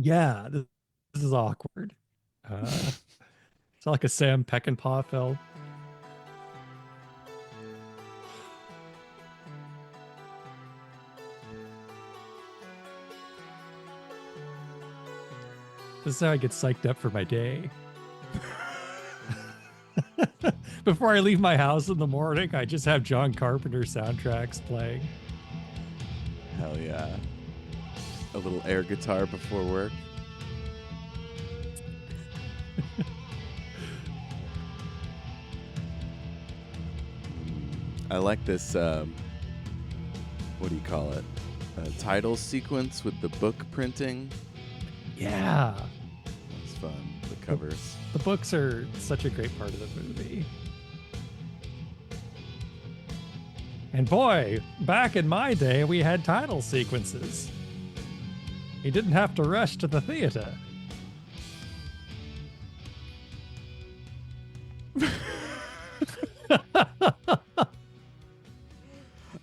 Yeah, this is awkward. It's like a Sam Peckinpah film. This is how I get psyched up for my day. Before I leave my house in the morning, I just have John Carpenter soundtracks playing. Hell yeah. A little air guitar before work. I like this, what do you call it? Title sequence with the book printing. Yeah. It's fun. The covers. The books are such a great part of the movie. And boy, back in my day, we had title sequences. You didn't have to rush to the theater.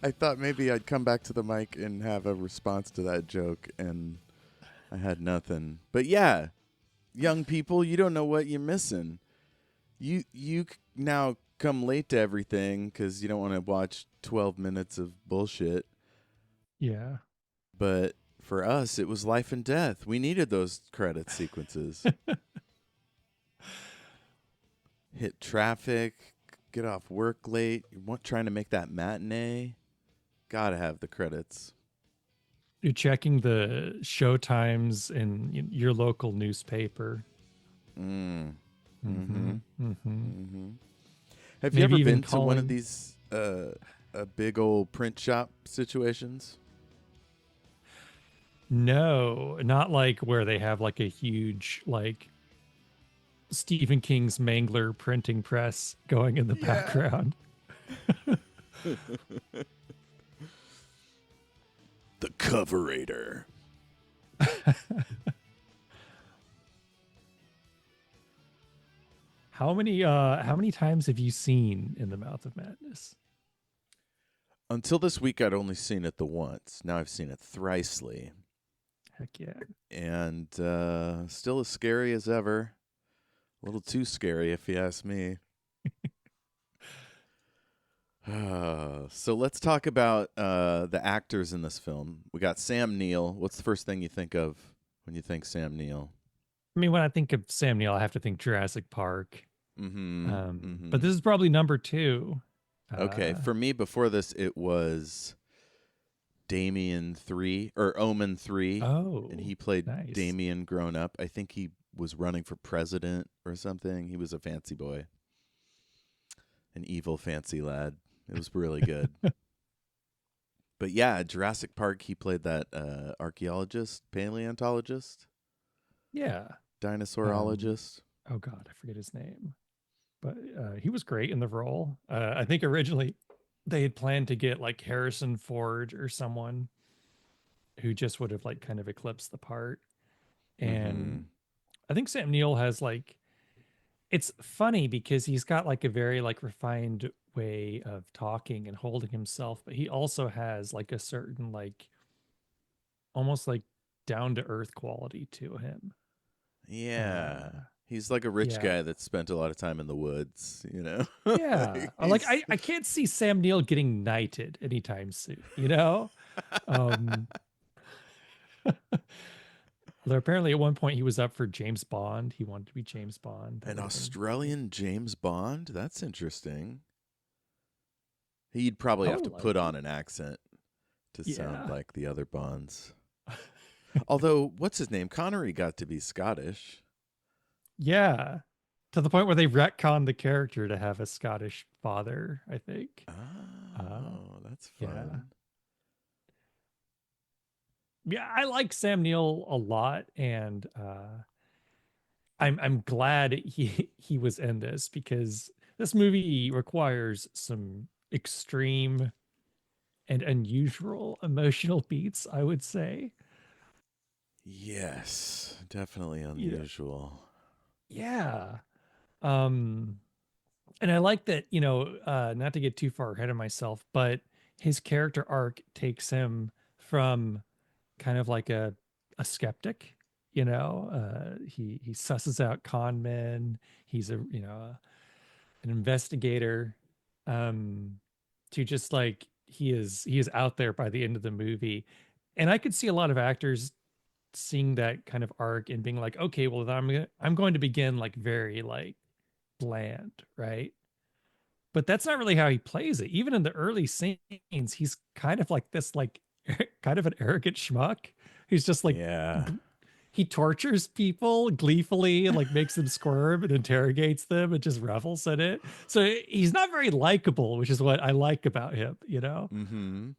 I thought maybe I'd come back to the mic and have a response to that joke, and I had nothing. But yeah, young people, you don't know what you're missing. You now come late to everything because you don't want to watch 12 minutes of bullshit. Yeah. But for us, it was life and death. We needed those credit sequences. Hit traffic, get off work late. You're trying to make that matinee. Gotta have the credits. You're checking the show times in your local newspaper. Mm. Mm-hmm. Mm-hmm. Mm-hmm. Have Maybe you ever even been to one of calling. these big old print shop situations? No, not like where they have like a huge like Stephen King's Mangler printing press going in the Yeah. background. The Coverator. How many times have you seen In the Mouth of Madness? Until this week, I'd only seen it the once. Now I've seen it thrisely. Heck yeah. And still as scary as ever. A little too scary, if you ask me. So let's talk about the actors in this film. We got Sam Neill. What's the first thing you think of when you think Sam Neill? I mean, when I think of Sam Neill, I have to think Jurassic Park. Mm-hmm. But Mm-hmm. this is probably number two. Okay, Uh, for me, before this, it was Damien 3 or Omen 3, and oh, he played nice. Damien grown up. I think he was running for president or something. He was a fancy boy, an evil fancy lad. It was really good. But yeah, Jurassic Park, he played that archaeologist, paleontologist, Yeah. Um, dinosaurologist. oh God, I forget his name, but he was great in the role. I think originally they had planned to get like Harrison Ford or someone who just would have like kind of eclipsed the part. Mm-hmm. And I think Sam Neill has like it's funny because he's got like a very like refined way of talking and holding himself, but he also has like a certain like almost like down to earth quality to him. Yeah. Uh He's like a rich yeah. guy that spent a lot of time in the woods, you know? Yeah. Like He's I can't see Sam Neill getting knighted anytime soon, you know? Um Although apparently at one point he was up for James Bond. He wanted to be James Bond. That an would have been cool. Australian James Bond? That's interesting. He'd probably I have would to like put on it. an accent to sound Yeah. like the other Bonds. Although, what's his name? Connery got to be Scottish. Yeah. To the point where they retconned the character to have a Scottish father, I think. Uh, Oh, that's yeah. fun. Yeah, I like Sam Neill a lot, and I'm glad he was in this because this movie requires some extreme and unusual emotional beats, I would say. Yes, definitely You know, unusual. yeah. Um, and I like that, not to get too far ahead of myself, but his character arc takes him from kind of like a skeptic He susses out con men. He's an investigator. Um, to just like he is out there by the end of the movie, and I could see a lot of actors seeing that kind of arc and being like, okay, well, then I'm going to begin like very like bland, right? But that's not really how he plays it. Even in the early scenes, he's kind of like this, like kind of an arrogant schmuck. He's just like Yeah. he tortures people gleefully and like makes them squirm and interrogates them and just revels in it. So he's not very likable, which is what I like about him, you know? Mm-hmm.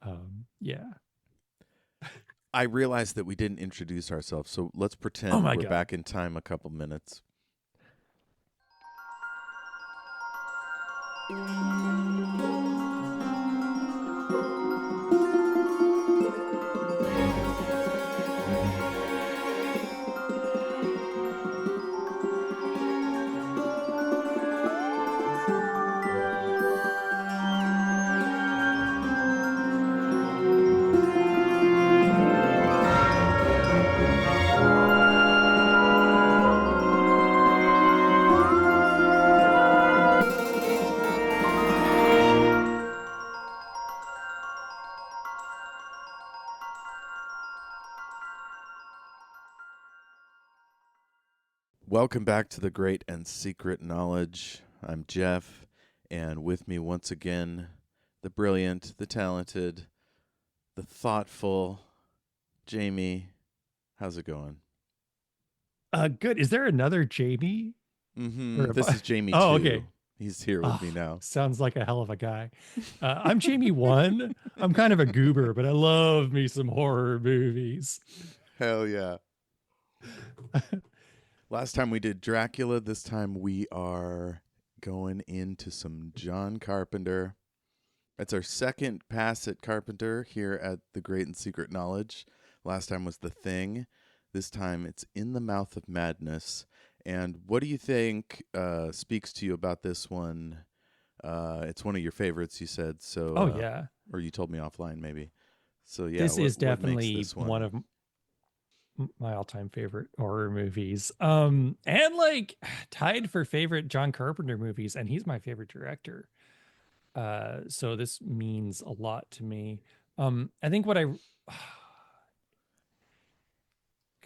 Yeah. I realized that we didn't introduce ourselves, so let's Oh pretend my we're God. back in time a couple minutes. Welcome back to the Great and Secret Knowledge. I'm Jeff, and with me once again, the brilliant, the talented, the thoughtful Jayme. How's it going? Good. Is there another Jamie? Or Mm-hmm. am This I? is Jayme Oh, 2. okay. He's here with Oh, me now. sounds like a hell of a guy. I'm Jamie one. I'm kind of a goober, but I love me some horror movies. Hell yeah. Last time we did Dracula. This time we are going into some John Carpenter. That's our second pass at Carpenter here at the Great and Secret Knowledge. Last time was The Thing. This time it's In the Mouth of Madness. And what do you think speaks to you about this one? It's one of your favorites, you said. So, Oh yeah. or you told me offline, maybe. So yeah, This is what makes definitely this one one? of my all-time favorite horror movies. And like tied for favorite John Carpenter movies, and he's my favorite director. So this means a lot to me. I think what I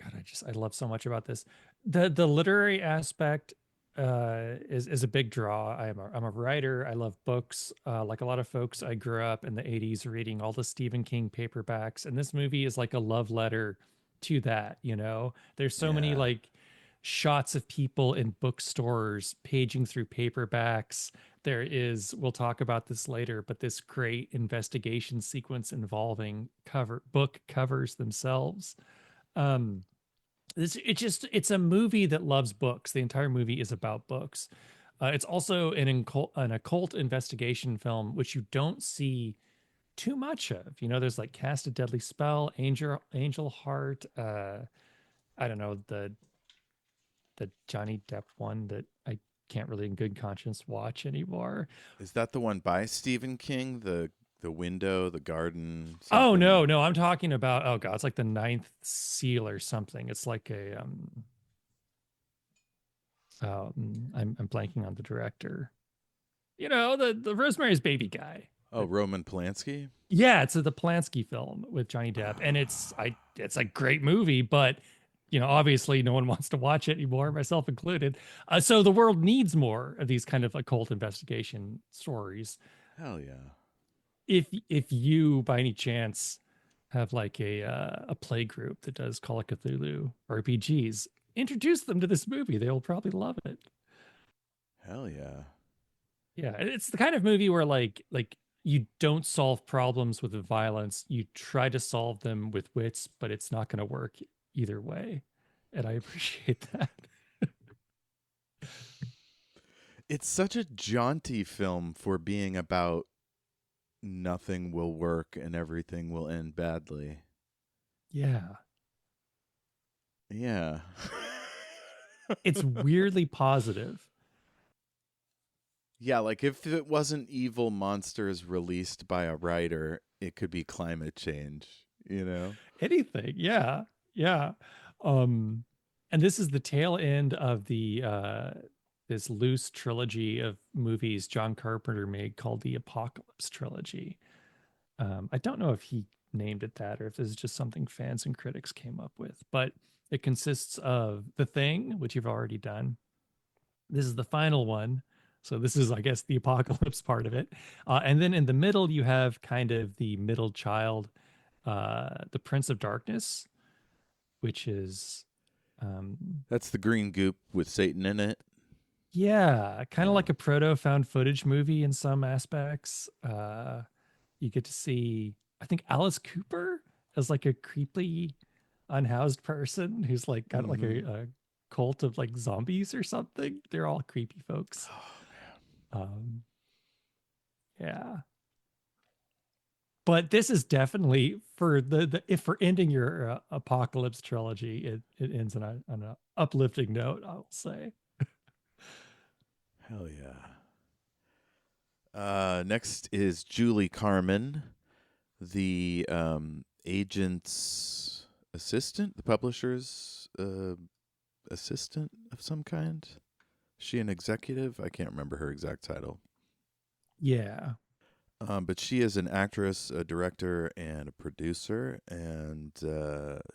God, I love so much about this. The literary aspect is a big draw. I'm a writer. I love books. Like a lot of folks, I grew up in the 80s reading all the Stephen King paperbacks, and this movie is like a love letter to that, you know? There's so many Yeah. like shots of people in bookstores paging through paperbacks. There is, we'll talk about this later, but this great investigation sequence involving book covers themselves. Um, it's a movie that loves books. The entire movie is about books. It's also an occult investigation film, which you don't see too much of. You know, there's like Cast a Deadly Spell, Angel Heart. I don't know, the Johnny Depp one that I can't really in good conscience watch anymore. Is that the one by Stephen King? The window, the garden, Oh no, something. no, I'm talking about, oh god, it's like the Ninth Seal or something. It's like a I'm blanking on the director. You know, the Rosemary's Baby guy. Oh, Roman Polanski. Yeah, it's the Polanski film with Johnny Depp, and it's a great movie, but you know, obviously, no one wants to watch it anymore, myself included. So the world needs more of these kind of occult investigation stories. Hell yeah. If you, by any chance, have like a play group that does Call of Cthulhu RPGs, introduce them to this movie. They will probably love it. Hell yeah. Yeah, it's the kind of movie where like you don't solve problems with violence. You try to solve them with wits, but it's not going to work either way. And I appreciate that. It's such a jaunty film for being about nothing will work and everything will end badly. Yeah. Yeah. It's weirdly positive. Yeah, like if it wasn't evil monsters released by a writer, it could be climate change, you know? Anything. Yeah. Yeah. Um And this is the tail end of the this loose trilogy of movies John Carpenter made called the Apocalypse trilogy. I don't know if he named it that or if this is just something fans and critics came up with, but it consists of The Thing, which you've already done. This is the final one. So this is, I guess, the apocalypse part of it. And then in the middle, you have kind of the middle child, the Prince of Darkness, which is, um, That's the green goop with Satan in it. yeah, kind of Yeah. like a proto found footage movie in some aspects. You get to see, I think, Alice Cooper as like a creepy, unhoused person who's like got like Mm-hmm. a cult of like zombies or something. They're all creepy folks. Um, yeah. But this is definitely for the if for ending your apocalypse trilogy, it ends on an uplifting note, I will say. Hell yeah. Next is Julie Carmen, the agent's assistant, the publisher's assistant of some kind. Is she an executive? I can't remember her exact title. Yeah. But she is an actress, a director, and a producer, and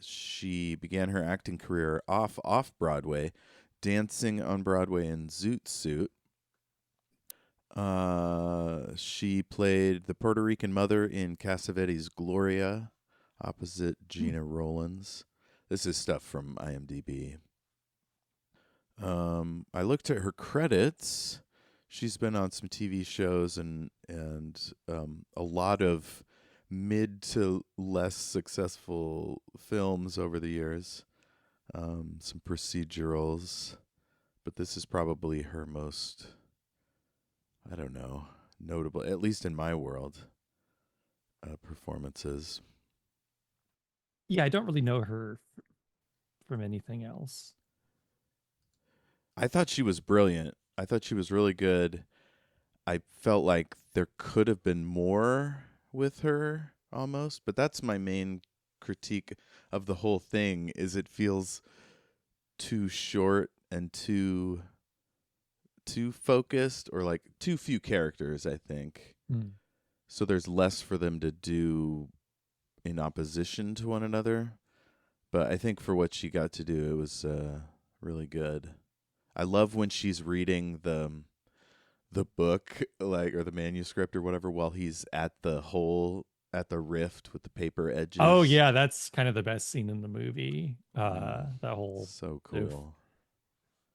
she began her acting career off Broadway, dancing on Broadway in Zoot Suit. She played the Puerto Rican mother in Cassavetes' Gloria, opposite Hmm. Gina Rowlands. This is stuff from IMDb. I looked at her credits. She's been on some TV shows and a lot of mid to less successful films over the years. Some procedurals, but this is probably her most, I don't know, notable, at least in my world, performances. Yeah, I don't really know her from anything else. I thought she was brilliant. I thought she was really good. I felt like there could have been more with her almost, but that's my main critique of the whole thing is it feels too short and too focused or like too few characters, I think. Hmm. So there's less for them to do in opposition to one another. But I think for what she got to do, it was really good. I love when she's reading the book, like, or the manuscript or whatever, while he's at the hole at the rift with the paper Oh edges. yeah, that's kind of the best scene in the movie. Mm, That whole so oof. cool.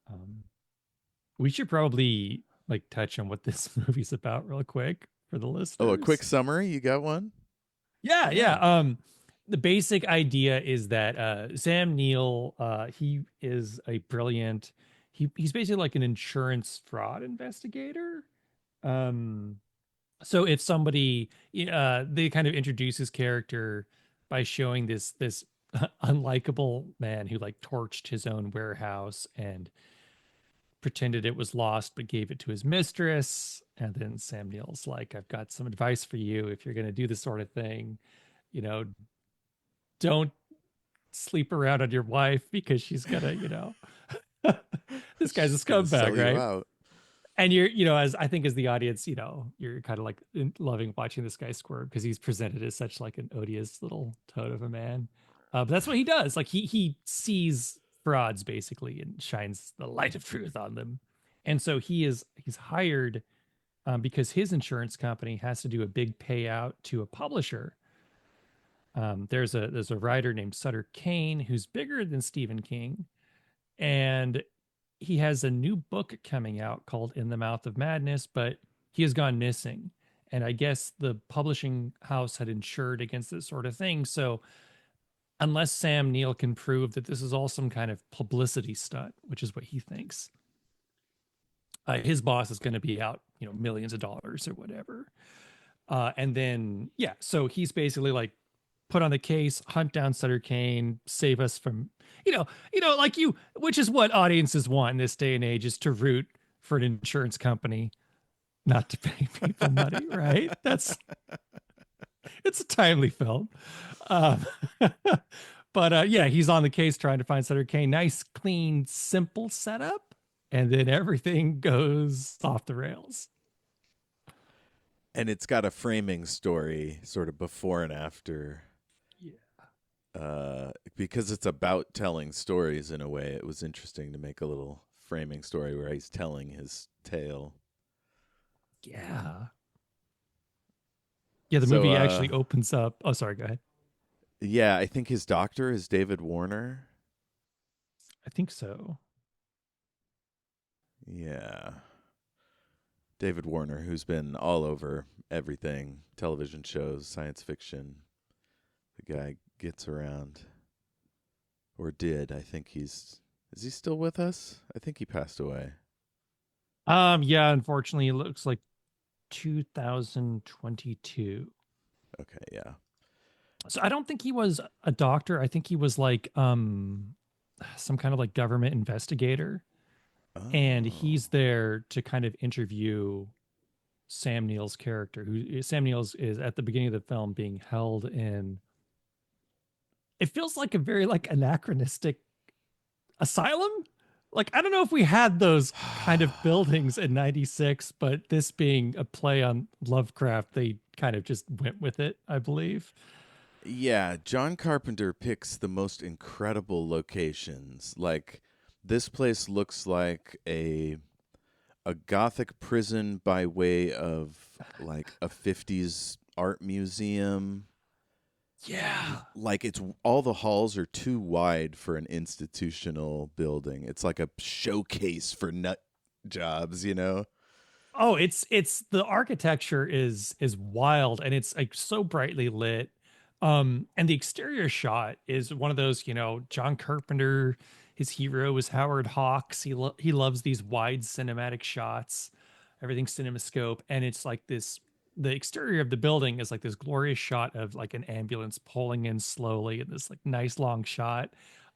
Um, we should probably like touch on what this movie's about real quick for the Oh, a quick listeners. summary. You got one? Yeah, yeah. Yeah. The basic idea is that Sam Neill, he is a brilliant. He's basically like an insurance fraud investigator. Um, so if somebody, they kind of introduce his character by showing this unlikable man who like torched his own warehouse and pretended it was lost but gave it to his mistress. And then Sam Neill's like, I've got some advice for you if you're going to do this sort of thing. You know, don't sleep around on your wife because she's gonna, this guy's a She's gonna scumbag, sell you right? out. And you're, as I think as the audience, you're kind of like loving watching this guy squirm because he's presented as such like an odious little toad of a man. But that's what he does. Like he sees frauds basically and shines the light of truth on them. And so he's hired because his insurance company has to do a big payout to a publisher. There's a writer named Sutter Kane who's bigger than Stephen King, and he has a new book coming out called In the Mouth of Madness, but he has gone missing. And I guess the publishing house had insured against this sort of thing. So unless Sam Neill can prove that this is all some kind of publicity stunt, which is what he thinks, his boss is going to be out, millions of dollars or whatever. And then, yeah, so he's basically like put on the case, hunt down Sutter Kane, save us from, like which is what audiences want in this day and age is to root for an insurance company not to pay people money, right? It's a timely film. Um, But yeah, he's on the case trying to find Sutter Kane. Nice, clean, simple setup, and then everything goes off the rails. And it's got a framing story, sort of before and after, Yeah. because it's about telling stories in a way. It was interesting to make a little framing story where he's telling his tale. Yeah. Yeah, the So, movie actually opens up. Oh, sorry, go ahead. yeah, I think his doctor is David Warner. I think so. Yeah. David Warner, who's been all over everything, television shows, science fiction. The guy gets around. Or did. I think he's. Is he still with us? I think he passed away. Yeah, unfortunately, it looks like 2022. Okay, yeah. So I don't think he was a doctor. I think he was like some kind of like government investigator. And Oh. he's there to kind of interview Sam Neill's character, who Sam Neill is at the beginning of the film being held in. It feels like a very like anachronistic asylum. Like I don't know if we had those kind of buildings in '96, but this being a play on Lovecraft, they kind of just went with it, I believe. Yeah, John Carpenter picks the most incredible locations. Like this place looks like a gothic prison by way of like a 50s art museum. Yeah. Like it's all the halls are too wide for an institutional building. It's like a showcase for nut jobs, you know? Oh, it's the architecture is wild and it's like so brightly lit. And the exterior shot is one of those, John Carpenter, his hero was Howard Hawks. He loves these wide cinematic shots, everything cinemascope, and it's like this the exterior of the building is like this glorious shot of like an ambulance pulling in slowly in this like nice long shot.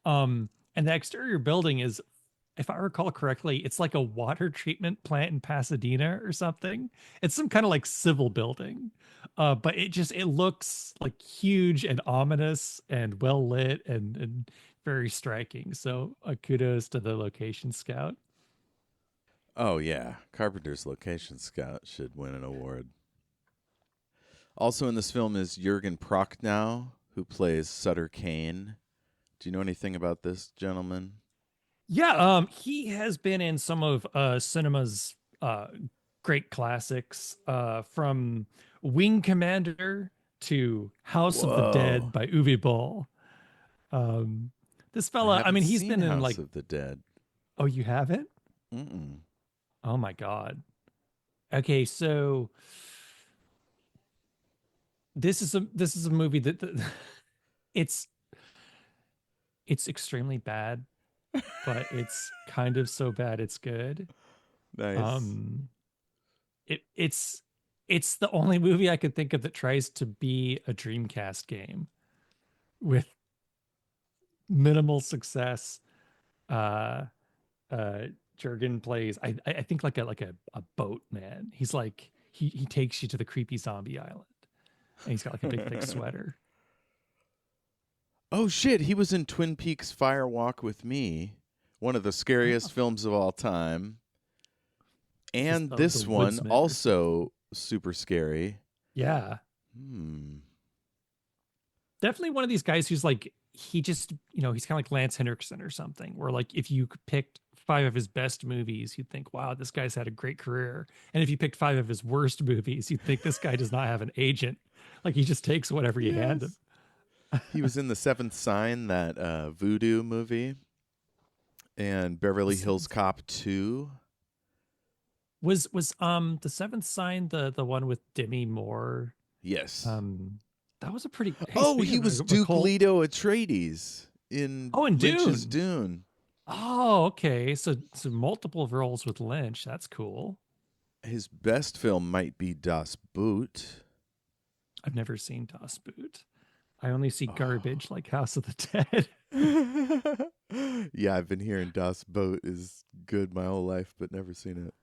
And the exterior building is, if I recall correctly, it's like a water treatment plant in Pasadena or something. It's some kind of like civil building. But it looks like huge and ominous and well lit and very striking. So kudos to the location scout. Oh yeah, Carpenter's location scout should win an award. Also in this film is Jurgen Prochnow, who plays Sutter Kane. Do you know anything about this gentleman? Yeah, he has been in some of cinema's great classics, from Wing Commander to House of the Whoa. Dead by Uwe Boll. Um, this I fella, I haven't mean, he's seen been in House like, of the Dead. oh, you haven't? Mm-mm. Oh my God. Okay, so this is a movie that it's it's extremely bad, but it's kind of so bad it's good. Nice. Um, it's the only movie I could think of that tries to be a Dreamcast game with minimal success. Uh, uh, Jurgen plays, I think like a boat man. He's like he takes you to the creepy zombie island, and he's got like a big thick sweater. Oh shit, he was in Twin Peaks Fire Walk with Me, one of the scariest Oh, films of all time. he's And the this one woodsman or something. also super scary. Yeah, Hmm. definitely one of these guys who's like he just he's kind of like Lance Henriksen or something. Where like if you picked five of his best movies, you'd think, wow, this guy's had a great career. And if you picked five of his worst movies, you'd think this guy does not have an agent. Like he just takes whatever you hand him. Yes. He was in The Seventh Sign, that voodoo movie, and The Beverly Hills seventh Cop 2. was the seventh sign the one with Demi Moore. Yes. Um, that was a pretty. Hey, Oh, speaking he of was Duke Nicole, Leto Atreides in oh, and Lynch's Dune. Dune. Oh, okay. So multiple roles with Lynch. That's cool. His best film might be Das Boot. I've never seen Das Boot. I only see Oh. garbage like House of the Dead. Yeah, I've been hearing Das Boot is good my whole life, but never seen it.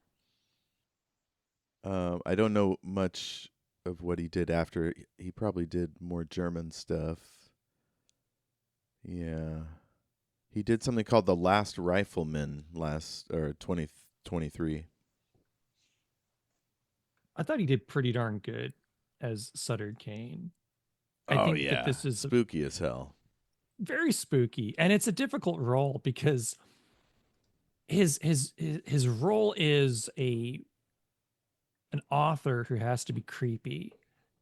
I don't know much of what he did after. He probably did more German stuff. Yeah. He did something called The Last Rifleman 2023. I thought he did pretty darn good as Sutter Kane. I Oh think that yeah. this is Spooky as hell. very spooky, and it's a difficult role because his role is an author who has to be creepy.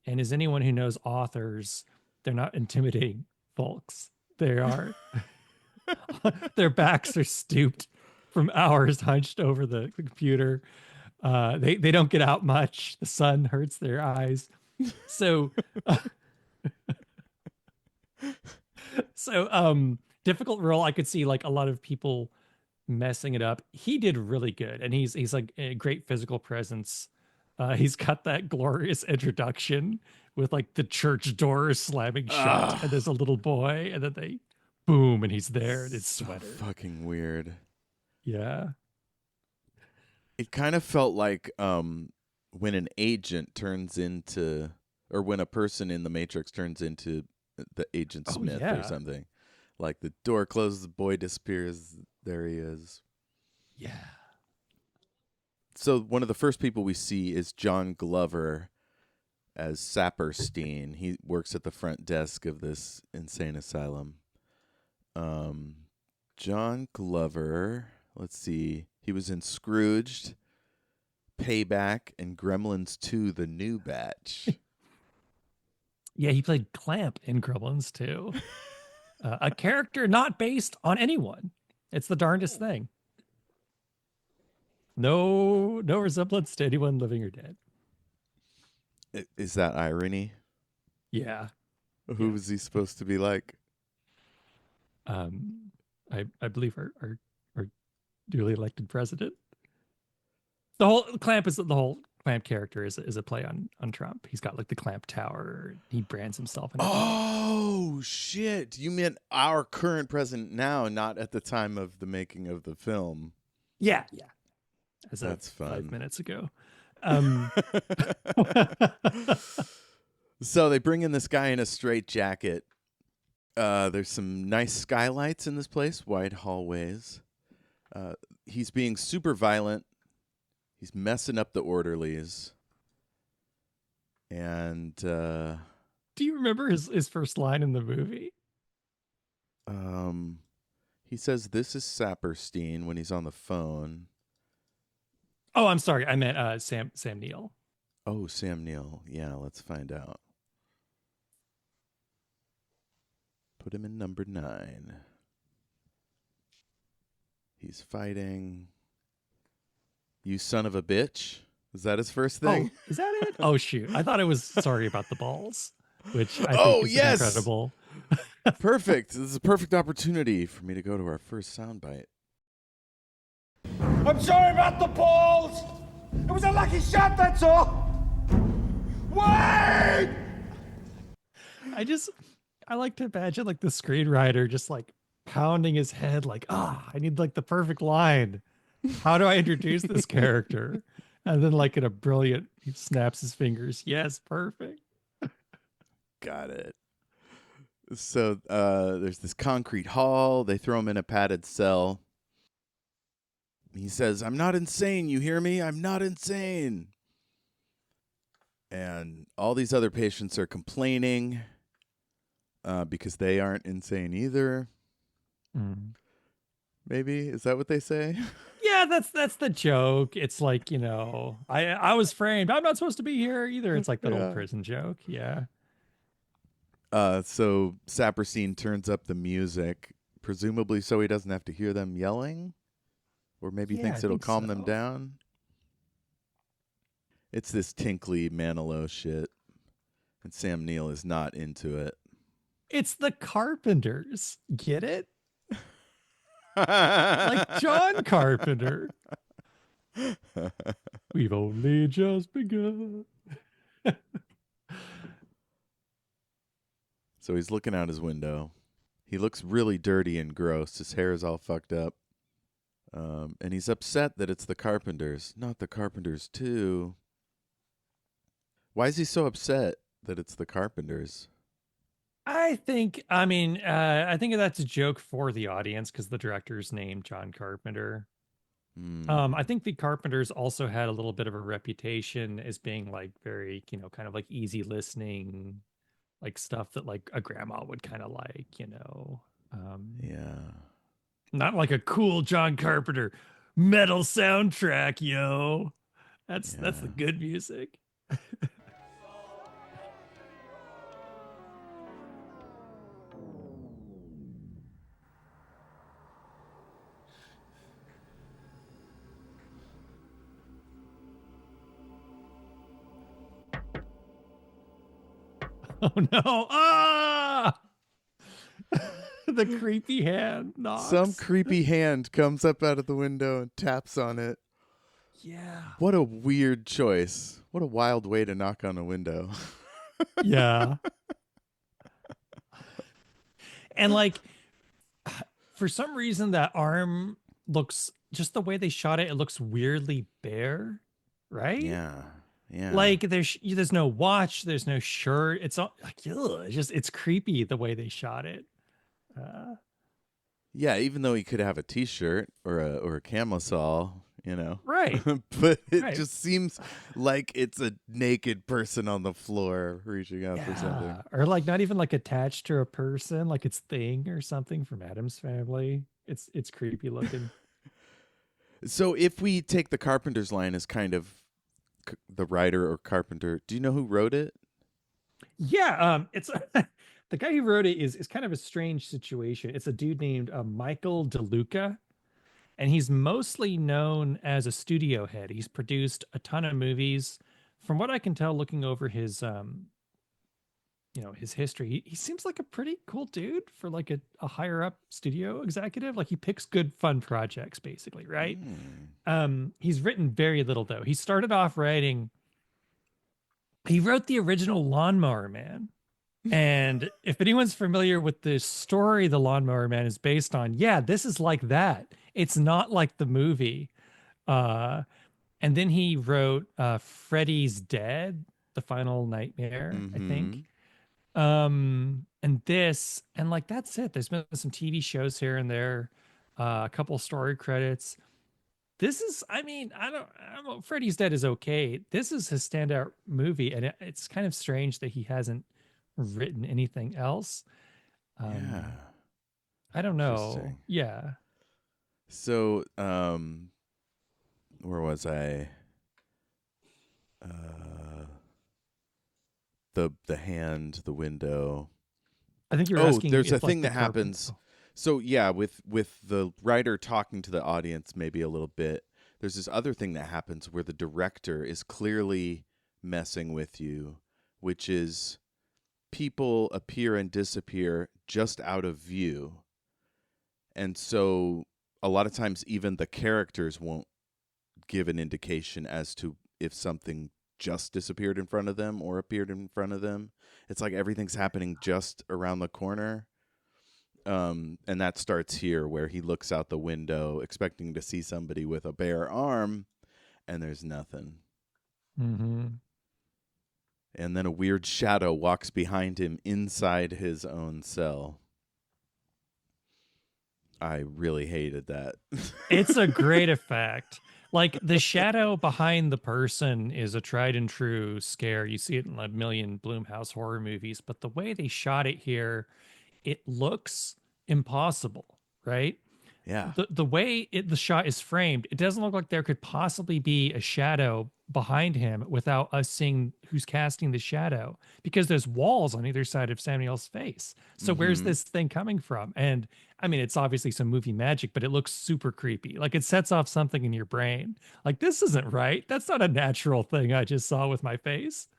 And as anyone who knows authors, they're not intimidating folks. They are their backs are stooped from hours hunched over the computer. They don't get out much. The sun hurts their eyes. So difficult role. I could see like a lot of people messing it up. He did really good, and he's like a great physical presence. He's got that glorious introduction with like the church doors slamming shut, and Ah, there's a little boy, and then they boom, and he's there in his so sweater. fucking weird. Yeah. It kind of felt like when an agent turns into, or when a person in the Matrix turns into the Agent Oh Smith or yeah. something. Like the door closes, the boy disappears. There he is. Yeah. So one of the first people we see is John Glover as Saperstein. He works at the front desk of this insane asylum. Um, John Glover. Let's see. He was in Scrooged, Payback, and Gremlins 2: The New Batch. Yeah, he played Clamp in Gremlins too. A character not based on anyone. It's the darndest thing. No resemblance to anyone living or dead. Is that irony? Yeah. Who Yeah. was he supposed to be like? Um I believe our duly elected president. The whole Clamp character is a play on Trump. He's got like the Clamp Tower. He brands himself and everything. Oh shit! You meant our current president now, not at the time of the making of the film. Yeah, yeah. As of That's 5 fun. minutes ago. Um So they bring in this guy in a straight jacket. There's some nice skylights in this place, wide hallways. He's being super violent. He's messing up the orderlies. And do you remember his first line in the movie? um, he says, "This is Saperstein" when he's on the phone. Oh, I'm sorry. I meant Sam Neill. Oh, Sam Neill. Yeah, let's find out. Put him in number 9. He's fighting. You son of a bitch. Is that his first thing? Oh, is that it? Oh shoot. I thought it was sorry about the balls, which I think Oh, is an yes. incredible. Perfect. This is a perfect opportunity for me to go to our first soundbite. I'm sorry about the balls. It was a lucky shot, that's all. Wait! I like to imagine like the screenwriter just like pounding his head like, I need like the perfect line. How do I introduce this character? And then like in a brilliant, he snaps his fingers. Yes, perfect. Got it. So there's this concrete hall. They throw him in a padded cell. He says, "I'm not insane. You hear me? I'm not insane." And all these other patients are complaining because they aren't insane either. Mm. Maybe. Is that what they say? Yeah, that's the joke. It's like, I was framed. I'm not supposed to be here either. It's like that old Yeah. prison joke. Yeah. So Saperstein turns up the music, presumably so he doesn't have to hear them yelling, or maybe Yeah, I thinks it'll think calm them so. down. It's this tinkly Manilow shit, and Sam Neill is not into it. It's the Carpenters. Get it? Like John Carpenter. We've only just begun. So he's looking out his window. He looks really dirty and gross. His hair is all fucked up. And he's upset that it's the Carpenters, not the Carpenters too. Why is he so upset that it's the Carpenters? I think that's a joke for the audience because the director's named John Carpenter. I Hmm. think the Carpenters also had a little bit of a reputation as being like very, kind of like easy listening, like stuff that like a grandma would kind of like. Um, Yeah. Not like a cool John Carpenter metal soundtrack, yo. That's the Yeah. good music. Oh no. Ah! The creepy hand Some knocks. creepy hand comes up out of the window and taps on it. Yeah. What a weird choice. What a wild way to knock on a window. Yeah. And like for some reason that arm looks just the way they shot it, it looks weirdly bare, right? Yeah. Yeah. Like there's no watch, there's no shirt. It's all like ugh, it's creepy the way they shot it. Uh, Yeah, even though he could have a t-shirt or a camisole, right, but it right. just seems like it's a naked person on the floor reaching out for something. Yeah. Or like not even like attached to a person, like it's Thing or something from Adam's Family. It's creepy looking. So if we take the Carpenter's line as kind of the writer or Carpenter, do you know who wrote it? Yeah, it's the guy who wrote it is kind of a strange situation. It's a dude named Michael DeLuca, and he's mostly known as a studio head. He's produced a ton of movies. From what I can tell, looking over his history, he seems like a pretty cool dude for like a higher up studio executive. Like he picks good fun projects, basically, right? Hmm. He's written very little though. He wrote the original Lawnmower Man. And if anyone's familiar with the story the Lawnmower Man is based on, yeah, this is like that. It's not like the movie. Uh, and then he wrote Freddy's Dead, The Final Nightmare, I think. Mm-hmm. And like that's it. There's been some TV shows here and there, a couple story credits. This is, I don't know. Freddy's Dead is okay. This is his standout movie, and it's kind of strange that he hasn't written anything else. Yeah. Um, I don't know. Interesting. Yeah. So, where was I? Uh, the hand, the window. I think you're Oh, asking there's a if like thing the that carpet. happens. Oh, So yeah, with the writer talking to the audience maybe a little bit. There's this other thing that happens where the director is clearly messing with you, which is people appear and disappear just out of view. And so a lot of times even the characters won't give an indication as to if something just disappeared in front of them or appeared in front of them. It's like everything's happening just around the corner. And that starts here where he looks out the window expecting to see somebody with a bare arm, and there's nothing. mm-hmm. And then a weird shadow walks behind him inside his own cell. I really hated that. It's a great effect. Like the shadow behind the person is a tried and true scare. You see it in a million Bloomhouse horror movies, but the way they shot it here, it looks impossible, right? Yeah. The way the shot is framed, it doesn't look like there could possibly be a shadow behind him without us seeing who's casting the shadow because there's walls on either side of Samuel's face. So where's Mm-hmm. this thing coming from? And I mean, it's obviously some movie magic, but it looks super creepy. Like it sets off something in your brain. Like this isn't right. That's not a natural thing I just saw with my face.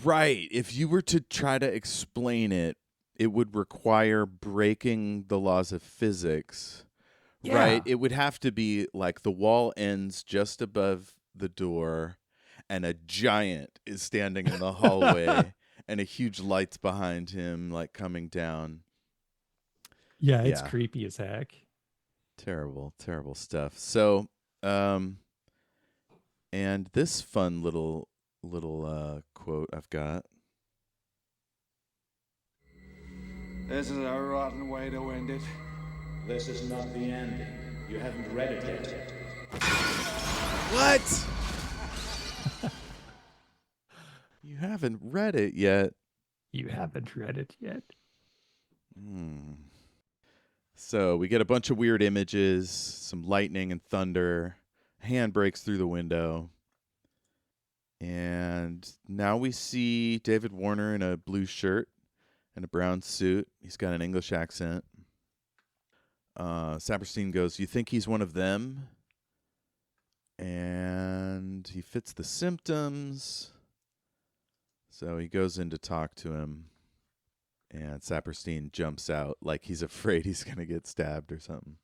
Right. If you were to try to explain it, it would require breaking the laws of physics. Right. Yeah. It would have to be like the wall ends just above the door and a giant is standing in the hallway and a huge light's behind him like coming down. Yeah, it's Yeah. creepy as heck. Terrible, terrible stuff. So, and this fun little quote I've got. This is a rotten way to end it. This is not the ending. You haven't read it yet. What? You haven't read it yet. You haven't read it yet. So we get a bunch of weird images, some lightning and thunder. A hand breaks through the window. And now we see David Warner in a blue shirt and a brown suit. He's got an English accent. Saperstein goes, "You think he's one of them?" And he fits the symptoms. So he goes in to talk to him. And Saperstein jumps out like he's afraid he's going to get stabbed or something.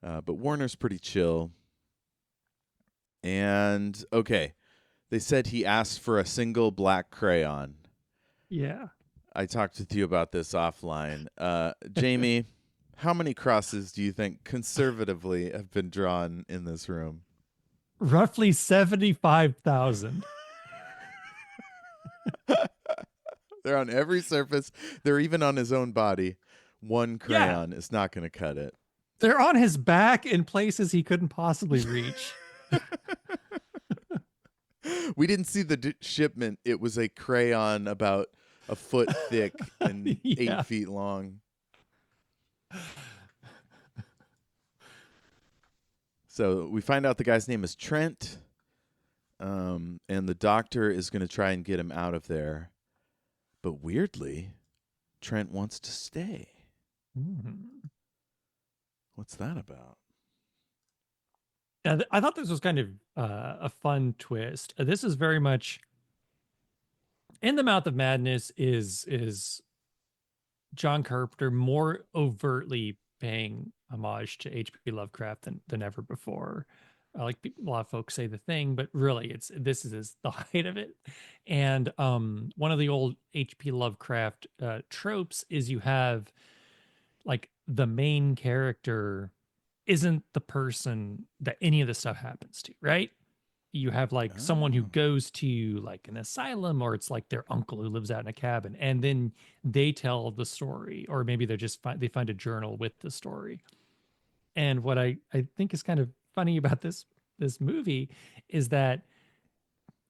But Warner's pretty chill. And, okay, they said he asked for a single black crayon. Yeah. I talked with you about this offline. Jayme, how many crosses do you think conservatively have been drawn in this room? Roughly 75,000. They're on every surface. They're even on his own body. One crayon is not going to cut it. They're on his back in places he couldn't possibly reach. We didn't see the shipment. It was a crayon about a foot thick and 8 feet long. So we find out the guy's name is Trent. And the doctor is going to try and get him out of there. But weirdly, Trent wants to stay. What's that about? Yeah, I thought this was kind of a fun twist. This is very much In the Mouth of Madness is John Carpenter more overtly paying homage to H.P. Lovecraft than ever before. Like a lot of folks say The Thing, but really this is the height of it. And one of the old H.P. Lovecraft tropes is you have like the main character isn't the person that any of the stuff happens to, right? You have like someone who goes to like an asylum, or it's like their uncle who lives out in a cabin, and then they tell the story, or maybe they find a journal with the story. And what I think is kind of funny about this movie is that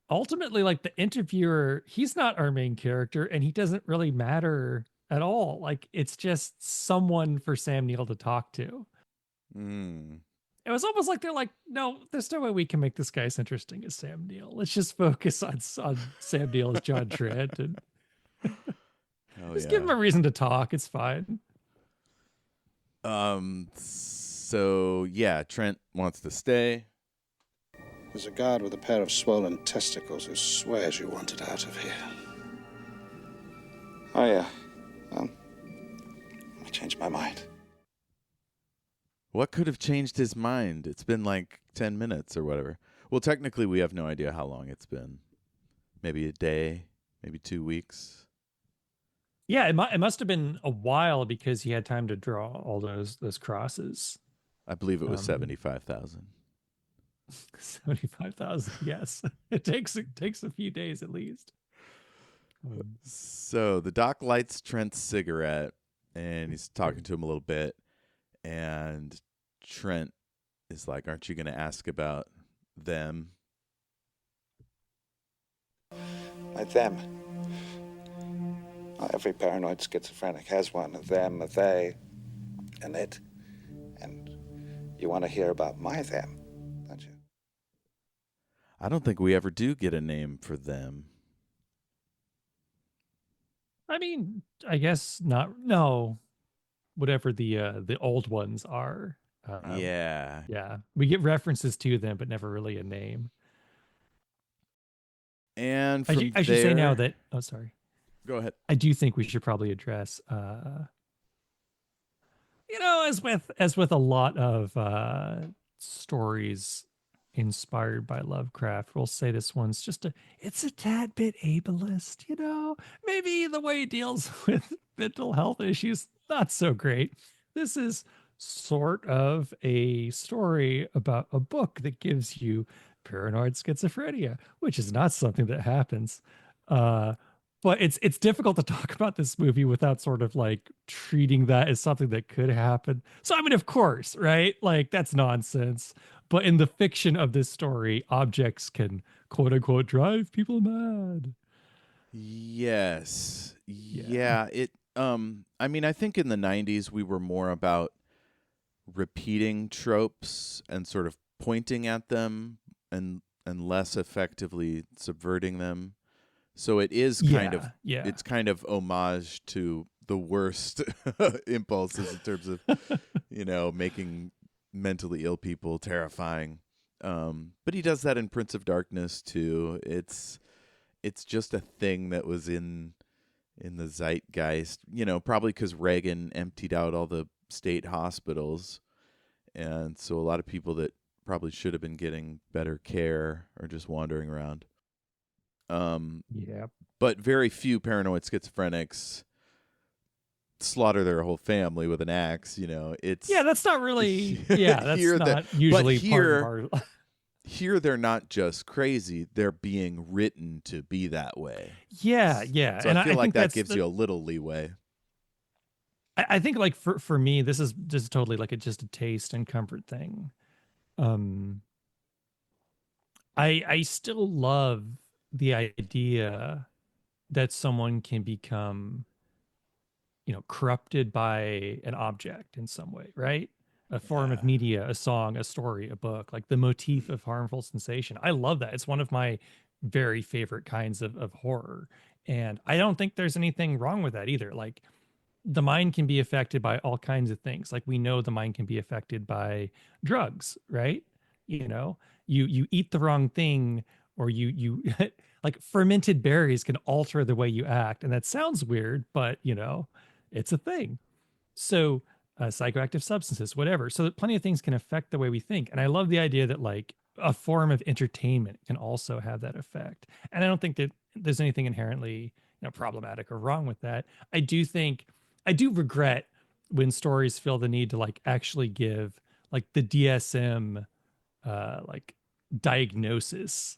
ultimately, like, the interviewer, he's not our main character, and he doesn't really matter at all. Like, it's just someone for Sam Neill to talk to. It was almost like they're like, no, there's no way we can make this guy as interesting as Sam Neill. Let's just focus on Sam Neill as John Trent and just give him a reason to talk. It's fine. So yeah, Trent wants to stay. There's a guard with a pair of swollen testicles who swears you want it out of here. Oh yeah. Well, I changed my mind. What could have changed his mind? It's been like 10 minutes or whatever. Well, technically, we have no idea how long it's been. Maybe a day, maybe 2 weeks. Yeah, it must have been a while because he had time to draw all those crosses. I believe it was 75,000. 75,000, yes. It takes a few days at least. So the doc lights Trent's cigarette, and he's talking to him a little bit. And Trent is like, "Aren't you going to ask about them?" By them. Well, every paranoid schizophrenic has one. A them, a they, and it. And you want to hear about my them, don't you? I don't think we ever do get a name for them. I mean, I guess not. No. Whatever the old ones are. Yeah. We get references to them, but never really a name. And I should say now that, oh, sorry. Go ahead. I do think we should probably address, as with a lot of stories inspired by Lovecraft, we'll say this one's it's a tad bit ableist, maybe the way he deals with mental health issues, not so great. This is sort of a story about a book that gives you paranoid schizophrenia, which is not something that happens. But but it's difficult to talk about this movie without sort of like treating that as something that could happen. So I mean, of course, right? Like that's nonsense. But in the fiction of this story, objects can quote unquote drive people mad. Yes. Yeah. Yeah, I mean, I think in the 90s we were more about repeating tropes and sort of pointing at them and less effectively subverting them. So it is kind of Yeah. it's kind of homage to the worst impulses in terms of, making mentally ill people terrifying. But he does that in Prince of Darkness too. It's just a thing that was in the zeitgeist, probably because Reagan emptied out all the state hospitals. And so a lot of people that probably should have been getting better care are just wandering around. Yeah. But very few paranoid schizophrenics slaughter their whole family with an axe. It's Yeah, that's not really that's here not usually here, part of our here they're not just crazy; they're being written to be that way. Yeah. So And I feel like think that that's gives you a little leeway. I think like for me, this is just totally like just a taste and comfort thing. Um I still love the idea that someone can become, corrupted by an object in some way, right? A form of Yeah. media, a song, a story, a book, like the motif of harmful sensation. I love that. It's one of my very favorite kinds of horror. And I don't think there's anything wrong with that either. Like the mind can be affected by all kinds of things. Like we know the mind can be affected by drugs, right? You eat the wrong thing, or you like fermented berries can alter the way you act. And that sounds weird, but it's a thing. So psychoactive substances, whatever. So that plenty of things can affect the way we think. And I love the idea that like a form of entertainment can also have that effect. And I don't think that there's anything inherently problematic or wrong with that. I do regret when stories feel the need to like actually give like the DSM like diagnosis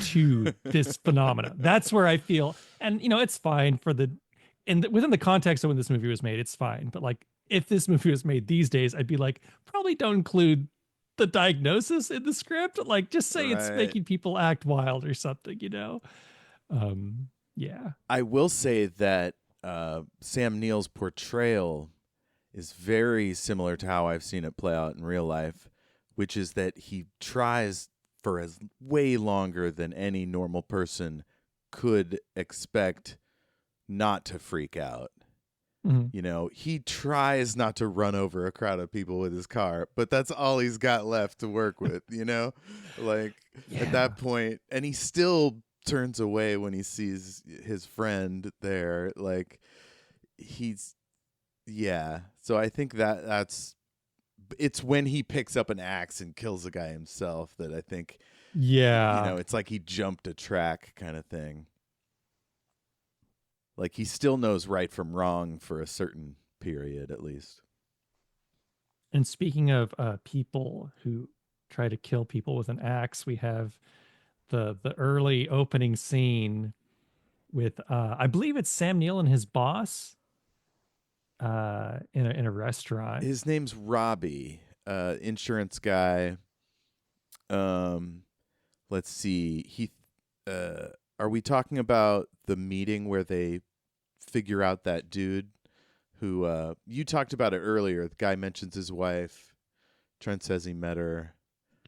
to this phenomena. That's where I feel, and it's fine for within the context of when this movie was made, it's fine. But like, if this movie was made these days, I'd be like, probably don't include the diagnosis in the script. Like, just say it's Right. making people act wild or something, Yeah. I will say that Sam Neill's portrayal is very similar to how I've seen it play out in real life, which is that he tries for as way longer than any normal person could expect not to freak out. Mhm. He tries not to run over a crowd of people with his car, but that's all he's got left to work with, like at that point, and he still turns away when he sees his friend there. Like so I think it's when he picks up an axe and kills a guy himself that I think, Yeah. it's like he jumped a track kind of thing. Like he still knows right from wrong for a certain period, at least. And speaking of people who try to kill people with an axe, we have the early opening scene with I believe it's Sam Neill and his boss in a restaurant. His name's Robbie, insurance guy. Let's see. Are we talking about the meeting where they figure out that dude who you talked about it earlier? The guy mentions his wife. Trent says he met her.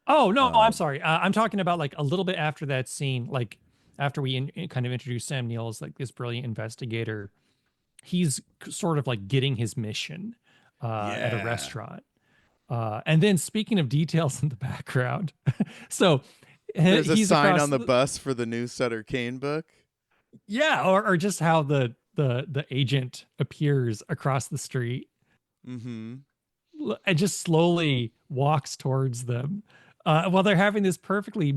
Oh no, I'm sorry. I'm talking about like a little bit after that scene, like after we kind of introduce Sam Neill as like this brilliant investigator. He's sort of like getting his mission at a restaurant. And then speaking of details in the background, so There's a he's sign across on the bus for the new Sutter Kane book. Yeah, or just how the agent appears across the street Mm-hmm. and just slowly walks towards them while they're having this perfectly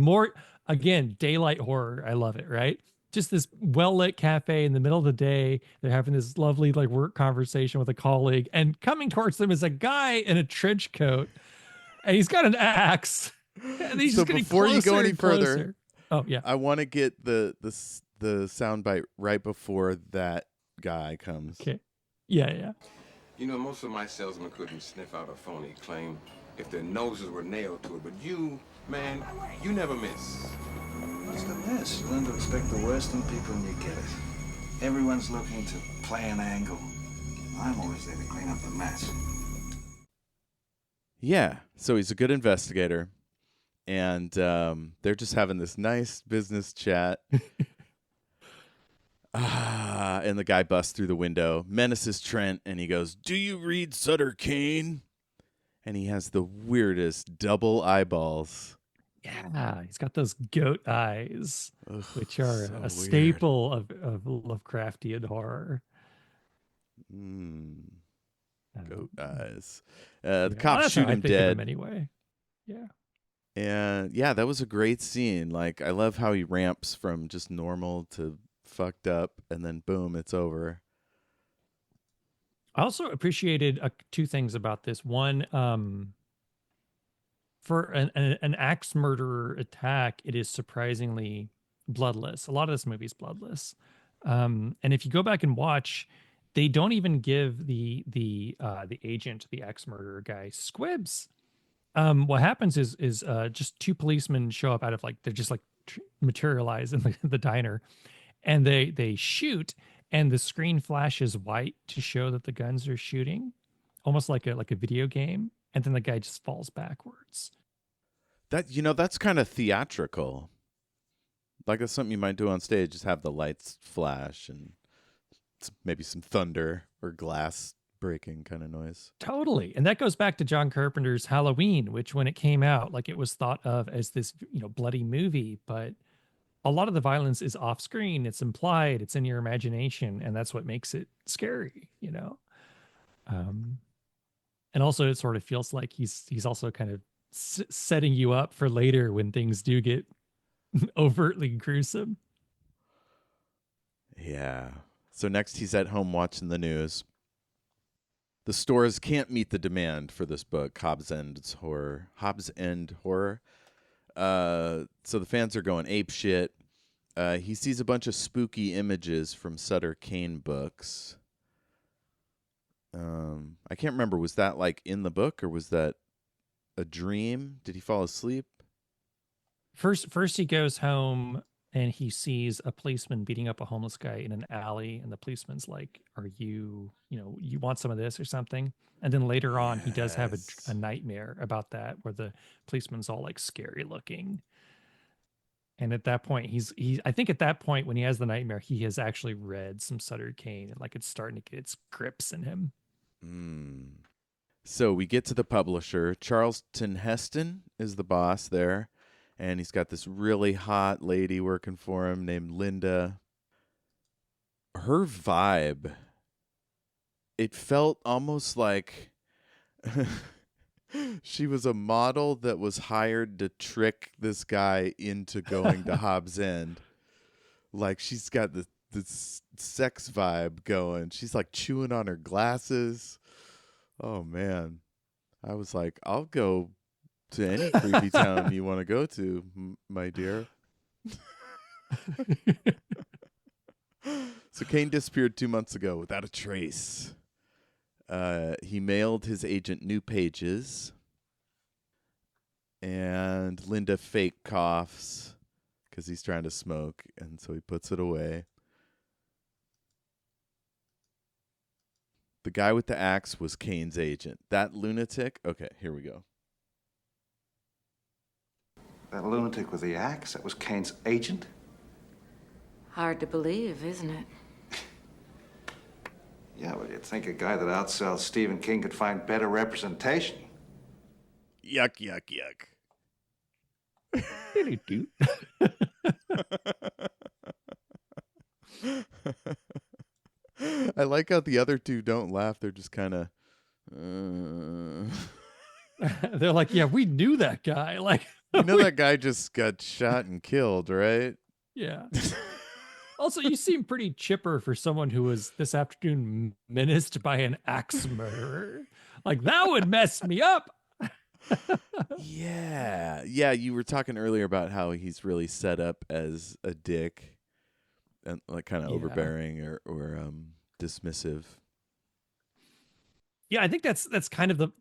again daylight horror. I love it, right? Just this well-lit cafe in the middle of the day. They're having this lovely like work conversation with a colleague, and coming towards them is a guy in a trench coat, and he's got an axe. And he's So just getting before you go closer any and further, closer. Oh yeah. I want to get the the soundbite right before that guy comes. Okay. Yeah. You know, most of my salesmen couldn't sniff out a phony claim if their noses were nailed to it. But you, man, you never miss. What's the miss? You learn to expect the worst in people and you get it. Everyone's looking to play an angle. I'm always there to clean up the mess. Yeah, so he's a good investigator, and they're just having this nice business chat. And the guy busts through the window, menaces Trent, and he goes, "Do you read Sutter Kane?" And he has the weirdest double eyeballs. Yeah, he's got those goat eyes, Ugh, which are so a weird. staple of Lovecraftian horror. Goat eyes. Yeah. The cops That's how shoot I him think of dead. him anyway. Yeah. And yeah, that was a great scene. Like, I love how he ramps from just normal to fucked up, and then boom, it's over. I also appreciated two things about this. One, for an axe murderer attack, it is surprisingly bloodless. A lot of this movie is bloodless. And if you go back and watch, they don't even give the agent, the axe murderer guy, squibs. What happens is just two policemen show up out of, like, they're just like materialize in the diner, and they shoot, and the screen flashes white to show that the guns are shooting, almost like a video game, and then the guy just falls backwards. That's kind of theatrical. Like, that's something you might do on stage, just have the lights flash and maybe some thunder or glass breaking kind of noise. Totally. And that goes back to John Carpenter's Halloween, which when it came out, like, it was thought of as this, bloody movie, but a lot of the violence is off screen. It's implied, it's in your imagination, and that's what makes it scary, and also it sort of feels like he's also kind of setting you up for later when things do get overtly gruesome. Yeah. So next he's at home watching the news. The stores can't meet the demand for this book, Hobbs End Horror. So the fans are going ape shit. He sees a bunch of spooky images from Sutter Kane books. I can't remember. Was that like in the book, or was that a dream? Did he fall asleep? First he goes home and he sees a policeman beating up a homeless guy in an alley, and the policeman's like, "Are you want some of this or something?" And then later on, he does have a nightmare about that, where the policeman's all like scary looking. And at that point, I think at that point when he has the nightmare, he has actually read some Sutter Kane, and like it's starting to get its grips in him. So we get to the publisher. Charleston Heston is the boss there, and he's got this really hot lady working for him named Linda. Her vibe, it felt almost like she was a model that was hired to trick this guy into going to Hobbs End. Like, she's got this sex vibe going. She's like chewing on her glasses. Oh man, I was like, I'll go to any creepy town you want to go to, my dear. So Kane disappeared 2 months ago without a trace. He mailed his agent new pages, and Linda fake coughs because he's trying to smoke, and so he puts it away. The guy with the axe was Kane's agent. That lunatic? Okay, here we go. That lunatic with the axe, that was Kane's agent? Hard to believe, isn't it? Yeah, well, you'd think a guy that outsells Stephen King could find better representation. Yuck, yuck, yuck. I like how the other two don't laugh. They're just kind of... They're like, yeah, we knew that guy. Like, that guy just got shot and killed, right? Yeah. Also, you seem pretty chipper for someone who was this afternoon menaced by an axe murderer. Like, that would mess me up. Yeah. Yeah, you were talking earlier about how he's really set up as a dick. and like kind of Yeah. overbearing or dismissive. Yeah, I think that's kind of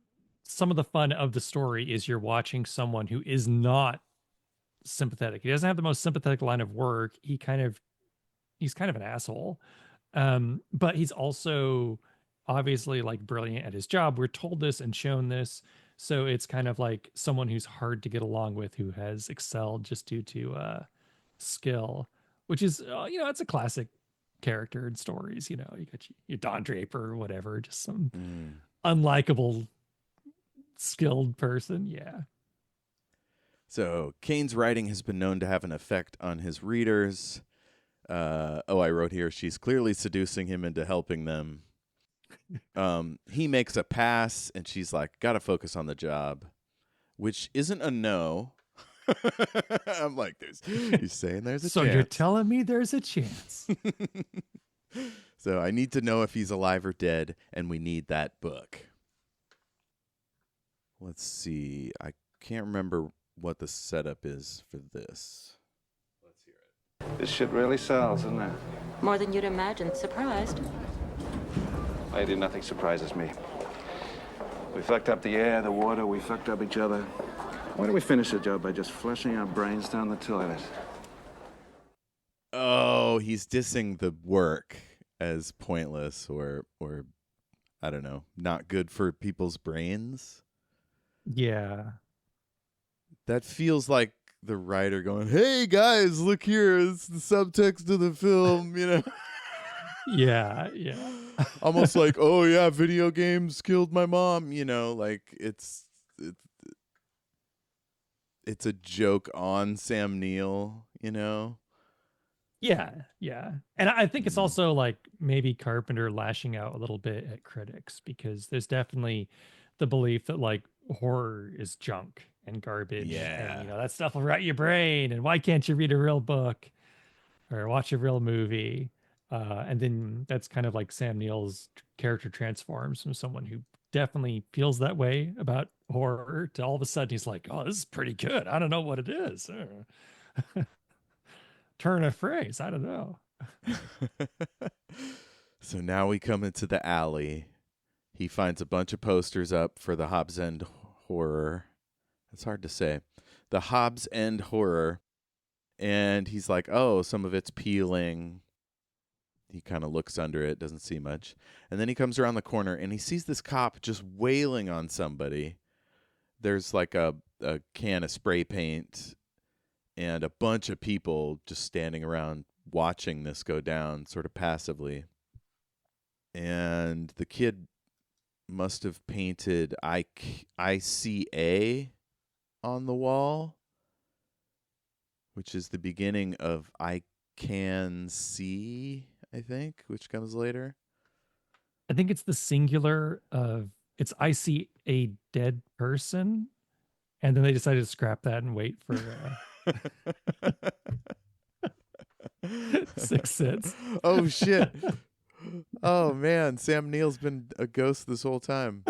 some of the fun of the story is you're watching someone who is not sympathetic. He doesn't have the most sympathetic line of work. He's kind of an asshole. But he's also obviously like brilliant at his job. We're told this and shown this. So it's kind of like someone who's hard to get along with who has excelled just due to skill, which is it's a classic character in stories. You got your Don Draper or whatever, just some unlikable skilled person. Yeah. So Kane's writing has been known to have an effect on his readers. I wrote here, she's clearly seducing him into helping them. He makes a pass, and she's like, gotta focus on the job, which isn't a no. I'm like, you're saying there's a so chance. You're telling me there's a chance. So I need to know if he's alive or dead, and we need that book. Let's see. I can't remember what the setup is for this. Let's hear it. This shit really sells, doesn't it? More than you'd imagine. Surprised? Lady, nothing surprises me. We fucked up the air, the water, we fucked up each other. Why don't we finish the job by just flushing our brains down the toilet? Oh, he's dissing the work as pointless or I don't know, not good for people's brains. Yeah. That feels like the writer going, "Hey guys, look here, it's the subtext of the film," Yeah. Almost like, "Oh yeah, video games killed my mom," like it's a joke on Sam Neill, Yeah. And I think it's also like maybe Carpenter lashing out a little bit at critics because there's definitely the belief that like horror is junk and garbage. Yeah. And, that stuff will rot your brain. And why can't you read a real book or watch a real movie? And then that's kind of like Sam Neill's character transforms from someone who definitely feels that way about horror to all of a sudden he's like, oh, this is pretty good. I don't know what it is. Turn a phrase. I don't know. So now we come into the alley. He finds a bunch of posters up for the Hobbs End Horror. It's hard to say. The Hobbs End Horror. And he's like, oh, some of it's peeling. He kind of looks under it, doesn't see much. And then he comes around the corner and he sees this cop just wailing on somebody. There's like a can of spray paint and a bunch of people just standing around watching this go down sort of passively. And the kid must have painted ICA on the wall, which is the beginning of I Can See, I think, which comes later. I think it's the singular of it's I see a dead person. And then they decided to scrap that and wait for 6 cents. Oh, shit. Oh, man. Sam Neill's been a ghost this whole time.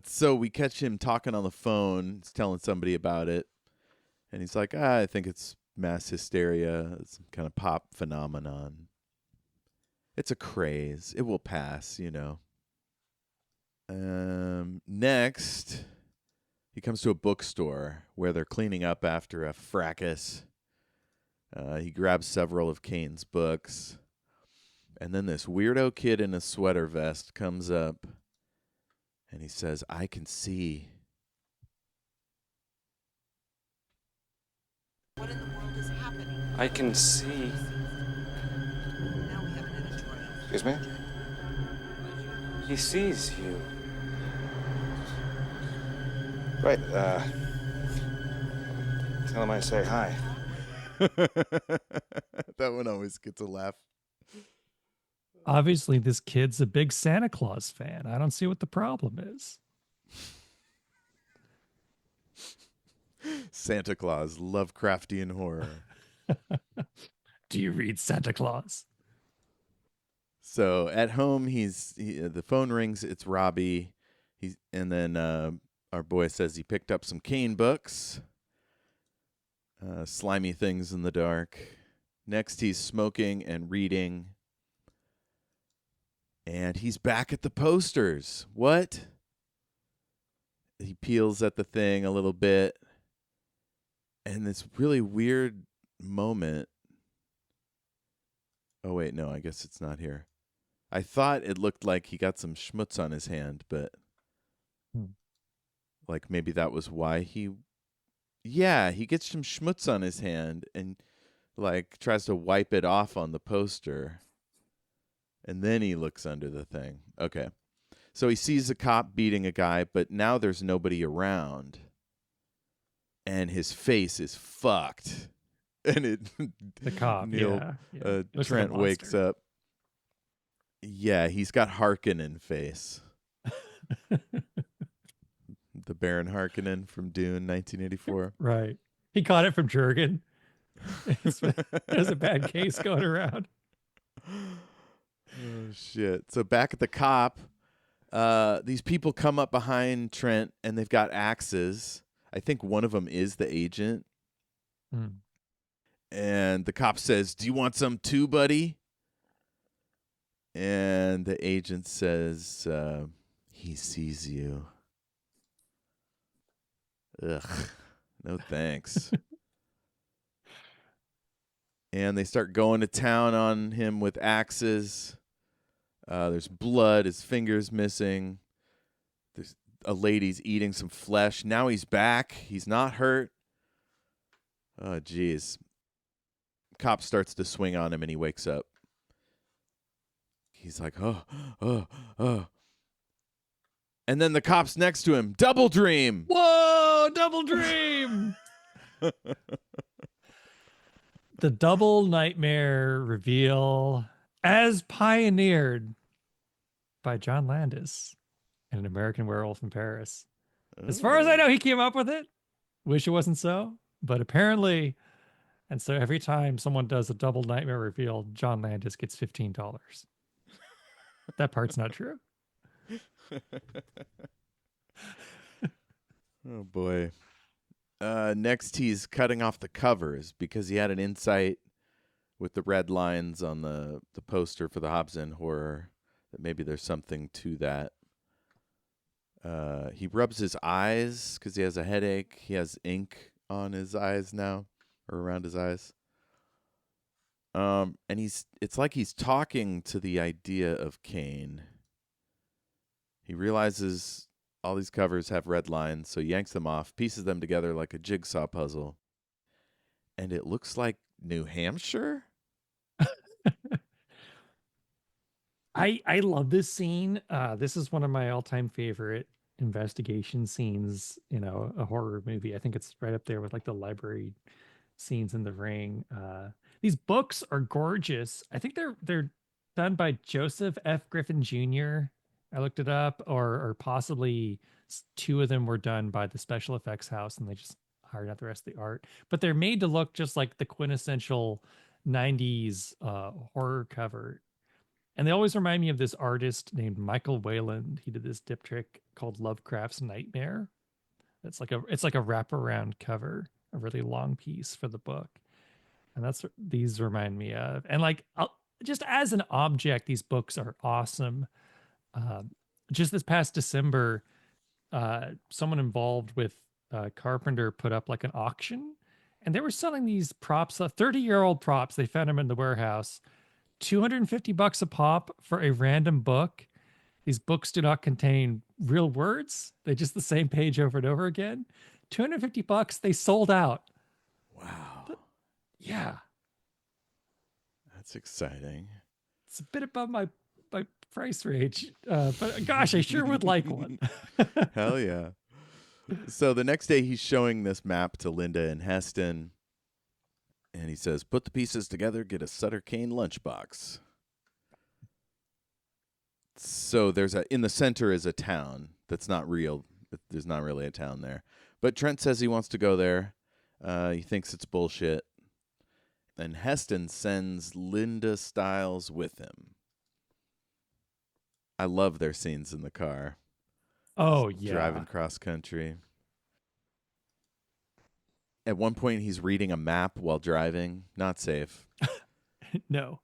So we catch him talking on the phone. He's telling somebody about it. And he's like, I think it's mass hysteria. It's some kind of pop phenomenon. It's a craze. It will pass, Next, he comes to a bookstore where they're cleaning up after a fracas. He grabs several of Kane's books. And then this weirdo kid in a sweater vest comes up and he says, I can see. What in the world is happening? I can see. Now we have an editorial. Excuse me? He sees you. Right, tell him I say hi. That one always gets a laugh. Obviously, this kid's a big Santa Claus fan. I don't see what the problem is. Santa Claus, Lovecraftian horror. Do you read Santa Claus? So at home, the phone rings. It's Robbie. And then our boy says he picked up some Kane books. slimy things in the dark. Next, he's smoking and reading. And he's back at the posters. What? He peels at the thing a little bit. And this really weird moment. Oh, wait, no, I guess it's not here. I thought it looked like he got some schmutz on his hand, but like maybe that was why he... Yeah, he gets some schmutz on his hand and like tries to wipe it off on the poster. And then he looks under the thing. Okay. So he sees a cop beating a guy, but now there's nobody around. And his face is fucked. And it The cop, Neil, yeah. Looks like a Trent wakes monster. up. Yeah, he's got Harkonnen face. The Baron Harkonnen from Dune, 1984. Right. He caught it from Jurgen. There's a bad case going around. Oh, shit. So back at the cop, these people come up behind Trent, and they've got axes. I think one of them is the agent. And the cop says, "Do you want some too, buddy?" And the agent says, "He sees you." Ugh. No thanks. And they start going to town on him with axes. There's blood. His finger's missing. There's a lady's eating some flesh. Now he's back. He's not hurt. Oh, jeez. Cop starts to swing on him, and he wakes up. He's like, oh. And then the cop's next to him. Double dream. Whoa, double dream. The double nightmare reveal as pioneered by John Landis in An American Werewolf in Paris. As far as I know, he came up with it. Wish it wasn't so, but apparently. And so every time someone does a double nightmare reveal, John Landis gets $15. That part's not true. Oh, boy. Next, he's cutting off the covers because he had an insight with the red lines on the poster for the Hobson horror that maybe there's something to that. He rubs his eyes because he has a headache. He has ink on his eyes now, or around his eyes. And it's like he's talking to the idea of Kane. He realizes all these covers have red lines, so he yanks them off, pieces them together like a jigsaw puzzle. And it looks like New Hampshire? I love this scene. This is one of my all-time favorite investigation scenes in a horror movie. I think it's right up there with like the library scenes in The Ring. These books are gorgeous. I think they're done by Joseph F. Griffin Jr. I looked it up, or possibly two of them were done by the special effects house, and they just hired out the rest of the art. But they're made to look just like the quintessential 90s horror cover. And they always remind me of this artist named Michael Wayland. He did this diptych called Lovecraft's Nightmare. It's like a wraparound cover, a really long piece for the book. And that's what these remind me of. And like just as an object, these books are awesome. Just this past December, someone involved with Carpenter put up like an auction, and they were selling these props, 30-year-old props. They found them in the warehouse, $250 a pop for a random book. These books do not contain real words. They just the same page over and over again. $250. They sold out. Wow. Yeah. That's exciting. It's a bit above my price range. But gosh, I sure would like one. Hell yeah. So the next day he's showing this map to Linda and Heston. And he says, "Put the pieces together, get a Sutter Kane lunchbox." So in the center is a town that's not real. There's not really a town there. But Trent says he wants to go there. He thinks it's bullshit. And Heston sends Linda Stiles with him. I love their scenes in the car. Oh, yeah. Driving cross country. At one point, he's reading a map while driving. Not safe. No.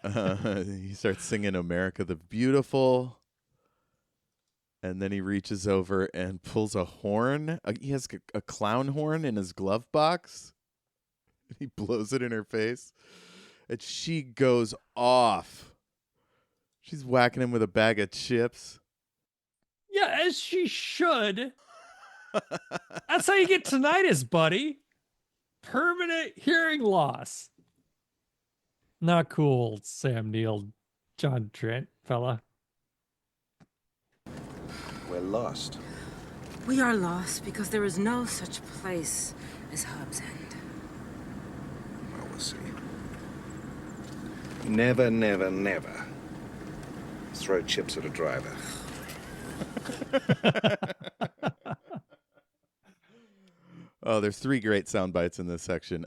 He starts singing America the Beautiful. And then he reaches over and pulls a horn. He has a clown horn in his glove box. He blows it in her face. And she goes off. She's whacking him with a bag of chips. Yeah, as she should. That's how you get tinnitus, buddy. Permanent hearing loss. Not cool, Sam Neill, John Trent, fella. We're lost. We are lost because there is no such place as Hobbs End. Well, we'll see. Never, never, never throw chips at a driver. Oh, there's 3 great sound bites in this section.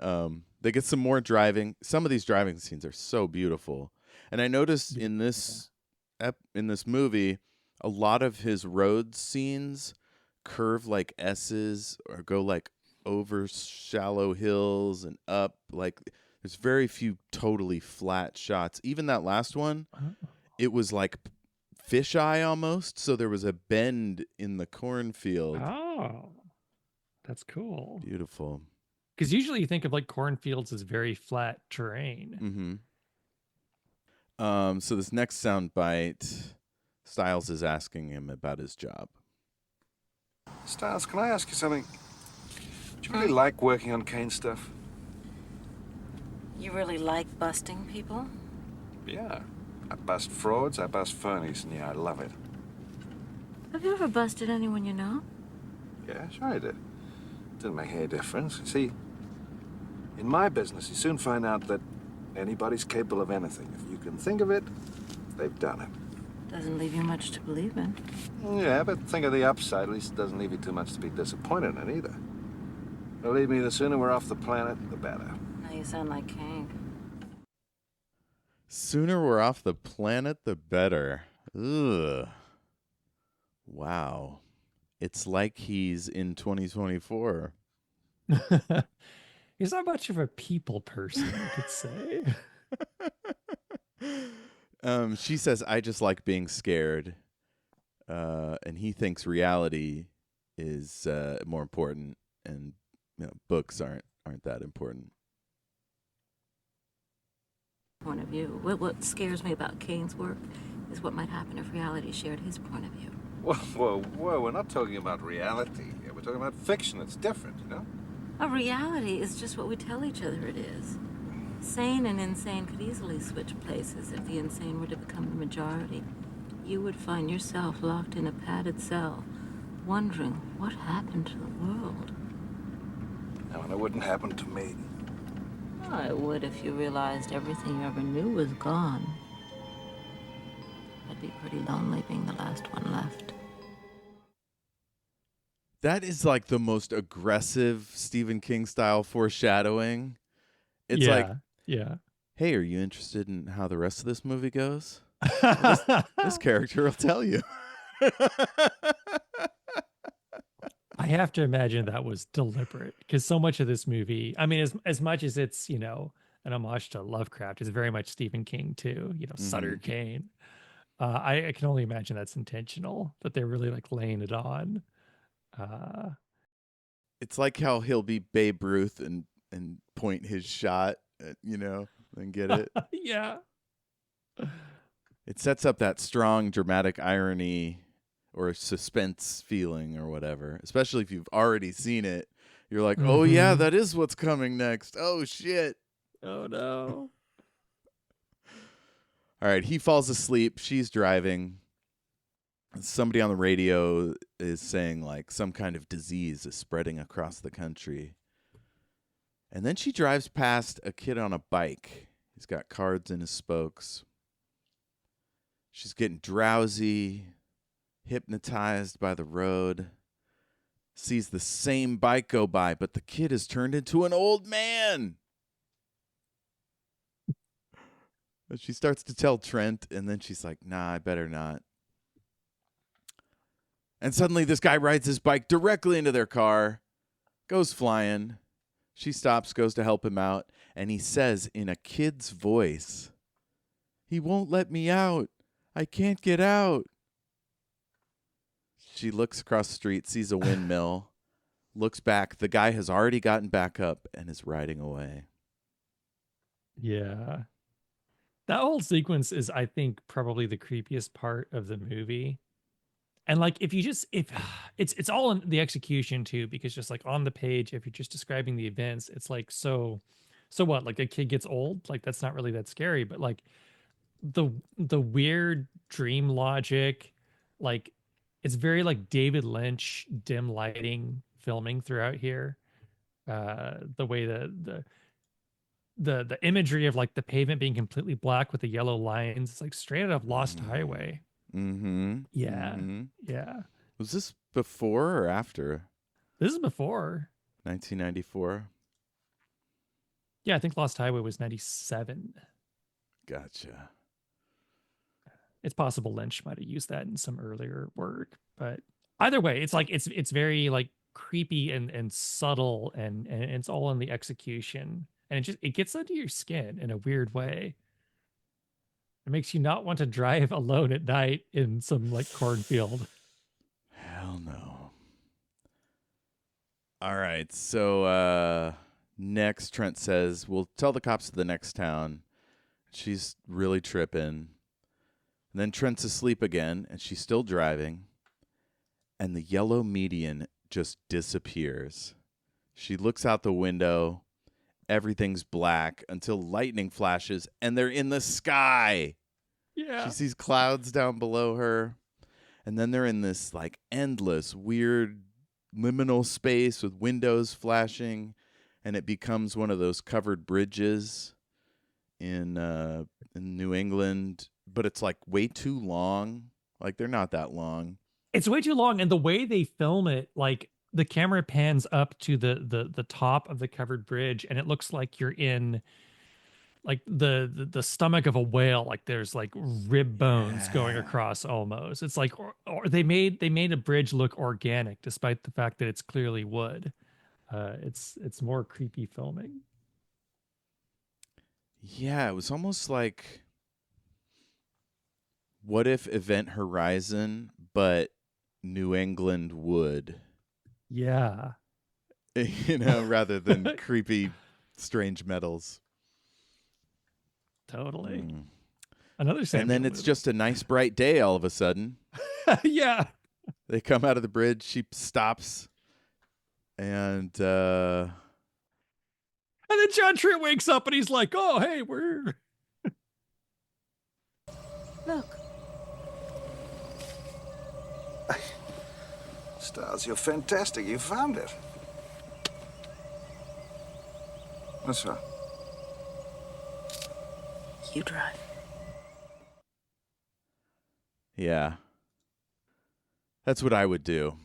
They get some more driving. Some of these driving scenes are so beautiful. And I noticed in this movie, a lot of his road scenes curve like S's or go like over shallow hills and up. Like there's very few totally flat shots. Even that last one, it was like fisheye almost. So there was a bend in the cornfield. Oh, that's cool. Beautiful. Because usually you think of like cornfields as very flat terrain. Mm-hmm. So this next sound bite, Styles is asking him about his job. Styles, can I ask you something? Do you really like working on Kane stuff? You really like busting people? Yeah. I bust frauds, I bust phonies, and yeah, I love it. Have you ever busted anyone you know? Yeah, sure I did. Didn't make any difference. See, in my business, you soon find out that anybody's capable of anything. If you can think of it, they've done it. Doesn't leave you much to believe in. Yeah, but think of the upside. At least it doesn't leave you too much to be disappointed in either. Believe me, the sooner we're off the planet, the better. Now you sound like Kane. Sooner we're off the planet, the better. Ugh. Wow. It's like he's in 2024. He's not much of a people person, you could say. She says, I just like being scared. And he thinks reality is more important, and books aren't that important. Point of view. What scares me about Kane's work is what might happen if reality shared his point of view. Whoa, we're not talking about reality here. We're talking about fiction. It's different, you know? A reality is just what we tell each other it is. Sane and insane could easily switch places if the insane were to become the majority. You would find yourself locked in a padded cell, wondering what happened to the world. No, and it wouldn't happen to me. Oh, it would if you realized everything you ever knew was gone. I'd be pretty lonely being the last one left. That is like the most aggressive Stephen King style foreshadowing. It's like, hey, are you interested in how the rest of this movie goes? This character will tell you. I have to imagine that was deliberate, because so much of this movie, I mean, as much as it's, an homage to Lovecraft, it's very much Stephen King too, Sutter Kane. I can only imagine that's intentional, that they're really like laying it on. It's like how he'll be Babe Ruth and point his shot, and get it. Yeah. It sets up that strong dramatic irony or suspense feeling or whatever, especially if you've already seen it. You're like, oh, yeah, that is what's coming next. Oh, shit. Oh, no. All right, he falls asleep. She's driving. Somebody on the radio is saying, like, some kind of disease is spreading across the country. And then she drives past a kid on a bike. He's got cards in his spokes. She's getting drowsy, hypnotized by the road. Sees the same bike go by, but the kid has turned into an old man. She starts to tell Trent, and then she's like, nah, I better not. And suddenly this guy rides his bike directly into their car, goes flying, She stops, goes to help him out, and he says in a kid's voice, "He won't let me out. I can't get out." She looks across the street, sees a windmill, looks back. The guy has already gotten back up and is riding away. Yeah. That whole sequence is, I think, probably the creepiest part of the movie. And like, if it's all in the execution too, because just like on the page, if you're just describing the events, it's like, so what? Like a kid gets old? Like that's not really that scary, but like the weird dream logic, like it's very like David Lynch dim lighting filming throughout here. The way the imagery of like the pavement being completely black with the yellow lines, it's like straight out of Lost Highway. Mm-hmm. Yeah. Mm-hmm. Yeah. Was this before or after This is before. 1994? Yeah, I think Lost Highway was 97. Gotcha. It's possible Lynch might have used that in some earlier work, but either way, it's like it's very like creepy and subtle and it's all in the execution. And it gets under your skin in a weird way. It makes you not want to drive alone at night in some like cornfield. Hell no. All right. So next Trent says, "We'll tell the cops to the next town." She's really tripping. And then Trent's asleep again, and she's still driving. And the yellow median just disappears. She looks out the window. Everything's black until lightning flashes, and they're in the sky. Yeah. She sees clouds down below her. And then they're in this like endless, weird liminal space with windows flashing. And it becomes one of those covered bridges in New England. But it's like way too long. Like they're not that long. It's way too long. And the way they film it, like the camera pans up to the top of the covered bridge, and it looks like you're in like the stomach of a whale. Like there's like rib bones going across almost. It's like or they made a bridge look organic despite the fact that it's clearly wood. It's more creepy filming. Yeah, it was almost like what if Event Horizon, but New England wood. Yeah. You know, rather than creepy, strange metals. Totally. Mm. Another Sam And then Neill it's movie. just a nice bright day all of a sudden. Yeah. They come out of the bridge, she stops, and then John Trent wakes up and he's like, "Oh, hey, we're..." Look. Stars, you're fantastic. You found it. What's that? You drive. yeah. That's what I would do.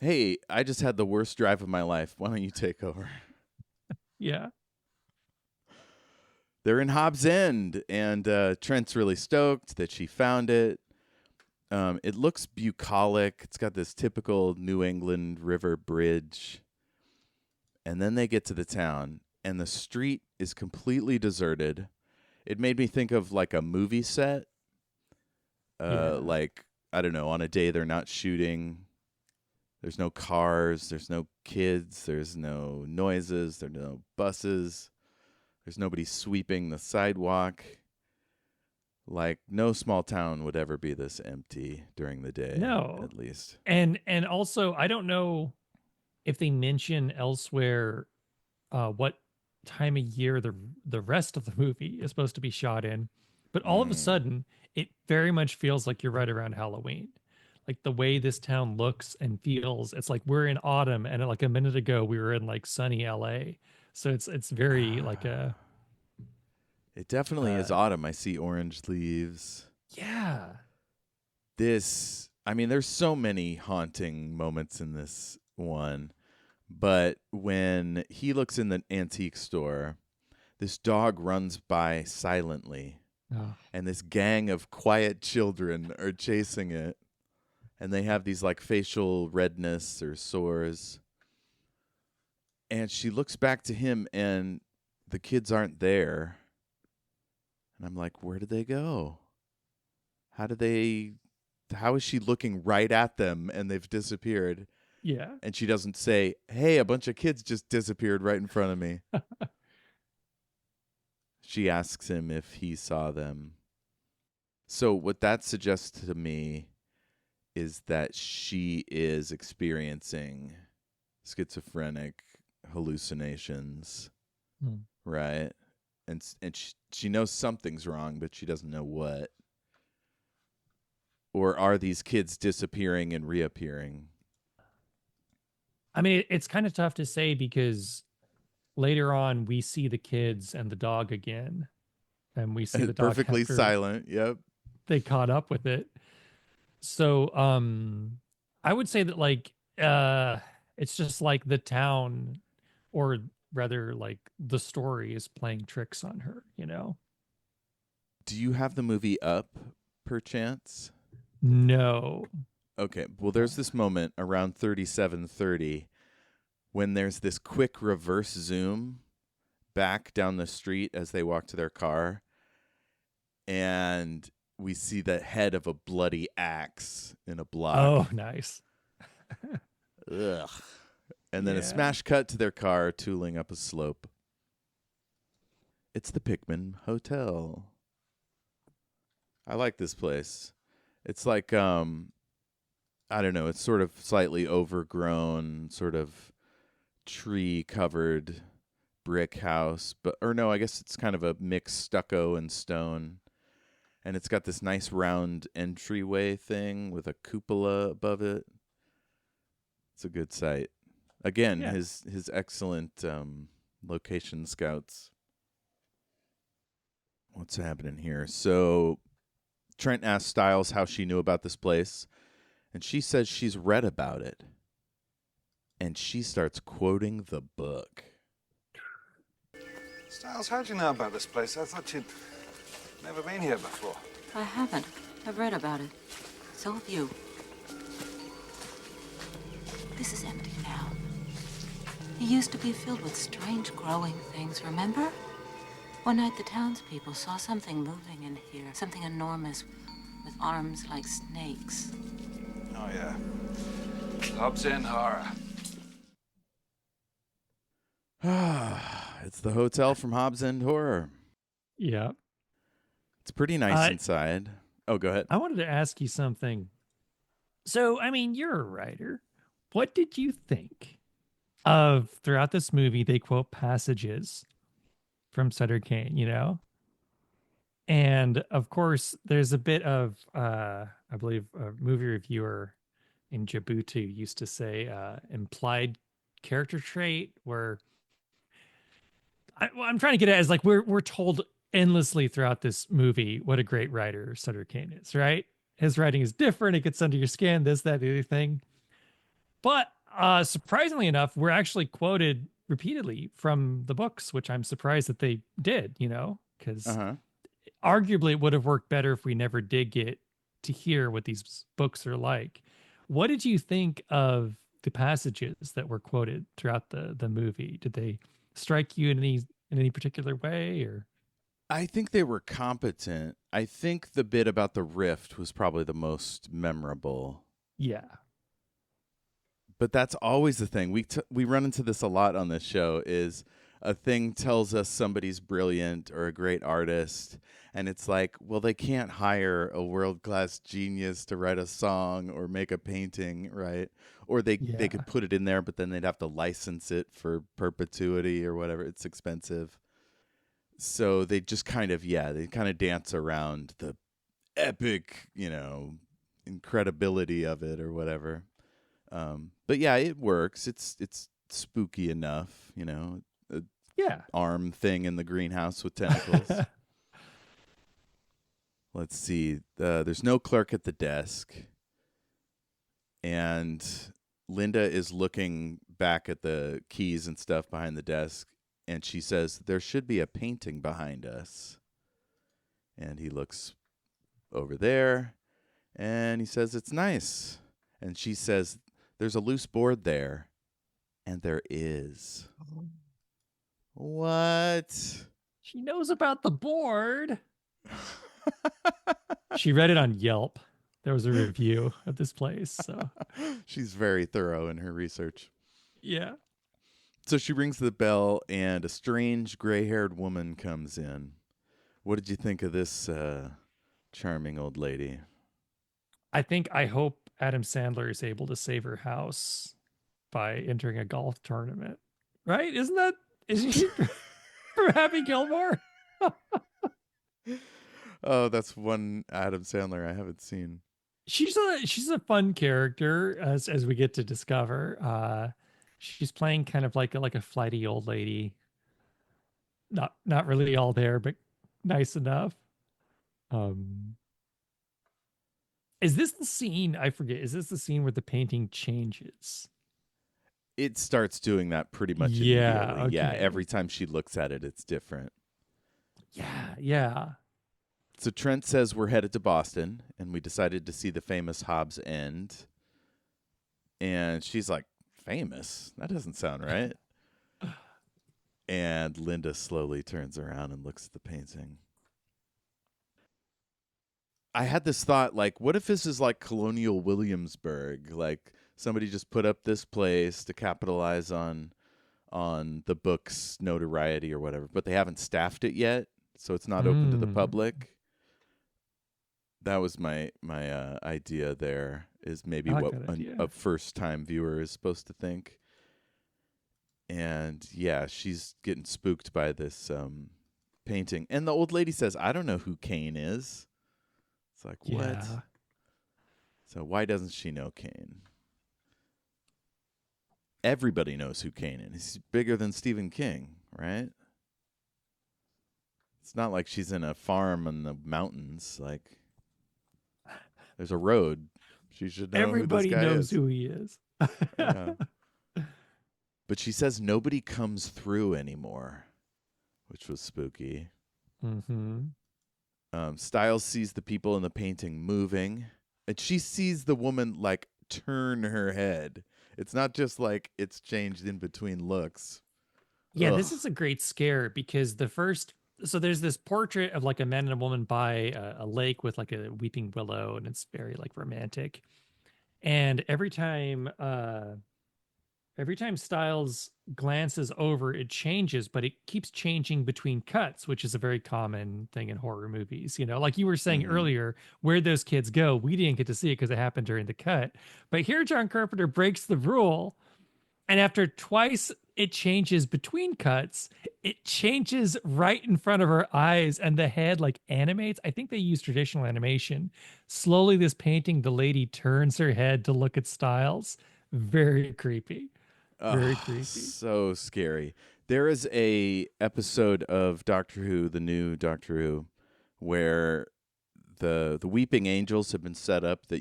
Hey, I just had the worst drive of my life. Why don't you take over? Yeah. They're in Hobbs End, and Trent's really stoked that she found it. It looks bucolic. It's got this typical New England river bridge. And then they get to the town, and the street is completely deserted. It made me think of like a movie set. Like, I don't know, on a day they're not shooting. There's no cars. There's no kids. There's no noises. There's no buses. There's nobody sweeping the sidewalk. Like, no small town would ever be this empty during the day. No. At least. And also, I don't know if they mention elsewhere what time of year the rest of the movie is supposed to be shot in, but all of a sudden, it very much feels like you're right around Halloween. Like the way this town looks and feels, it's like we're in autumn, and like a minute ago we were in like sunny LA. So it's very like a... It definitely is autumn. I see orange leaves. Yeah. I mean, there's so many haunting moments in this one. But when he looks in the antique store, this dog runs by silently. Oh. And this gang of quiet children are chasing it. And they have these like facial redness or sores. And she looks back to him, and the kids aren't there. And I'm like, where did they go? How is she looking right at them and they've disappeared? Yeah. And she doesn't say, hey, a bunch of kids just disappeared right in front of me. She asks him if he saw them. So what that suggests to me is that she is experiencing schizophrenic hallucinations, right? And she knows something's wrong, but she doesn't know what. Or are these kids disappearing and reappearing? I mean, it's kind of tough to say because later on we see the kids and the dog again, and we see the dog Perfectly after silent. Yep. they caught up with it. So, I would say that like it's just like the town, or rather like the story is playing tricks on her, you know? Do you have the movie up, perchance? No. Okay. Well, there's this moment around 37:30 when there's this quick reverse zoom back down the street as they walk to their car, and we see the head of a bloody axe in a block. Oh, nice. Ugh. And then Yeah. a smash cut to their car tooling up a slope. It's the Pickman Hotel. I like this place. It's like, I don't know, it's sort of slightly overgrown, sort of tree-covered brick house. Or no, I guess it's kind of a mixed stucco and stone. And it's got this nice round entryway thing with a cupola above it. It's a good site. Again, Yeah. his excellent location scouts. What's happening here? So Trent asks Styles how she knew about this place, and she says she's read about it. And she starts quoting the book. Styles, how'd you know about this place? I thought you'd never been here before. I haven't. I've read about it. So have you. This is empty now. It used to be filled with strange growing things, remember? One night the townspeople saw something moving in here. Something enormous with arms like snakes. Oh, yeah. Hobbs End horror. It's the hotel from Hobbs End Horror. Yeah. It's pretty nice inside. Oh, go ahead. I wanted to ask you something. So, I mean, you're a writer. What did you think of throughout this movie? They quote passages from Sutter Kane, you know? And of course, there's a bit of, I believe, a movie reviewer in Djibouti used to say implied character trait, where what I'm trying to get at is like we're told endlessly throughout this movie what a great writer Sutter Kane is, right? His writing is different. It gets under your skin, this, that, the other thing. But surprisingly enough, we're actually quoted repeatedly from the books, which I'm surprised that they did, you know, because arguably it would have worked better if we never did get to hear what these books are like. What did you think of the passages that were quoted throughout the movie? Did they strike you in any particular way, or? I think they were competent. I think the bit about the rift was probably the most memorable. Yeah. But that's always the thing. We run into this a lot on this show, is a thing tells us somebody's brilliant or a great artist, and it's like, well, they can't hire a world-class genius to write a song or make a painting, right? Or they could put it in there, but then they'd have to license it for perpetuity or whatever. It's expensive. So they just kind of dance around the epic, incredibility of it or whatever. But yeah, it works. It's spooky enough, arm thing in the greenhouse with tentacles. Let's see. There's no clerk at the desk. And Linda is looking back at the keys and stuff behind the desk. And she says, there should be a painting behind us. And he looks over there. And he says, it's nice. And she says, there's a loose board there. And there is. What? She knows about the board. She read it on Yelp. There was a review of this place. So She's very thorough in her research. yeah. So she rings the bell, and a strange gray-haired woman comes in. What did you think of this charming old lady? I hope Adam Sandler is able to save her house by entering a golf tournament. Right? Isn't she from Happy Gilmore? Oh, that's one Adam Sandler I haven't seen. She's a fun character as we get to discover. She's playing kind of like a flighty old lady. Not really all there, but nice enough. Is this the scene? I forget. Is this the scene where the painting changes? It starts doing that pretty much Yeah, immediately. Yeah, okay. every time she looks at it, it's different. Yeah. So Trent says we're headed to Boston, and we decided to see the famous Hobbs End. And she's like, famous? That doesn't sound right. And Linda slowly turns around and looks at the painting. I had this thought, like, what if this is like colonial Williamsburg? Like, somebody just put up this place to capitalize on the book's notoriety or whatever, but they haven't staffed it yet, so it's not open to the public. That was my idea there, is maybe what a first-time viewer is supposed to think. And, yeah, she's getting spooked by this painting. And the old lady says, I don't know who Kane is. It's like, what? Yeah. So why doesn't she know Kane? Everybody knows who Kane is. He's bigger than Stephen King, right? It's not like she's in a farm in the mountains. Like, there's a road. She should know Everybody who this guy knows is. who he is. Yeah. But she says nobody comes through anymore, which was spooky. Mm-hmm. Styles sees the people in the painting moving, and she sees the woman like turn her head. It's not just like it's changed in between looks. Yeah, Ugh. this is a great scare because so there's this portrait of like a man and a woman by a lake with like a weeping willow, and it's very like romantic. And every time Styles glances over, it changes, but it keeps changing between cuts, which is a very common thing in horror movies. You know, like you were saying earlier, where those kids go, we didn't get to see it because it happened during the cut. But here, John Carpenter breaks the rule. And after twice it changes between cuts, it changes right in front of her eyes, and the head like animates. I think they use traditional animation. Slowly, this painting, the lady turns her head to look at Styles. Very creepy. Very creepy. So scary. There is a episode of Doctor Who, the new Doctor Who, where the weeping angels have been set up that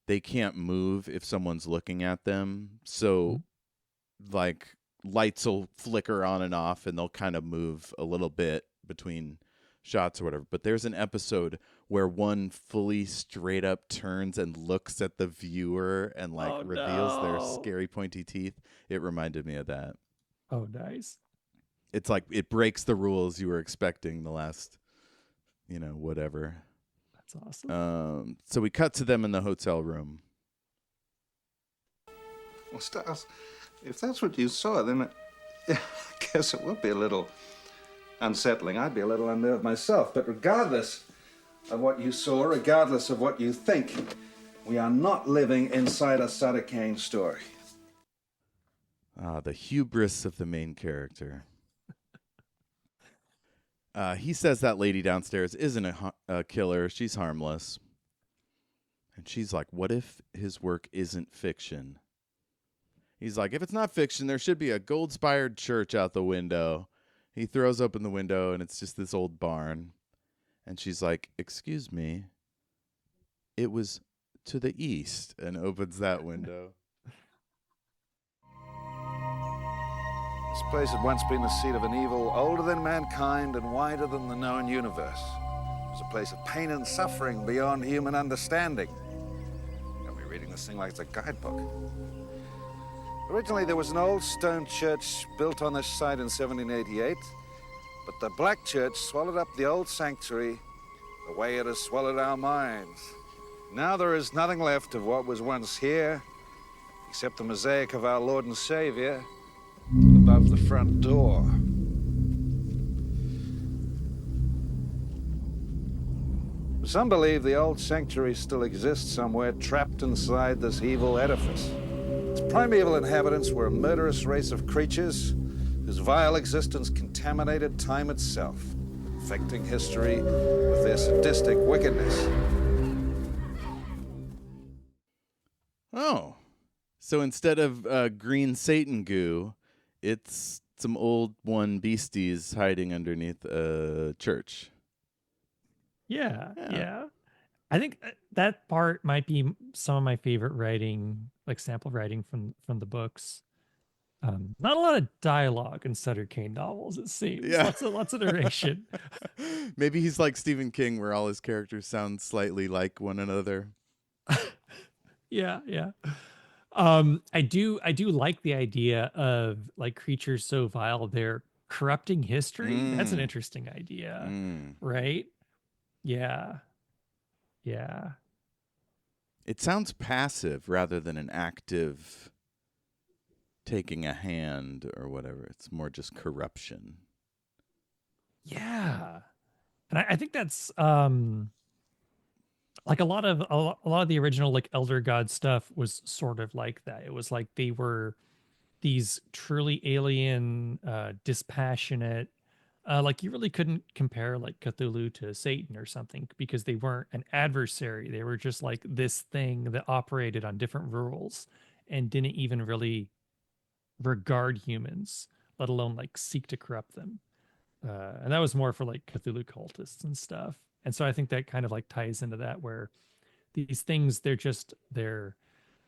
they can't move if someone's looking at them. So like lights will flicker on and off, and they'll kind of move a little bit between shots or whatever. But there's an episode where one fully straight up turns and looks at the viewer and like reveals their scary pointy teeth. It reminded me of that. Oh, nice. It's like it breaks the rules you were expecting the last, whatever. That's awesome. So we cut to them in the hotel room. Well, Styles, if that's what you saw, then I guess it would be a little unsettling. I'd be a little unnerved myself. But regardless of what you saw, regardless of what you think, we are not living inside a Sutter Kane story. The hubris of the main character. He says that lady downstairs isn't a killer. She's harmless. And she's like, what if his work isn't fiction? He's like, if it's not fiction, there should be a gold-spired church out the window. He throws open the window, and it's just this old barn. And she's like, excuse me, it was to the east, and opens that window. This place had once been the seat of an evil older than mankind and wider than the known universe. It was a place of pain and suffering beyond human understanding. I'll be reading this thing like it's a guidebook. Originally, there was an old stone church built on this site in 1788, but the black church swallowed up the old sanctuary the way it has swallowed our minds. Now there is nothing left of what was once here, except the mosaic of our Lord and Savior above the front door. Some believe the old sanctuary still exists somewhere trapped inside this evil edifice. Its primeval inhabitants were a murderous race of creatures whose vile existence contaminated time itself, affecting history with their sadistic wickedness. Oh. So instead of green Satan goo, it's some old one beasties hiding underneath a church. Yeah. I think that part might be some of my favorite writing, like sample writing from the books. Not a lot of dialogue in Sutter Kane novels, it seems. Yeah. Lots of narration. Maybe he's like Stephen King, where all his characters sound slightly like one another. Yeah. I do like the idea of like creatures so vile they're corrupting history. That's an interesting idea, right? Yeah. It sounds passive rather than an active taking a hand or whatever. It's more just corruption. Yeah. And I think that's like a lot of the original like Elder God stuff was sort of like that. It was like they were these truly alien, dispassionate, like you really couldn't compare like Cthulhu to Satan or something because they weren't an adversary. They were just like this thing that operated on different rules and didn't even really regard humans, let alone like seek to corrupt them. And that was more for like Cthulhu cultists and stuff. And so I think that kind of like ties into that where these things, their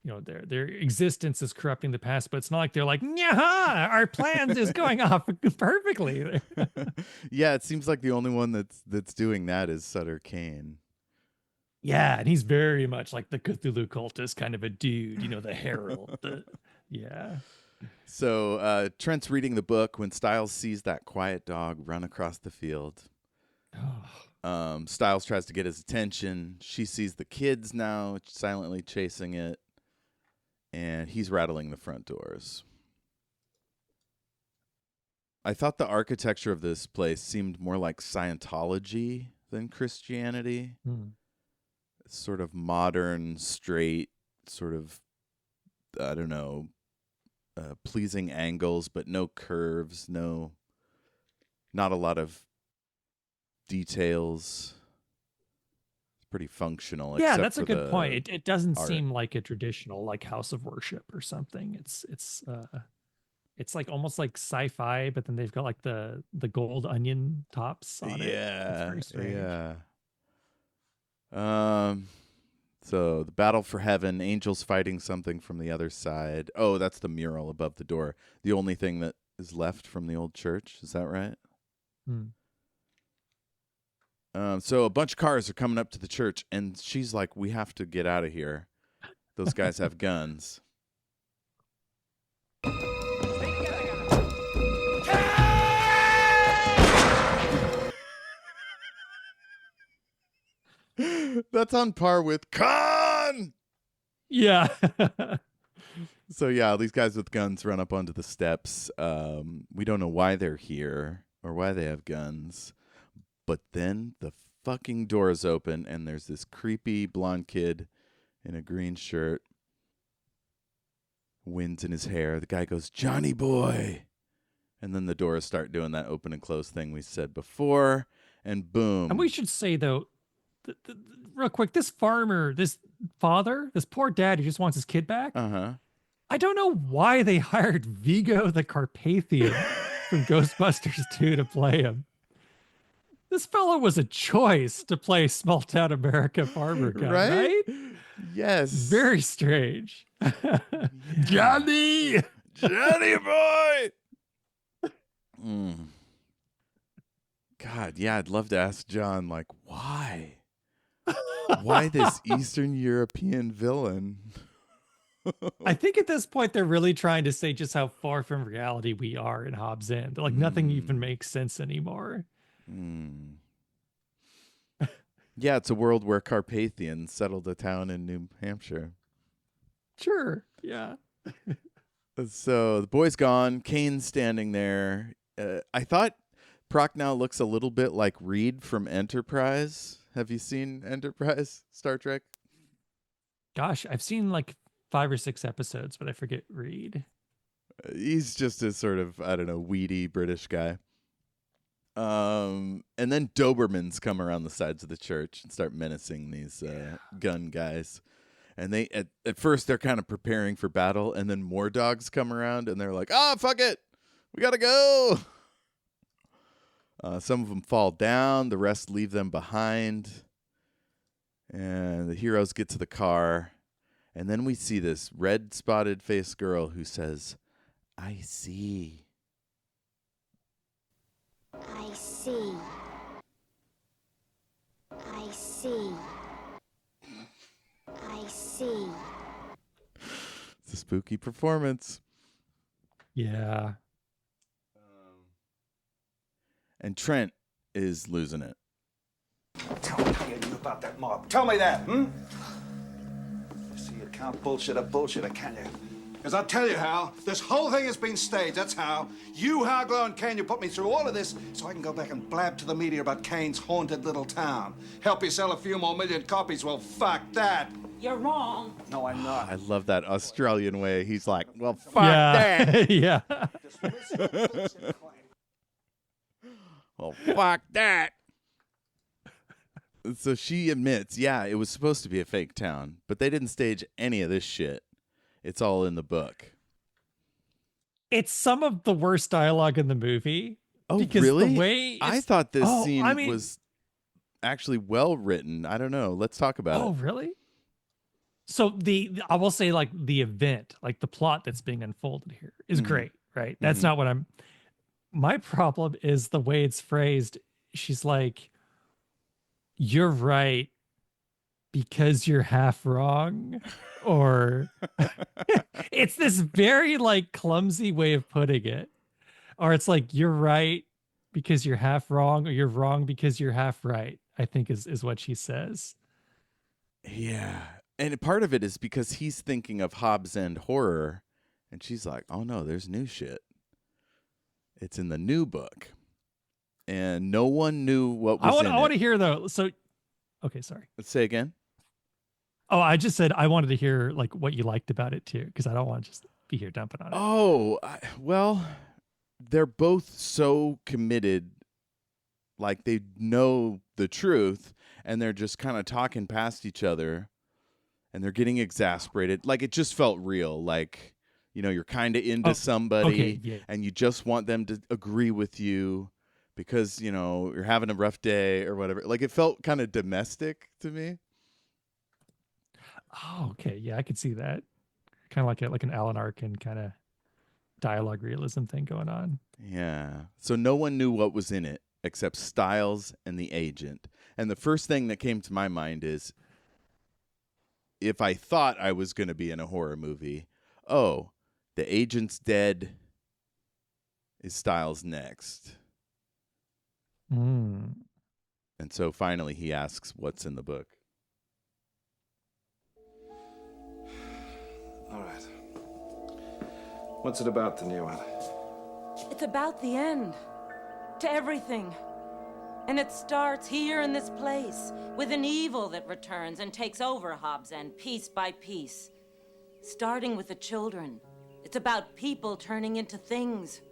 existence is corrupting the past, but it's not like they're like, yeah, our plans is going off perfectly. Yeah, it seems like the only one that's doing that is Sutter Kane. Yeah, and he's very much like the Cthulhu cultist kind of a dude, the herald. Yeah. So Trent's reading the book when Styles sees that quiet dog run across the field. Styles tries to get his attention. She sees the kids now silently chasing it, and he's rattling the front doors. I thought the architecture of this place seemed more like Scientology than Christianity. It's sort of modern, straight, sort of, I don't know, pleasing angles, but no curves, not a lot of details. It's pretty functional. Yeah, that's a good point. It doesn't art. seem like a traditional like house of worship or something. It's like almost like sci-fi, but then they've got like the gold onion tops on it. It's very strange. Yeah. So the battle for heaven, angels fighting something from the other side. Oh, that's the mural above the door. The only thing that is left from the old church. Is that right? So a bunch of cars are coming up to the church, and she's like, we have to get out of here. Those guys have guns. That's on par with Khan. Yeah. So yeah, these guys with guns run up onto the steps. We don't know why they're here or why they have guns. But then the fucking doors open and there's this creepy blonde kid in a green shirt. Winds in his hair. The guy goes, "Johnny boy." And then the doors start doing that open and close thing we said before. And boom. And we should say though, real quick, this farmer, this father, this poor dad who just wants his kid back. I don't know why they hired Vigo the Carpathian from Ghostbusters 2 to play him. This fellow was a choice to play small town America farmer guy, right? Yes. Very strange. Johnny boy. God, yeah, I'd love to ask John, like, why? Why this Eastern European villain? I think at this point they're really trying to say just how far from reality we are in Hobbs End. Like nothing even makes sense anymore. Yeah, it's a world where Carpathians settled a town in New Hampshire. Sure. Yeah. So the boy's gone. Kane's standing there. I thought Prochnow looks a little bit like Reed from Enterprise. Have you seen Enterprise, Star Trek? Gosh, I've seen like 5 or 6 episodes, but I forget Reed. He's just a sort of, I don't know, weedy British guy. And then Dobermans come around the sides of the church and start menacing these gun guys. And they at first they're kind of preparing for battle, and then more dogs come around and they're like, fuck it, we gotta go. Some of them fall down, the rest leave them behind, and the heroes get to the car, and then we see this red spotted faced girl who says, I see. I see. I see. I see. It's a spooky performance. Yeah. And Trent is losing it. Tell me how you knew about that mob. Tell me that, You see, you can't bullshit a bullshitter, can you? Because I'll tell you how. This whole thing has been staged, that's how. You, Harglow, and Kane, you put me through all of this so I can go back and blab to the media about Kane's haunted little town. Help you sell a few more million copies, well, fuck that. You're wrong. No, I'm not. I love that Australian way. He's like, well, fuck that. Yeah. Well, fuck that. So she admits, yeah, it was supposed to be a fake town, but they didn't stage any of this shit. It's all in the book. It's some of the worst dialogue in the movie. Oh, because really? The way I thought this scene was actually well written. I don't know. Let's talk about it. Oh, really? So I will say, like, the event, like the plot that's being unfolded here is great, right? That's not what my problem is the way it's phrased. She's like, you're right because you're half wrong. Or it's this very like clumsy way of putting it. Or it's like, you're right because you're half wrong, or you're wrong because you're half right, I think is what she says. Yeah. And part of it is because he's thinking of Hobbs End horror, and she's like, oh no, there's new shit. It's in the new book. And no one knew what was in it. I want to hear though. So, okay, sorry. Let's say again. Oh, I just said I wanted to hear like what you liked about it too, because I don't want to just be here dumping on it. Oh, well, they're both so committed, like they know the truth, and they're just kind of talking past each other, and they're getting exasperated. Like it just felt real. Like, you know, you're kind of into somebody, and you just want them to agree with you because, you know, you're having a rough day or whatever. Like it felt kind of domestic to me. Oh, okay. Yeah, I could see that. Kind of like an Alan Arkin kind of dialogue realism thing going on. Yeah. So no one knew what was in it except Styles and the agent. And the first thing that came to my mind is, if I thought I was going to be in a horror movie, the agent's dead. Is Styles next? And so finally he asks what's in the book. All right. What's it about, the new one? It's about the end to everything. And it starts here in this place with an evil that returns and takes over Hobbs End piece by piece. Starting with the children. It's about people turning into things.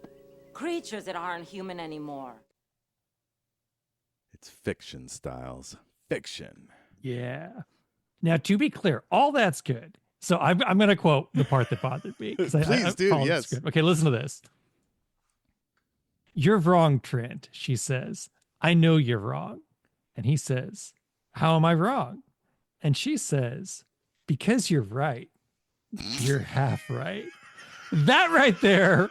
Creatures that aren't human anymore. It's fiction, Styles. Fiction. Yeah. Now, to be clear, all that's good. So I'm going to quote the part that bothered me. Please do, yes. Okay, listen to this. You're wrong, Trent, she says. I know you're wrong. And he says, how am I wrong? And she says, because you're right. You're half right. That right there,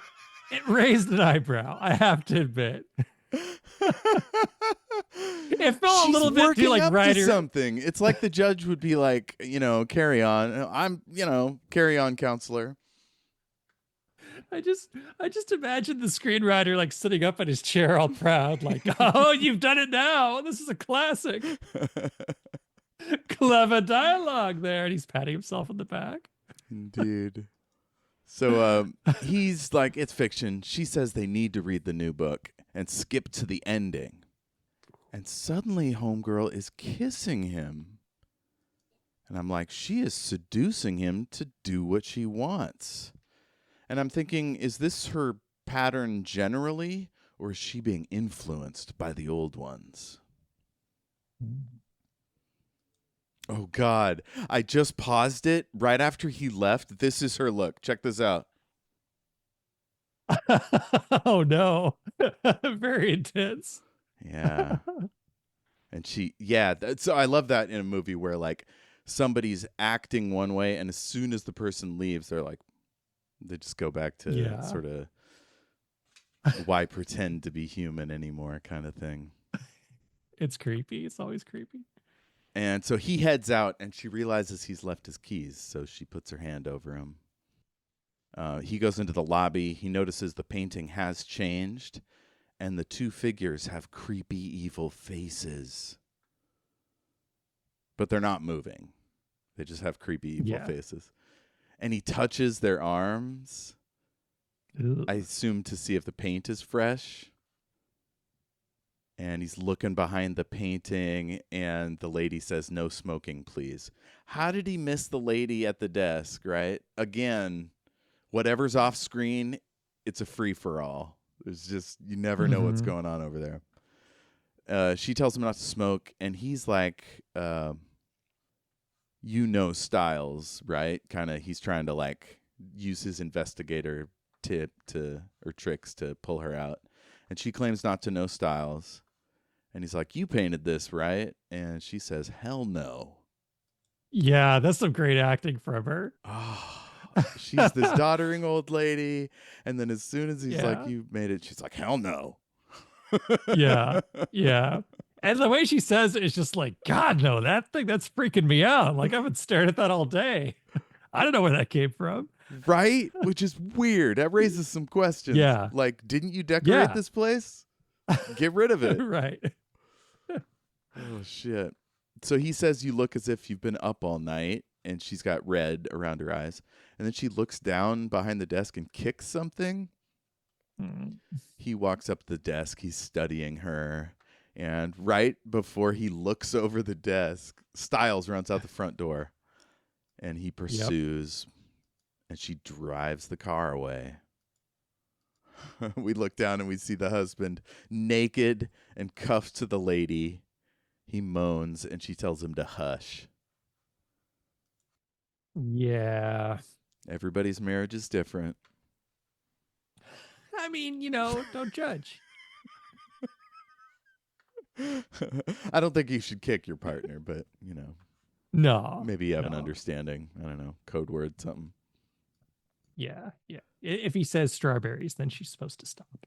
it raised an eyebrow, I have to admit. It felt a She's little bit too working like up to Ryder. something. It's like the judge would be like, carry on. I'm, carry on, counselor. I just imagine the screenwriter like sitting up in his chair all proud, like, oh, you've done it now. This is a classic. Clever dialogue there. And he's patting himself on the back. Indeed. So he's like, it's fiction. She says they need to read the new book and skip to the ending. And suddenly Homegirl is kissing him. And I'm like, she is seducing him to do what she wants. And I'm thinking, is this her pattern generally, or is she being influenced by the old ones? Oh, God. I just paused it right after he left. This is her look. Check this out. Oh, no. Very intense. Yeah. And so I love that in a movie where like somebody's acting one way, and as soon as the person leaves, they just go back to sort of why pretend to be human anymore kind of thing. It's creepy. It's always creepy. And so he heads out, and she realizes he's left his keys, so she puts her hand over him. He goes into the lobby. He notices the painting has changed, and the two figures have creepy, evil faces. But they're not moving. They just have creepy, evil faces. And he touches their arms, I assume to see if the paint is fresh. And he's looking behind the painting, and the lady says, "No smoking, please." How did he miss the lady at the desk, right? Again, whatever's off screen, it's a free-for-all. There's just, you never know what's going on over there. She tells him not to smoke, and he's like, Styles, right? Kind of, he's trying to like use his investigator tricks to pull her out. And she claims not to know Styles. And he's like, "You painted this, right?" And she says, "Hell no." Yeah, that's some great acting from her. Oh, she's this doddering old lady. And then as soon as he's like, "You made it," she's like, "Hell no." Yeah. And the way she says it is just like, God, no, that's freaking me out. Like, I've been staring at that all day. I don't know where that came from. Right? Which is weird. That raises some questions. Yeah. Like, didn't you decorate this place? Get rid of it. Right. Oh, shit. So he says, "You look as if you've been up all night." And she's got red around her eyes. And then she looks down behind the desk and kicks something. He walks up to the desk. He's studying her. And right before he looks over the desk, Styles runs out the front door. And he pursues. And she drives the car away. We look down and we see the husband naked and cuffed to the lady. He moans, and she tells him to hush. Yeah. Everybody's marriage is different. I mean, don't judge. I don't think you should kick your partner, but, No. maybe you have an understanding. I don't know. Code word, something. Yeah. If he says strawberries, then she's supposed to stop.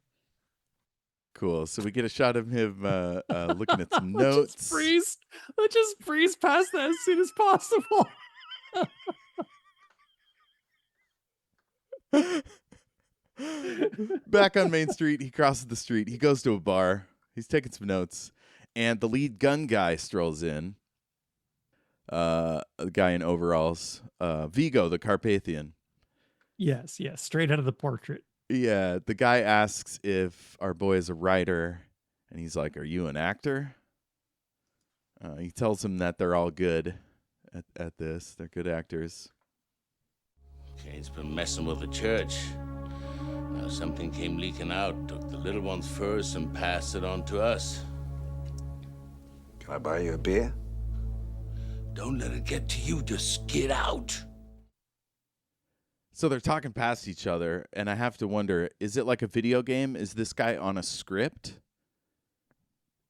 Cool. So we get a shot of him looking at some notes. Let's just breeze past that as soon as possible. Back on Main Street, he crosses the street. He goes to a bar. He's taking some notes. And the lead gun guy strolls in. A guy in overalls. Vigo, the Carpathian. Yes. Straight out of the portrait. Yeah, the guy asks if our boy is a writer, and he's like, "Are you an actor?" He tells him that they're all good at this. They're good actors. Kane's been messing with the church. Now something came leaking out, took the little ones first and passed it on to us. Can I buy you a beer? Don't let it get to you, just get out. So they're talking past each other, and I have to wonder, is it like a video game? Is this guy on a script?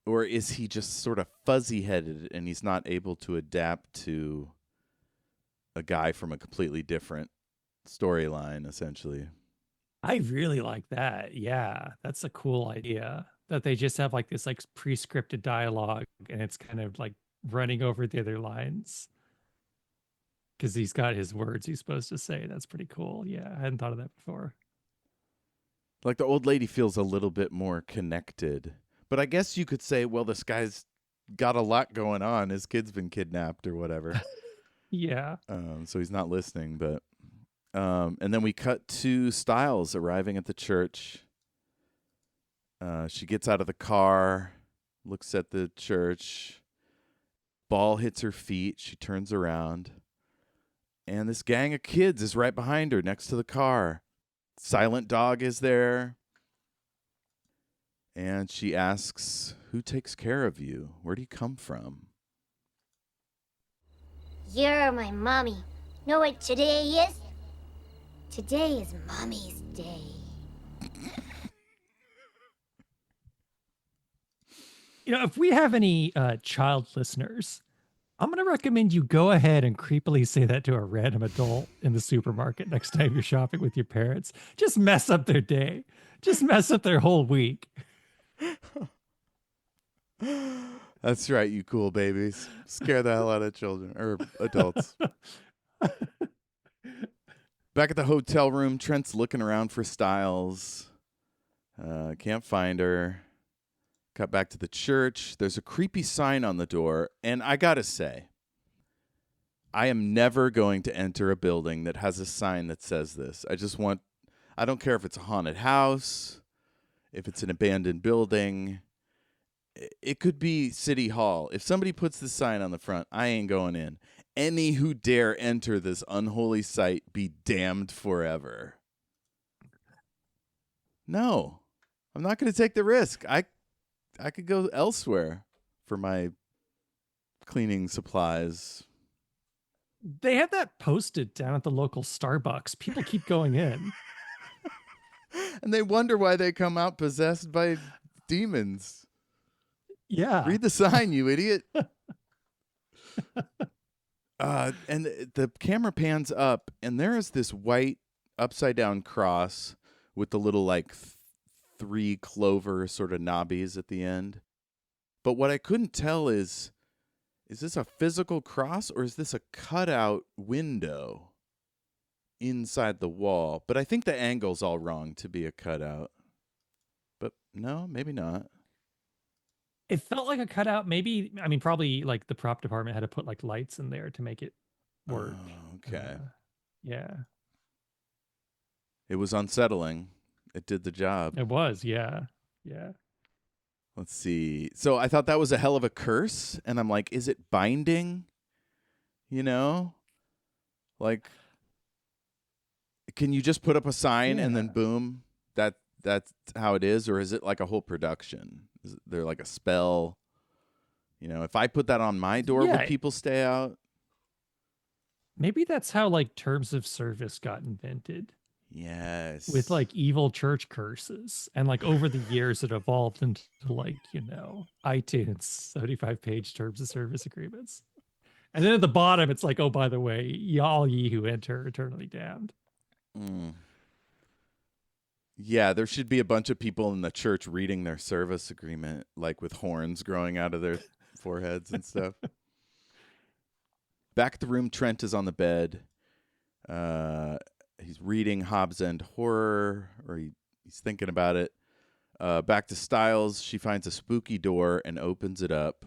Or is he just sort of fuzzy-headed and he's not able to adapt to a guy from a completely different storyline, essentially? I really like that. Yeah, that's a cool idea. that they just have like this like pre-scripted dialogue, and it's kind of like running over the other lines because he's got his words he's supposed to say. That's pretty cool. Yeah, I hadn't thought of that before. Like the old lady feels a little bit more connected. But I guess you could say, well, this guy's got a lot going on. His kid's been kidnapped or whatever. Yeah. So he's not listening. But and then we cut to Styles arriving at the church. She gets out of the car, looks at the church. Ball hits her feet. She turns around. And this gang of kids is right behind her next to the car. Silent Dog is there. And she asks, who takes care of you? Where do you come from? You're my mommy. Know what today is? Today is Mommy's day. You know, if we have any child listeners, I'm going to recommend you go ahead and creepily say that to a random adult in the supermarket next time you're shopping with your parents. Just mess up their day. Just mess up their whole week. That's right, you cool babies. Scare the hell out of children or adults. Back at the hotel room, Trent's looking around for Styles. Can't find her. Cut back to the church. There's a creepy sign on the door. And I got to say, I am never going to enter a building that has a sign that says this. I don't care if it's a haunted house, if it's an abandoned building. It could be City Hall. If somebody puts the sign on the front, I ain't going in. Any who dare enter this unholy site be damned forever. No, I'm not going to take the risk. I could go elsewhere for my cleaning supplies. They have that posted down at the local Starbucks. People keep going in. And they wonder why they come out possessed by demons. Yeah. Read the sign, you idiot. And the camera pans up, and there is this white upside-down cross with the little, like, 3 clover sort of knobbies at the end. But what I couldn't tell is this a physical cross or is this a cutout window inside the wall? But I think the angle's all wrong to be a cutout. But no, maybe not. It felt like a cutout. Maybe, I mean, probably like the prop department had to put like lights in there to make it work. Oh, okay. Yeah. It was unsettling. It did the job. It was, yeah. Yeah. Let's see. So I thought that was a hell of a curse. And I'm like, is it binding? You know? Like, can you just put up a sign and then boom? That's how it is? Or is it like a whole production? Is there like a spell? You know, if I put that on my door, will people stay out? Maybe that's how like terms of service got invented. Yes. With like evil church curses. And like over the years it evolved into like, you know, iTunes 75-page terms of service agreements. And then at the bottom it's like, oh, by the way, all ye who enter eternally damned. Yeah, there should be a bunch of people in the church reading their service agreement, like with horns growing out of their foreheads and stuff. Back at the room, Trent is on the bed. He's reading Hobbs End Horror, or he's thinking about it. Back to Styles, she finds a spooky door and opens it up.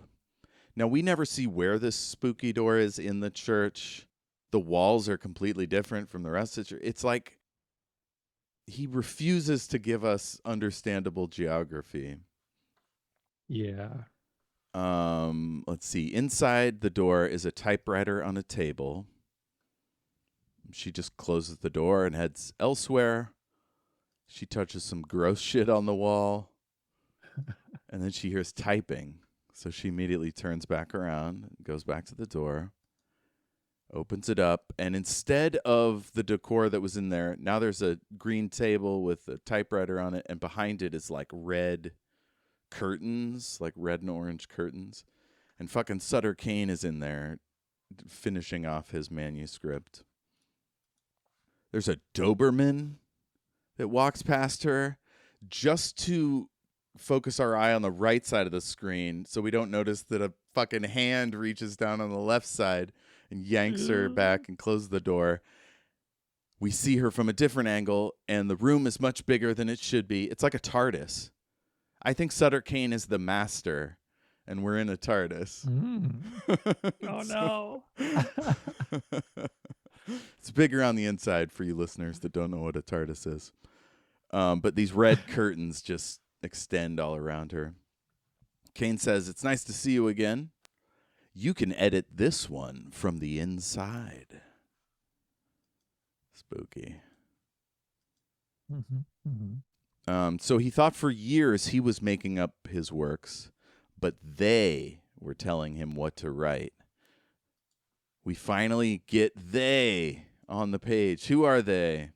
Now, we never see where this spooky door is in the church. The walls are completely different from the rest of the church. It's like he refuses to give us understandable geography. Yeah. Let's see. Inside the door is a typewriter on a table. She just closes the door and heads elsewhere. She touches some gross shit on the wall. And then she hears typing. So she immediately turns back around, goes back to the door, opens it up. And instead of the decor that was in there, now there's a green table with a typewriter on it. And behind it is like red curtains, like red and orange curtains. And fucking Sutter Kane is in there finishing off his manuscript. There's a Doberman that walks past her just to focus our eye on the right side of the screen so we don't notice that a fucking hand reaches down on the left side and yanks her back and closes the door. We see her from a different angle, and the room is much bigger than it should be. It's like a TARDIS. I think Sutter Kane is the master, and we're in a TARDIS. Oh, no. It's bigger on the inside for you listeners that don't know what a TARDIS is. But these red curtains just extend all around her. Kane says, "It's nice to see you again. You can edit this one from the inside." Spooky. So he thought for years he was making up his works, but they were telling him what to write. We finally get they on the page. Who are they?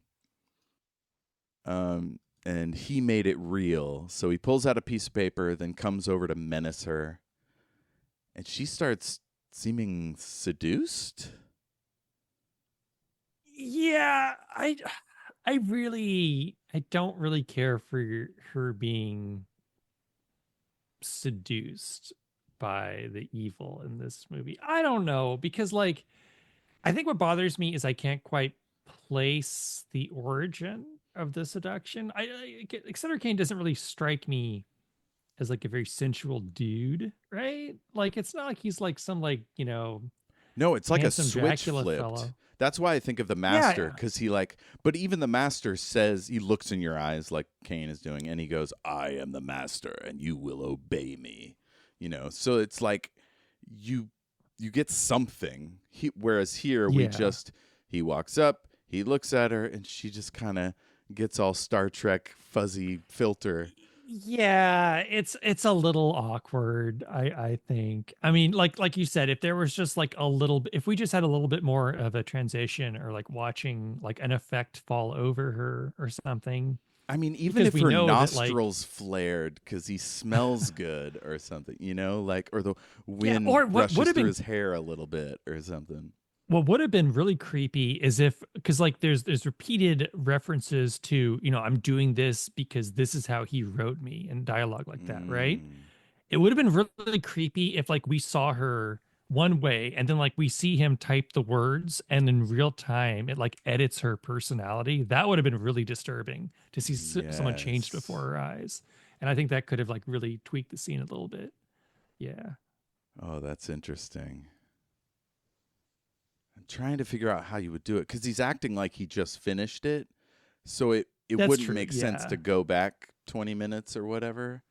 And he made it real. So he pulls out a piece of paper, then comes over to menace her. And she starts seeming seduced. Yeah, I don't really care for her being seduced by the evil in this movie. I don't know, because like I think what bothers me is I can't quite place the origin of the seduction. Sutter Kane doesn't really strike me as like a very sensual dude, right? Like it's not like he's like some like, you know, no, it's like a handsome switch Dracula flipped. fellow. That's why I think of the master, because he like, but even the master says, he looks in your eyes like Kane is doing, and he goes, "I am the master, and you will obey me." You know, so it's like you get something. Whereas here he walks up, he looks at her, and she just kind of gets all Star Trek fuzzy filter. Yeah, it's a little awkward, I think. I mean, like you said, if there was just like a little bit, if we just had a little bit more of a transition, or like watching like an effect fall over her or something. I mean, even if her nostrils flared because he smells good or something, you know, like, or the wind brushes through his hair a little bit or something. What would have been really creepy is if, because like there's repeated references to, you know, I'm doing this because this is how he wrote me, and dialogue like that, right? It would have been really creepy if like we saw her one way and then like we see him type the words, and in real time it like edits her personality. That would have been really disturbing to see someone changed before her eyes. And I think that could have like really tweaked the scene a little bit. Yeah. Oh, that's interesting. I'm trying to figure out how you would do it, because he's acting like he just finished it. So it wouldn't make sense to go back 20 minutes or whatever.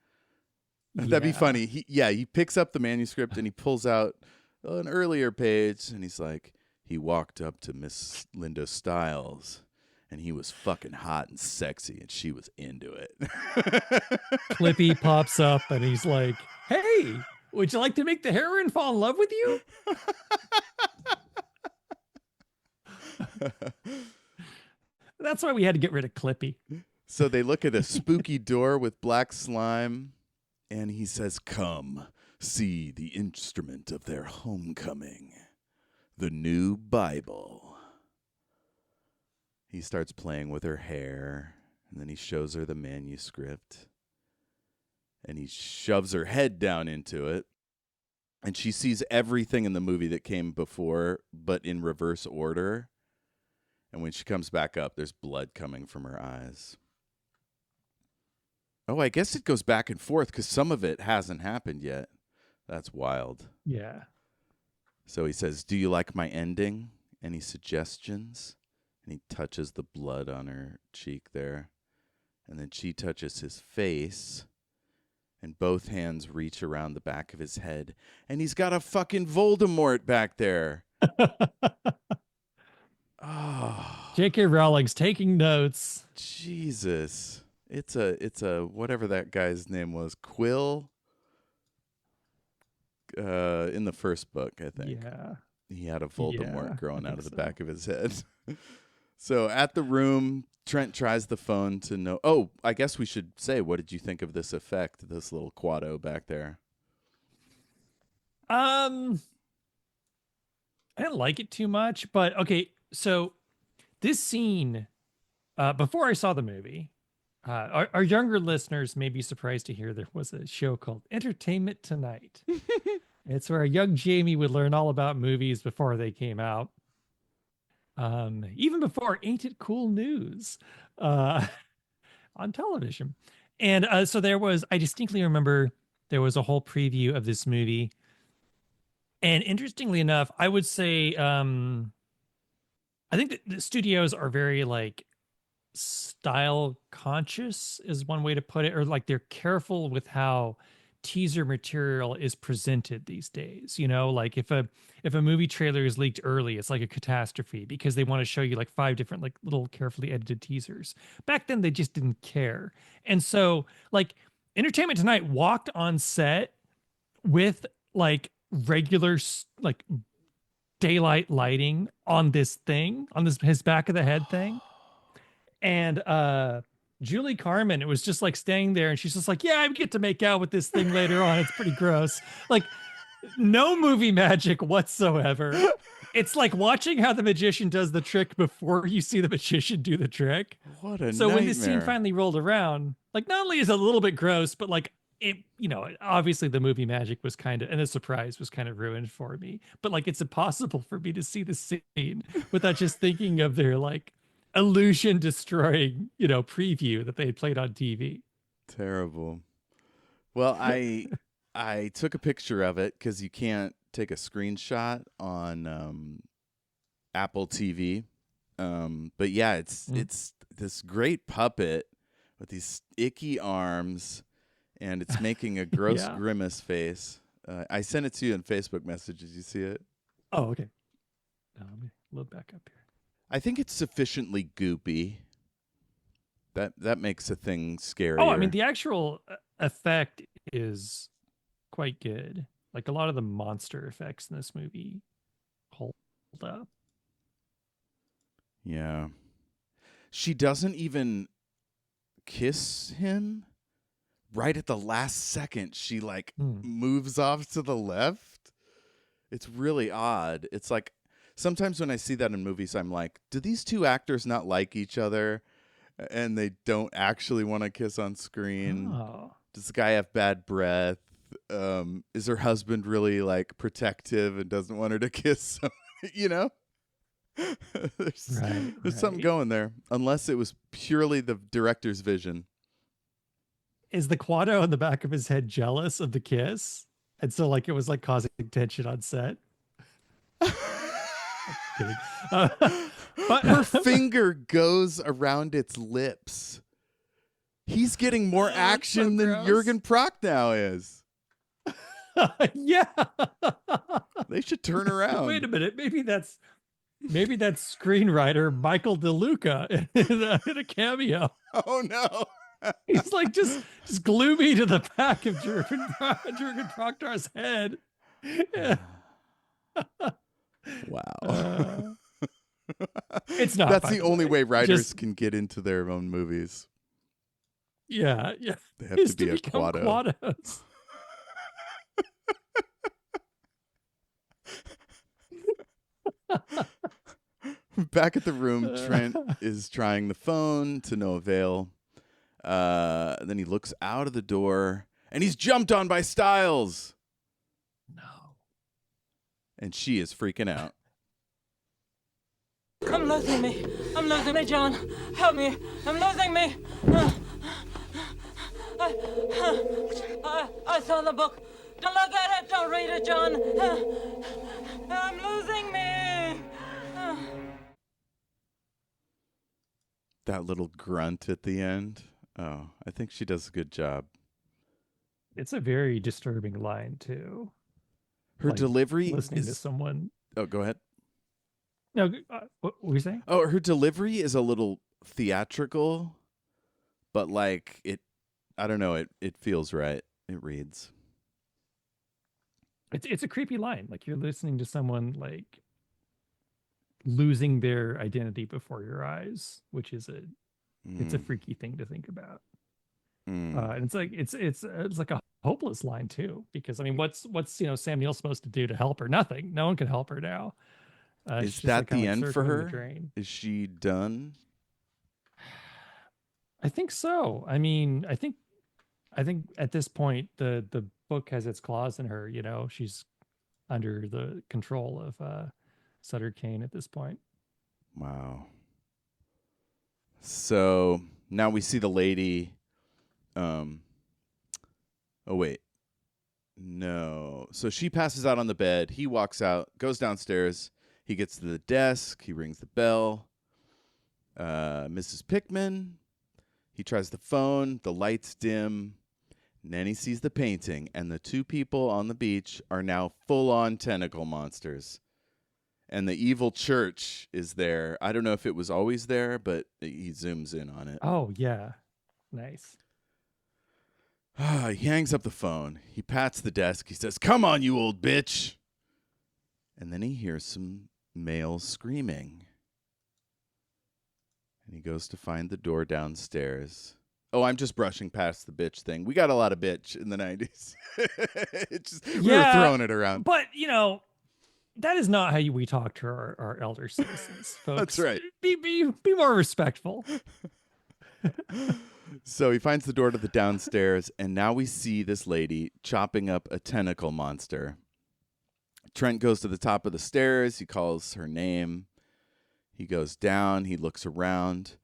That'd be funny. He picks up the manuscript and he pulls out an earlier page, and he's like, he walked up to Miss Linda Stiles, and he was fucking hot and sexy, and she was into it. Clippy pops up, and he's like, "Hey, would you like to make the heroine fall in love with you?" That's why we had to get rid of Clippy. So they look at a spooky door with black slime, and he says, "Come, see the instrument of their homecoming, the new Bible." He starts playing with her hair, and then he shows her the manuscript, and he shoves her head down into it, and she sees everything in the movie that came before, but in reverse order. And when she comes back up, there's blood coming from her eyes. Oh, I guess it goes back and forth because some of it hasn't happened yet. That's wild. Yeah. So he says, "Do you like my ending? Any suggestions?" And he touches the blood on her cheek there. And then she touches his face. And both hands reach around the back of his head. And he's got a fucking Voldemort back there. Oh, J.K. Rowling's taking notes. Jesus. It's a whatever that guy's name was, Quill. In the first book, I think. Yeah. He had a Voldemort growing out of the back of his head. So at the room, Trent tries the phone to know. Oh, I guess we should say, what did you think of this effect, this little Quatto back there? I didn't like it too much, but okay. So this scene, before I saw the movie, Our younger listeners may be surprised to hear there was a show called Entertainment Tonight. It's where a young Jayme would learn all about movies before they came out. Even before Ain't It Cool News on television. And so I distinctly remember there was a whole preview of this movie. And interestingly enough, I would say, I think that the studios are very like style conscious is one way to put it, or like they're careful with how teaser material is presented these days. You know, like if a movie trailer is leaked early, it's like a catastrophe because they want to show you like 5 different like little carefully edited teasers. Back then they just didn't care. And so like Entertainment Tonight walked on set with like regular like daylight lighting on this thing, on this his back of the head thing. And Julie Carmen, it was just like staying there, and she's just like, yeah, I get to make out with this thing later on. It's pretty gross. Like, no movie magic whatsoever. It's like watching how the magician does the trick before you see the magician do the trick. What a So nightmare. when the scene finally rolled around, like not only is it a little bit gross, but like it, you know, obviously the movie magic was kind of, and the surprise was kind of ruined for me. But like, it's impossible for me to see the scene without just thinking of their like illusion destroying, you know, preview that they had played on TV. Terrible. Well, I took a picture of it because you can't take a screenshot on Apple TV. But yeah, it's this great puppet with these icky arms, and it's making a gross grimace face. I sent it to you in Facebook messages. You see it? Oh, okay. Now let me load back up here. I think it's sufficiently goopy. That makes a thing scarier. Oh, I mean, the actual effect is quite good. Like a lot of the monster effects in this movie hold up. Yeah. She doesn't even kiss him. Right at the last second, she like moves off to the left. It's really odd. It's like, sometimes when I see that in movies, I'm like, do these two actors not like each other and they don't actually want to kiss on screen? Oh. Does the guy have bad breath? Is her husband really like protective and doesn't want her to kiss somebody, you know? There's something going there, unless it was purely the director's vision. Is the Quatto on the back of his head jealous of the kiss? And so like it was like causing tension on set? Kidding. But her finger goes around its lips. He's getting more action than Jurgen Prochnow is. Yeah. They should turn around. Wait a minute. Maybe that's screenwriter Michael DeLuca in a cameo. Oh no. He's like just gloomy to the back of Jurgen Prochnow's head. Yeah. Wow. It's not. That's the only way writers can get into their own movies. Yeah. They have to be a Quatto. Quattos. Back at the room, Trent is trying the phone to no avail. Then he looks out of the door and he's jumped on by Styles. No. And she is freaking out. I'm losing me. I'm losing me, John. Help me. I'm losing me. I saw the book. Don't look at it. Don't read it, John. I'm losing me. That little grunt at the end. Oh, I think she does a good job. It's a very disturbing line, too. Her like, delivery listening to someone. Oh, go ahead. No, what were you saying? Oh, her delivery is a little theatrical, but like it, I don't know. It feels right. It reads. It's a creepy line. Like you're listening to someone like losing their identity before your eyes, which is it's a freaky thing to think about. And it's like it's like a hopeless line too, because I mean, what's Sam Neill supposed to do to help her? Nothing. No one can help her now. Is that the end for her? Is she done? I think so. I mean, I think at this point the book has its claws in her, you know. She's under the control of Sutter Kane at this point. Wow. So now we see the lady. Oh wait, no. So she passes out on the bed. He walks out, goes downstairs. He gets to the desk. He rings the bell. Mrs. Pickman. He tries the phone. The lights dim. And then he sees the painting, and the two people on the beach are now full-on tentacle monsters. And the evil church is there. I don't know if it was always there, but he zooms in on it. Oh, yeah. Nice. He hangs up the phone. He pats the desk. He says, "Come on, you old bitch." And then he hears some males screaming. And he goes to find the door downstairs. Oh, I'm just brushing past the bitch thing. We got a lot of bitch in the 90s. We were throwing it around. But, you know, that is not how we talk to our elder citizens, folks. That's right. Be more respectful. So he finds the door to the downstairs, and now we see this lady chopping up a tentacle monster. Trent goes to the top of the stairs. He calls her name. He goes down. He looks around,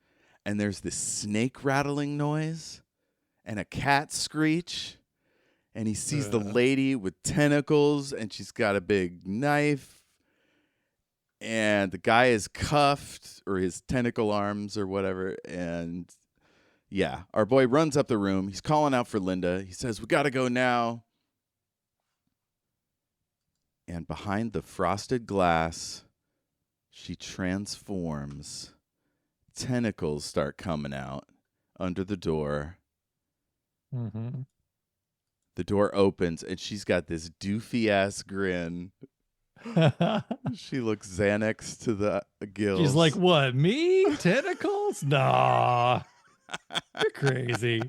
and there's this snake rattling noise and a cat screech. And he sees the lady with tentacles, and she's got a big knife. And the guy is cuffed, or his tentacle arms or whatever. And yeah, our boy runs up the room. He's calling out for Linda. He says, "We got to go now." And behind the frosted glass, she transforms. Tentacles start coming out under the door. Mm-hmm. The door opens, and she's got this doofy-ass grin. She looks Xanax to the gills. She's like, "What, me? Tentacles? Nah. You're crazy."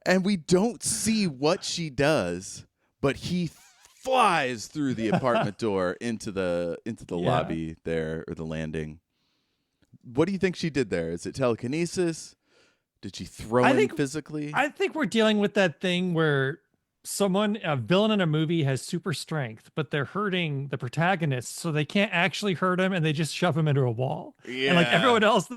And we don't see what she does, but he flies through the apartment door into the lobby there, or the landing. What do you think she did there? Is it telekinesis? Did she throw him physically? I think we're dealing with that thing where a villain in a movie has super strength, but they're hurting the protagonist, so they can't actually hurt him, and they just shove him into a wall. Yeah. And like everyone else,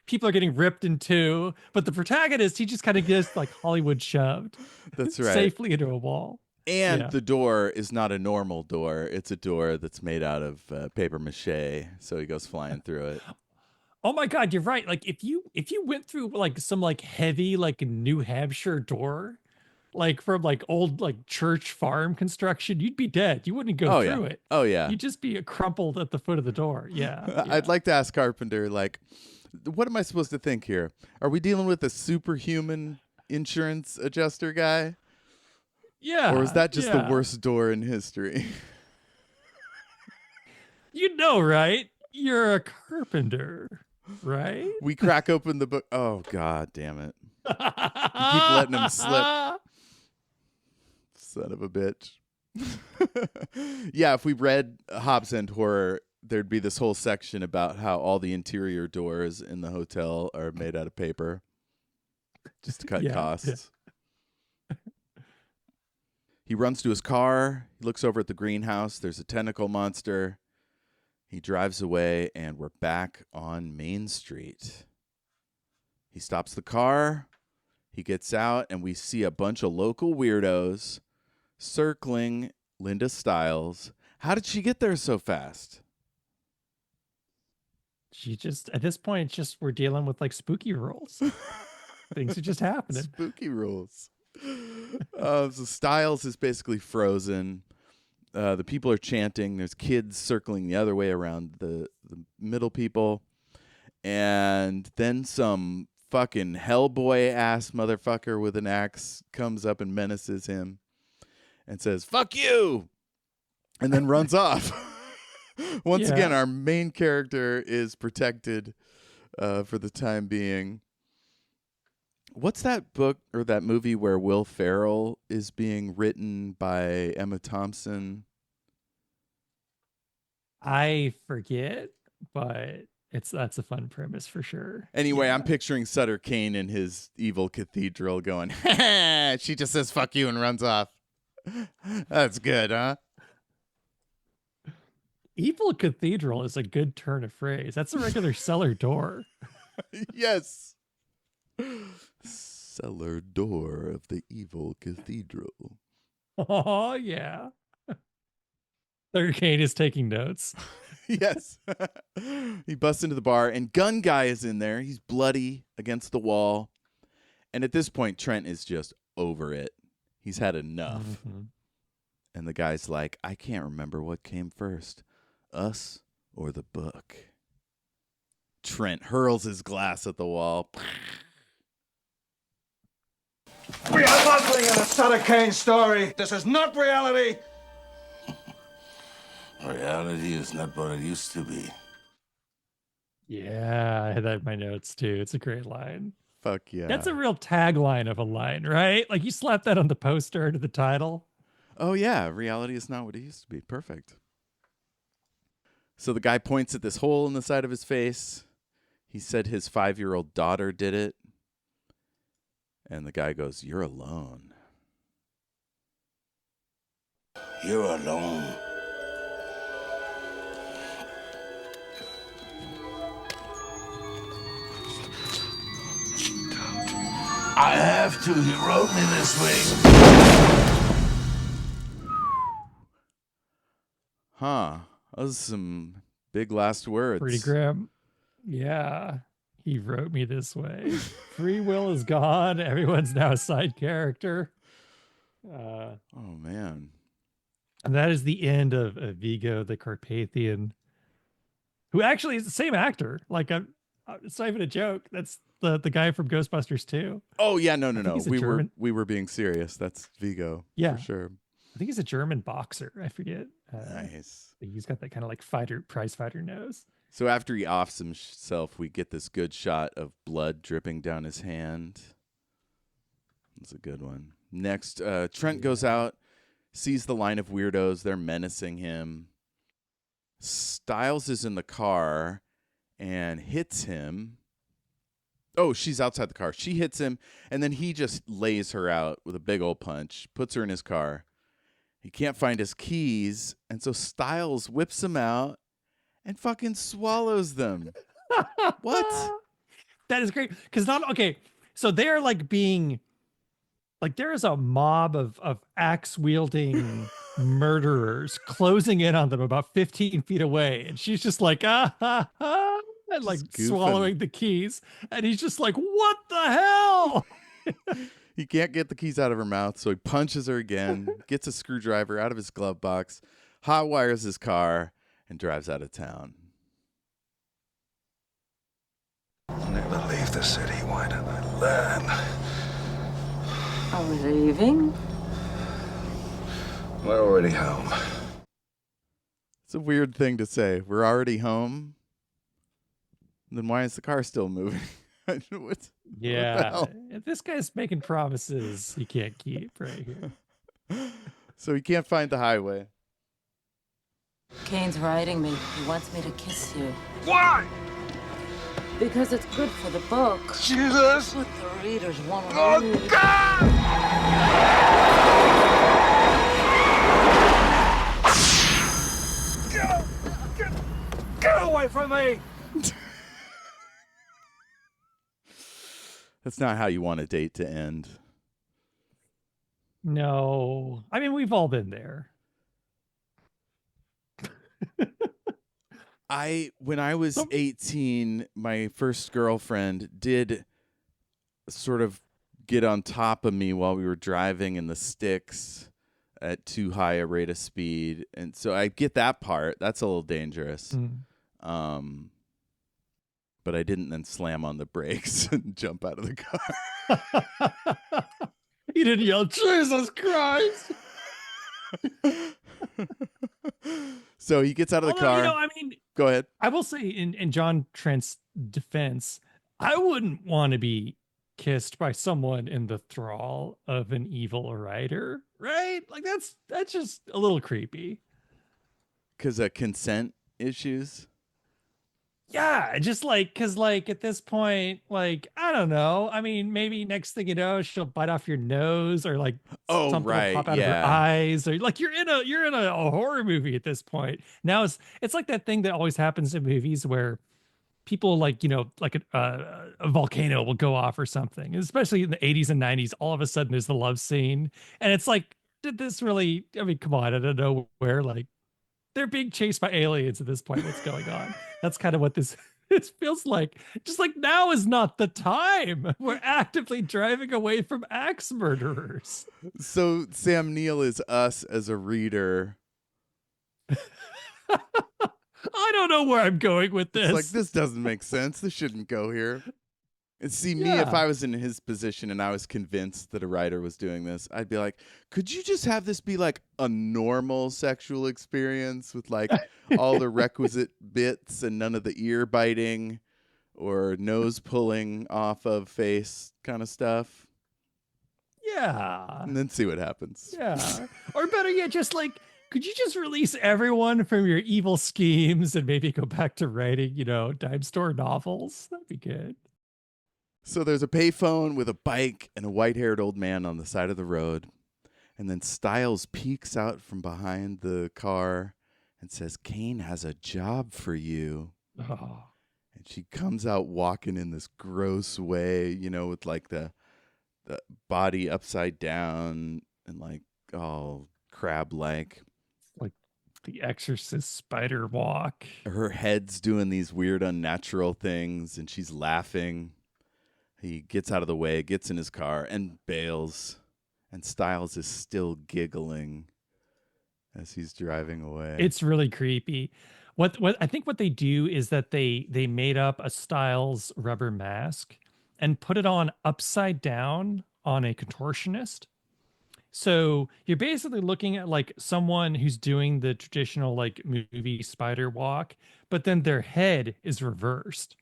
people are getting ripped in two, but the protagonist, he just kind of gets like Hollywood shoved. That's right. Safely into a wall. And the door is not a normal door. It's a door that's made out of paper mache. So he goes flying through it. Oh my God, you're right. Like if you went through like some like heavy like New Hampshire door, like from like old like church farm construction, you'd be dead. You wouldn't go through it. Oh yeah. You'd just be crumpled at the foot of the door. Yeah. I'd like to ask Carpenter, like, what am I supposed to think here? Are we dealing with a superhuman insurance adjuster guy? Yeah. Or is that just the worst door in history? You know, right? You're a carpenter, right? We crack open the book. Oh, God damn it. You keep letting him slip. Son of a bitch. Yeah, if we read Hobbs and Horror, there'd be this whole section about how all the interior doors in the hotel are made out of paper just to cut costs. Yeah. He runs to his car. He looks over at the greenhouse. There's a tentacle monster. He drives away, and we're back on Main Street. He stops the car. He gets out, and we see a bunch of local weirdos circling Linda Stiles. How did she get there so fast? She just, at this point, just we're dealing with like spooky rules. Things are just happening. Spooky rules. So Stiles is basically frozen. The people are chanting. There's kids circling the other way around the middle people. And then some fucking Hellboy ass motherfucker with an axe comes up and menaces him and says, "Fuck you!" and then runs off. Once again, our main character is protected for the time being. What's that book or that movie where Will Ferrell is being written by Emma Thompson? I forget, but That's a fun premise for sure. Anyway, I'm picturing Sutter Kane in his evil cathedral going, she just says fuck you and runs off. That's good, huh? Evil Cathedral is a good turn of phrase. That's a regular cellar door. Yes. Cellar door of the evil cathedral. Oh, yeah. Sutter Kane is taking notes. Yes. He busts into the bar, and Gun Guy is in there. He's bloody against the wall. And at this point, Trent is just over it. He's had enough. Mm-hmm. And the guy's like, I can't remember what came first, us or the book. Trent hurls his glass at the wall. We are not living in a Sutter Kane story. This is not reality. Reality is not what it used to be. Yeah, I had that in my notes too. It's a great line. Fuck yeah. That's a real tagline of a line, right? Like you slap that on the poster to the title. Oh, yeah. Reality is not what it used to be. Perfect. So the guy points at this hole in the side of his face. He said his 5-year-old daughter did it. And the guy goes, you're alone. You're alone. I have to. He wrote me this way. Huh. Those are some big last words. Pretty grim. Yeah. He wrote me this way. Free will is gone. Everyone's now a side character. Oh, man. And that is the end of Vigo the Carpathian, who actually is the same actor. Like, it's not even a joke. That's the guy from Ghostbusters 2. Oh, yeah. No. We were being serious. That's Vigo. Yeah. For sure. I think he's a German boxer. I forget. Nice. He's got that kind of like prize fighter nose. So after he offs himself, we get this good shot of blood dripping down his hand. That's a good one. Next, Trent goes out, sees the line of weirdos. They're menacing him. Styles is in the car and hits him. Oh, she's outside the car. She hits him, and then he just lays her out with a big old punch, puts her in his car. He can't find his keys, and so Styles whips him out and fucking swallows them. What? That is great. Because so they're like being, like there is a mob of axe wielding murderers closing in on them about 15 feet away. And she's just like, and like swallowing the keys. And he's just like, what the hell? He can't get the keys out of her mouth, so he punches her again, gets a screwdriver out of his glove box, hot wires his car, and drives out of town. I'll never leave the city. Why don't I learn? Are we leaving? We're already home. It's a weird thing to say. We're already home. Then why is the car still moving? What the hell? If this guy's making promises he can't keep right here. So he can't find the highway. Kane's writing me. He wants me to kiss you. Why? Because it's good for the book. Jesus! What the readers want to Oh, read. God! Get away from me! That's not how you want a date to end. No. I mean, we've all been there. When I was 18, my first girlfriend did sort of get on top of me while we were driving in the sticks at too high a rate of speed. And so I get that part. That's a little dangerous. But I didn't then slam on the brakes and jump out of the car. You didn't yell, Jesus Christ! So he gets out of the car. Go ahead. I will say in John Trent's defense, I wouldn't want to be kissed by someone in the thrall of an evil writer, right? Like that's just a little creepy. Because of consent issues? Yeah, just like because like at this point, like I don't know. I mean, maybe next thing you know, she'll bite off your nose, or like Oh, something will right. pop out of her Yeah. eyes, or like you're in a horror movie at this point. Now it's like that thing that always happens in movies where people like like a volcano will go off or something, especially in the 80s and 90s. All of a sudden, there's the love scene, and it's like, did this really? I mean, come on, I don't know where like they're being chased by aliens at this point. What's going on? That's kind of what this this feels like. Just like now is not the time. We're actively driving away from axe murderers. So Sam Neill is us as a reader. I don't know where I'm going with this. It's like, this doesn't make sense. This shouldn't go here. And see, me, if Yeah. I was in his position and I was convinced that a writer was doing this, I'd be like, could you just have this be like a normal sexual experience with like all the requisite bits and none of the ear biting or nose pulling off of face kind of stuff? Yeah. And then see what happens. Yeah. Or better yet, just like, could you just release everyone from your evil schemes and maybe go back to writing, dime store novels? That'd be good. So there's a payphone with a bike and a white-haired old man on the side of the road. And then Styles peeks out from behind the car and says, Kane has a job for you. Oh. And she comes out walking in this gross way, with like the body upside down and like all crab-like. Like the Exorcist spider walk. Her head's doing these weird unnatural things and she's laughing. He gets out of the way, gets in his car, and bails. And Styles is still giggling as he's driving away. It's really creepy. What I think what they do is that they made up a Styles rubber mask and put it on upside down on a contortionist. So you're basically looking at like someone who's doing the traditional like movie spider walk, but then their head is reversed.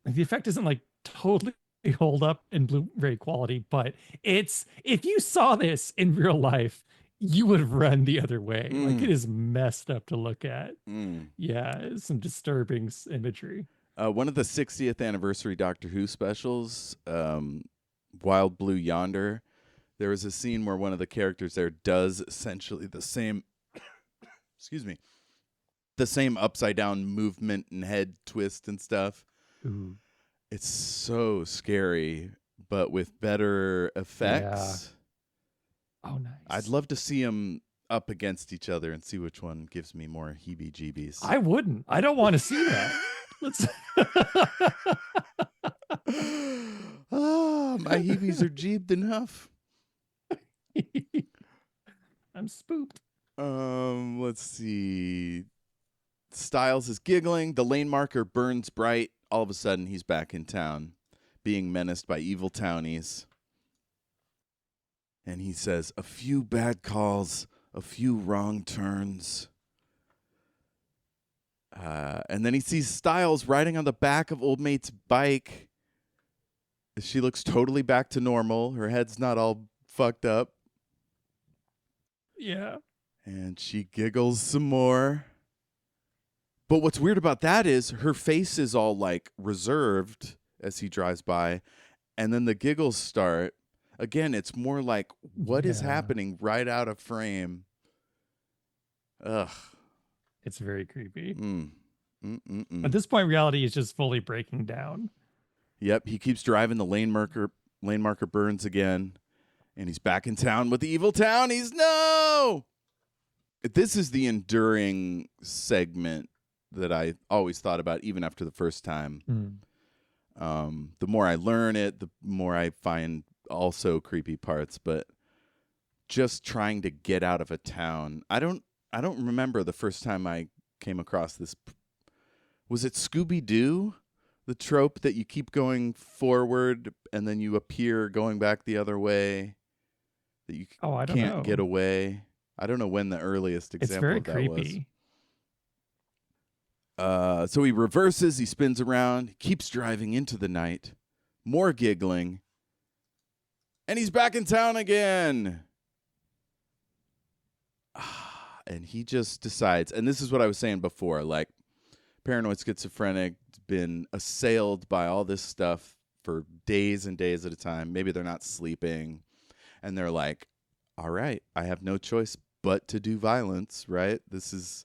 The effect isn't like totally hold up in Blu-ray quality, but it's, if you saw this in real life, you would run the other way. Like it is messed up to look at. Yeah, it's some disturbing imagery. One of the 60th anniversary Doctor Who specials, Wild Blue Yonder, there was a scene where one of the characters there does essentially the same, excuse me, the same upside down movement and head twist and stuff. Ooh. It's so scary, but with better effects. Yeah. Oh, nice. I'd love to see them up against each other and see which one gives me more heebie-jeebies. I wouldn't. I don't want to see that. Let's. My heebies are jeebed enough. I'm spooked. Let's see. Styles is giggling. The lane marker burns bright. All of a sudden, he's back in town, being menaced by evil townies. And he says, a few bad calls, a few wrong turns. And then he sees Styles riding on the back of old mate's bike. She looks totally back to normal. Her head's not all fucked up. Yeah. And she giggles some more. But what's weird about that is her face is all like reserved as he drives by. And then the giggles start. Again, it's more like, what is happening right out of frame? Ugh. It's very creepy. At At this point, reality is just fully breaking down. Yep, he keeps driving. The lane marker burns again. And he's back in town with the evil townies. No! This is the enduring segment that I always thought about, even after the first time. The more I learn it, the more I find also creepy parts. But just trying to get out of a town. I don't remember the first time I came across this. Was it Scooby-Doo? The trope that you keep going forward and then you appear going back the other way. That you can't get away. I don't know when the earliest example of that was. It's very creepy. So he reverses, he spins around, keeps driving into the night, more giggling, and he's back in town again. And he just decides, and this is what I was saying before, like, paranoid schizophrenic, been assailed by all this stuff for days and days at a time. Maybe they're not sleeping, and they're like, all right, I have no choice but to do violence, right? There's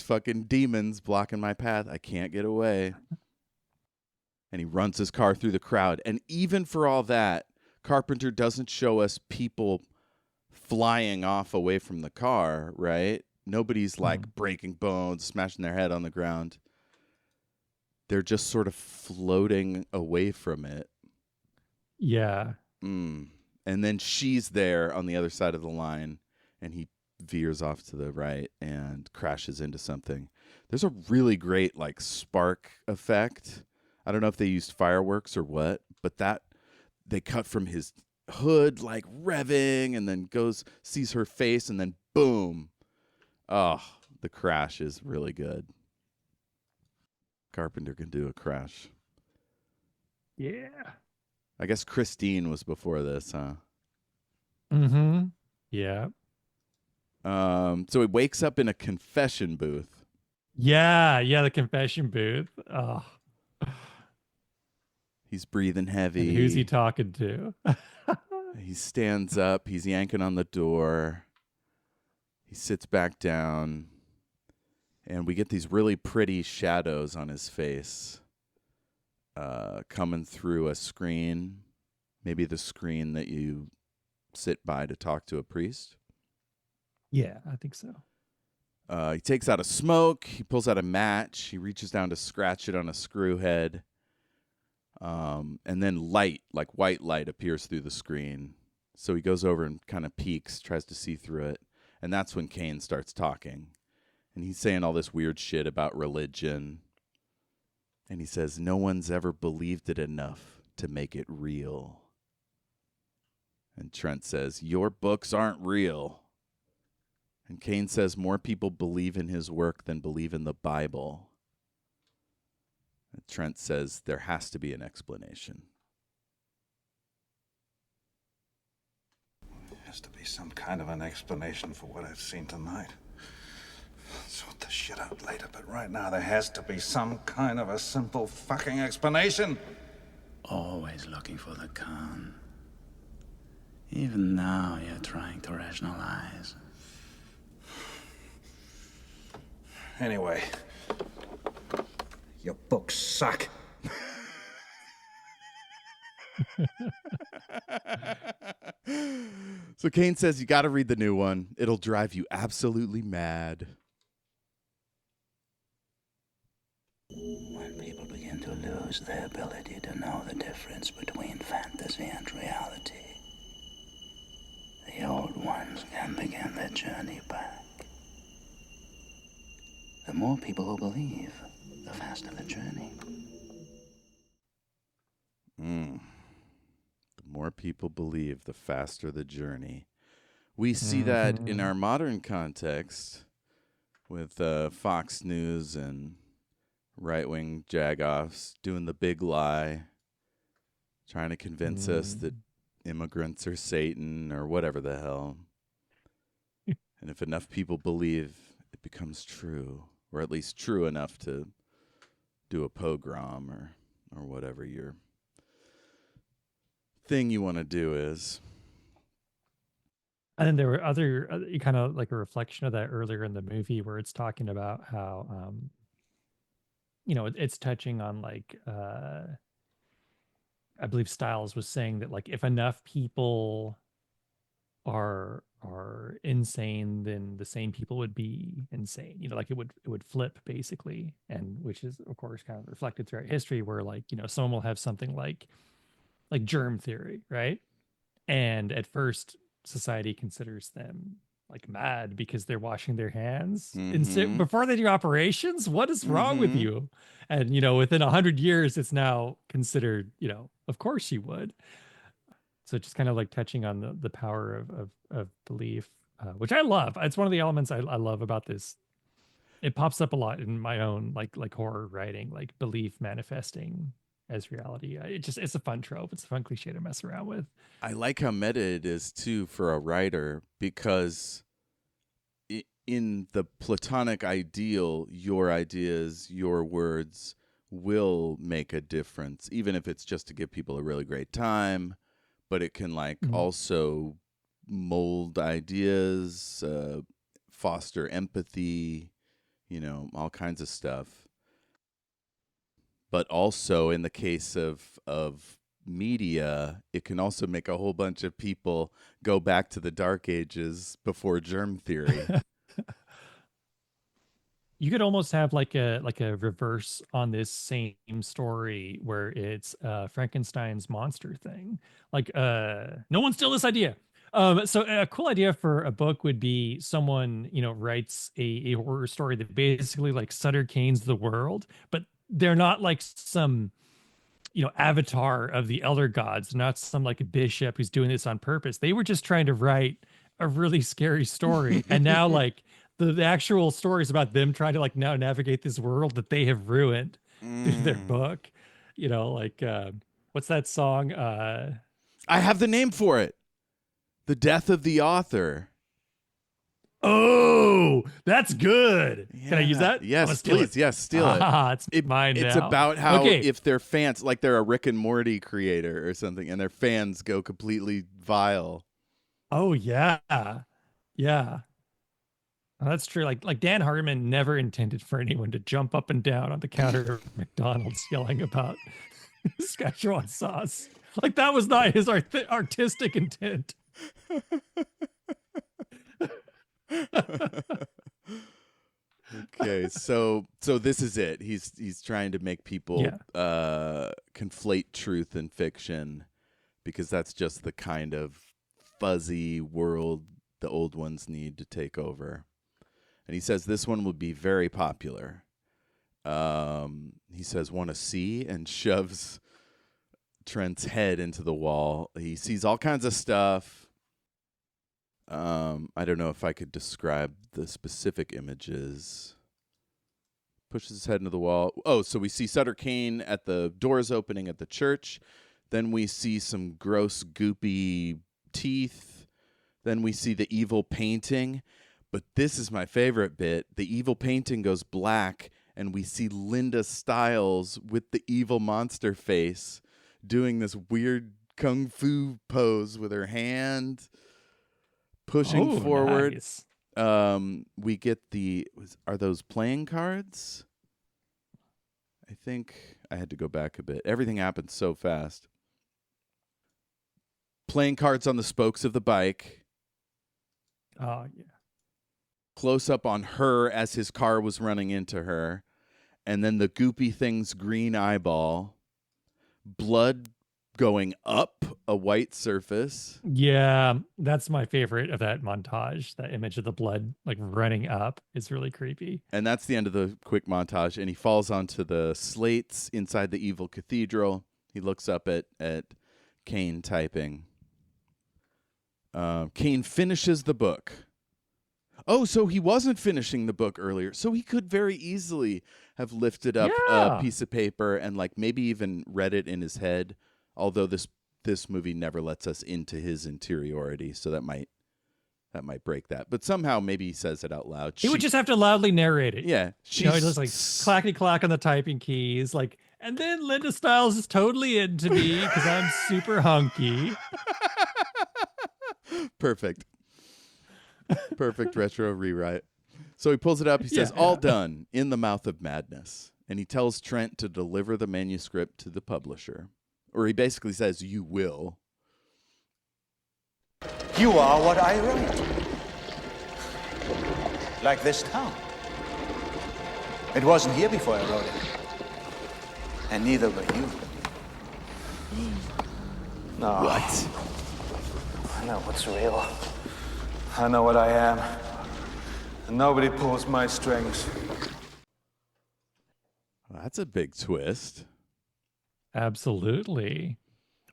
fucking demons blocking my path. I can't get away. And he runs his car through the crowd. And even for all that, Carpenter doesn't show us people flying off away from the car, right? Nobody's like breaking bones, smashing their head on the ground. They're just sort of floating away from it. Yeah. And then she's there on the other side of the line, and he veers off to the right and crashes into something. There's a really great like spark effect. I don't know if they used fireworks or what, but that they cut from his hood like revving, and then sees her face, and then boom. Oh, the crash is really good. Carpenter can do a crash. Yeah. I guess Christine was before this, huh? Mm-hmm. Yeah. So he wakes up in a confession booth. Yeah, the confession booth. Oh. He's breathing heavy. And who's he talking to? He stands up. He's yanking on the door. He sits back down. And we get these really pretty shadows on his face coming through a screen. Maybe the screen that you sit by to talk to a priest. Yeah, I think so. He takes out a smoke. He pulls out a match. He reaches down to scratch it on a screw head. And then light, like white light, appears through the screen. So he goes over and kind of peeks, tries to see through it. And that's when Kane starts talking. And he's saying all this weird shit about religion. And he says, no one's ever believed it enough to make it real. And Trent says, your books aren't real. And Kane says, more people believe in his work than believe in the Bible. And Trent says, there has to be an explanation. There has to be some kind of an explanation for what I've seen tonight. Sort the shit out later, but right now there has to be some kind of a simple fucking explanation. Always looking for the con. Even now you're trying to rationalize. Anyway, your books suck. So Kane says, you got to read the new one. It'll drive you absolutely mad. When people begin to lose their ability to know the difference between fantasy and reality, the old ones can begin their journey back. The more people who believe, the faster the journey. The more people believe, the faster the journey. We see that in our modern context with Fox News and right-wing jagoffs doing the big lie, trying to convince us that immigrants are Satan or whatever the hell. And if enough people believe, it becomes true, or at least true enough to do a pogrom or whatever your thing you want to do is. And then there were other kind of like a reflection of that earlier in the movie where it's talking about how it's touching on like I believe Styles was saying that like if enough people are insane, then the same people would be insane. Like it would flip basically, and which is of course kind of reflected throughout history where like someone will have something like germ theory, right? And at first society considers them like mad because they're washing their hands before they do operations. What is wrong with you? And within 100 years it's now considered, of course you would. So just kind of like touching on the power of belief, which I love. It's one of the elements I love about this. It pops up a lot in my own like horror writing, like belief manifesting as reality. It's a fun trope. It's a fun cliche to mess around with. I like how meta it is too for a writer, because in the Platonic ideal, your ideas, your words will make a difference, even if it's just to give people a really great time. But it can also mold ideas, foster empathy, all kinds of stuff. But also in the case of media, it can also make a whole bunch of people go back to the dark ages before germ theory. You could almost have like a reverse on this same story where it's Frankenstein's monster thing. Like no one steal this idea. So a cool idea for a book would be someone, writes a horror story that basically like Sutter Kane's the world, but they're not like some avatar of the elder gods, not some like a bishop who's doing this on purpose. They were just trying to write a really scary story. And now like the actual story is about them trying to like now navigate this world that they have ruined through their book. What's that song? I have the name for it. The Death of the Author. Oh, that's good. Yeah. Can I use that? Yes, please. Yes, steal it. It's mine now. It's about how if they're fans, like they're a Rick and Morty creator or something, and their fans go completely vile. Oh, yeah. Yeah. That's true. Like Dan Harmon never intended for anyone to jump up and down on the counter of McDonald's yelling about Szechuan sauce. Like that was not his artistic intent. Okay, so this is it. He's trying to make people conflate truth and fiction, because that's just the kind of fuzzy world the old ones need to take over. And he says this one will be very popular. He says, "Want to see?" and shoves Trent's head into the wall. He sees all kinds of stuff. I don't know if I could describe the specific images. Pushes his head into the wall. Oh, so we see Sutter Kane at the doors opening at the church. Then we see some gross, goopy teeth. Then we see the evil painting. But this is my favorite bit. The evil painting goes black, and we see Linda Stiles with the evil monster face doing this weird kung fu pose with her hand pushing forward. Nice. We get are those playing cards? I think I had to go back a bit. Everything happened so fast. Playing cards on the spokes of the bike. Oh, yeah. Close up on her as his car was running into her. And then the goopy thing's green eyeball. Blood going up a white surface. Yeah, that's my favorite of that montage. That image of the blood like running up is really creepy. And that's the end of the quick montage. And he falls onto the slates inside the evil cathedral. He looks up at Kane typing. Kane finishes the book. Oh, so he wasn't finishing the book earlier. So he could very easily have lifted up a piece of paper and like maybe even read it in his head. Although this movie never lets us into his interiority, so that might break that. But somehow maybe he says it out loud. He would just have to loudly narrate it. Yeah. He just like clackety clack on the typing keys, like, and then Linda Stiles is totally into me because I'm super hunky. Perfect. Perfect retro rewrite. So he pulls it up. He says, "All done, in the mouth of madness." And he tells Trent to deliver the manuscript to the publisher. Or he basically says, "You will." You are what I wrote. Like this town. It wasn't here before I wrote it. And neither were you. No. What? I know what's real. I know what I am. And nobody pulls my strings. Well, that's a big twist. Absolutely.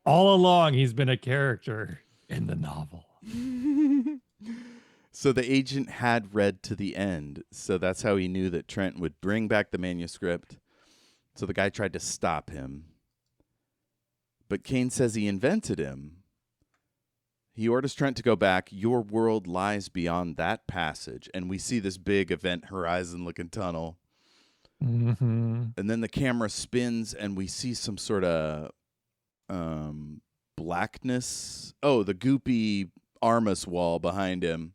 All along, he's been a character in the novel. So the agent had read to the end. So that's how he knew that Trent would bring back the manuscript. So the guy tried to stop him. But Kane says he invented him. He orders Trent to go back. Your world lies beyond that passage. And we see this big Event Horizon looking tunnel. Mm-hmm. And then the camera spins and we see some sort of blackness. Oh, the goopy Armus wall behind him.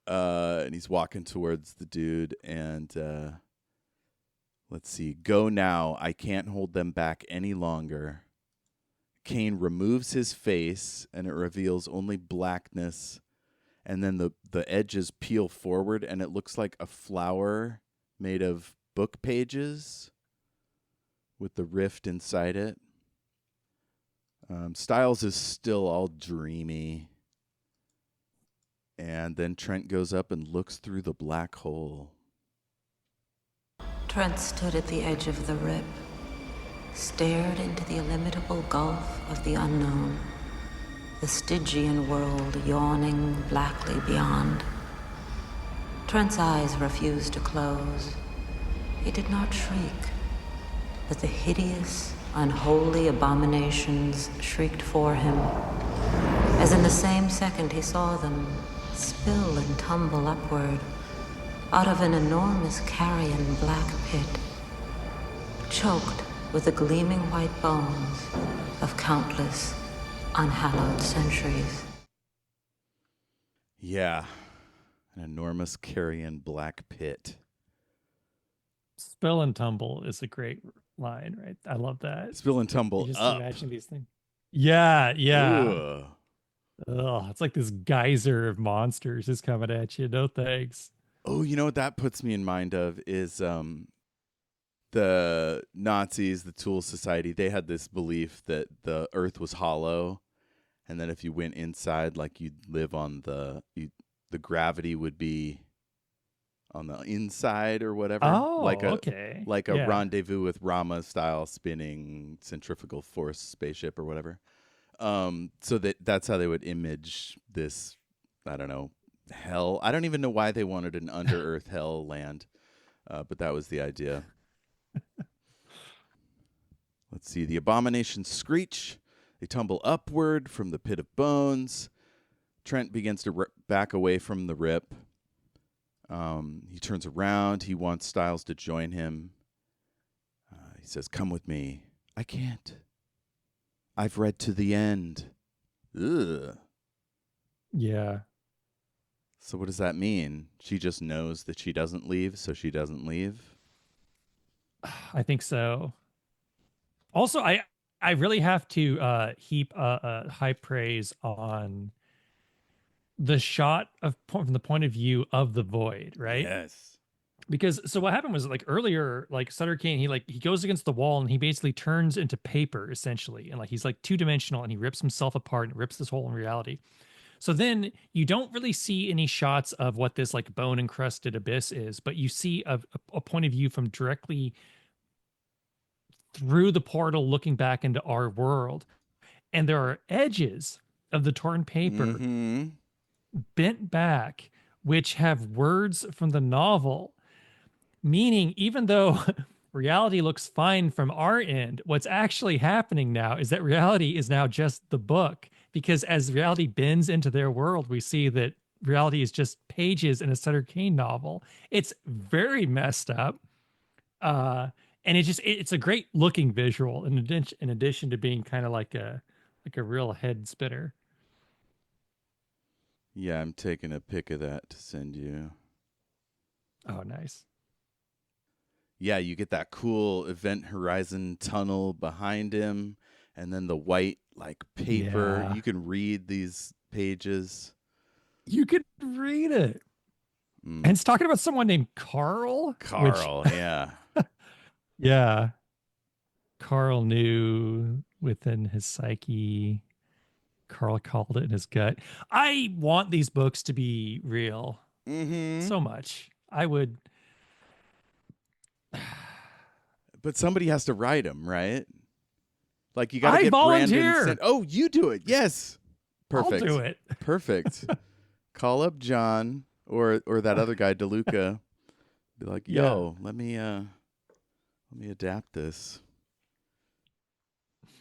And he's walking towards the dude. And let's see. Go now. I can't hold them back any longer. Kane removes his face, and it reveals only blackness. And then the edges peel forward, and it looks like a flower made of book pages with the rift inside it. Styles is still all dreamy. And then Trent goes up and looks through the black hole. Trent stood at the edge of the rip, stared into the illimitable gulf of the unknown, the Stygian world yawning blackly beyond. Trent's eyes refused to close. He did not shriek, but the hideous, unholy abominations shrieked for him, as in the same second he saw them spill and tumble upward out of an enormous carrion black pit, choked with the gleaming white bones of countless unhallowed centuries. Yeah, an enormous carrion black pit. Spill and tumble is a great line, right? I love that. Spill and tumble you just up. imagine these things. Yeah. Ugh. Ugh, it's like this geyser of monsters is coming at you. No thanks. Oh, you know what that puts me in mind of is the Nazis, the Tool Society. They had this belief that the Earth was hollow, and that if you went inside, like you'd live on the gravity would be on the inside or whatever. Oh, like okay. Like a Rendezvous with Rama style spinning centrifugal force spaceship or whatever. So that's how they would image this, I don't know, hell. I don't even know why they wanted an under-earth hell land, but that was the idea. Let's see. The abominations screech. They tumble upward from the pit of bones. Trent begins to back away from the rip. He turns around. He wants Styles to join him. He says, "Come with me." "I can't. I've read to the end." Ugh. Yeah. So what does that mean? She just knows that she doesn't leave, so she doesn't leave? I think so. Also, I really have to heap high praise on the shot from the point of view of the void, right? Yes. Because so what happened was like earlier, like Sutter Kane, he goes against the wall and he basically turns into paper essentially, and like he's like 2-dimensional and he rips himself apart and rips this hole in reality. So then you don't really see any shots of what this like bone encrusted abyss is, but you see a point of view from directly through the portal looking back into our world. And there are edges of the torn paper bent back, which have words from the novel. Meaning, even though reality looks fine from our end, what's actually happening now is that reality is now just the book. Because as reality bends into their world, we see that reality is just pages in a Sutter Kane novel. It's very messed up. And it's a great looking visual in addition to being kind of like a real head spinner. Yeah, I'm taking a pic of that to send you. Oh, nice. Yeah, you get that cool Event Horizon tunnel behind him, and then the white like paper. Yeah. You can read these pages. You could read it. And it's talking about someone named Carl. Carl, yeah. Yeah. Carl knew within his psyche. Carl called it in his gut. I want these books to be real so much. I would. But somebody has to write them, right? Like you got to I get volunteer. Brandon. Oh, you do it. Yes. Perfect. I'll do it. Perfect. Call up John or that other guy, DeLuca. Be like, yo, let me adapt this.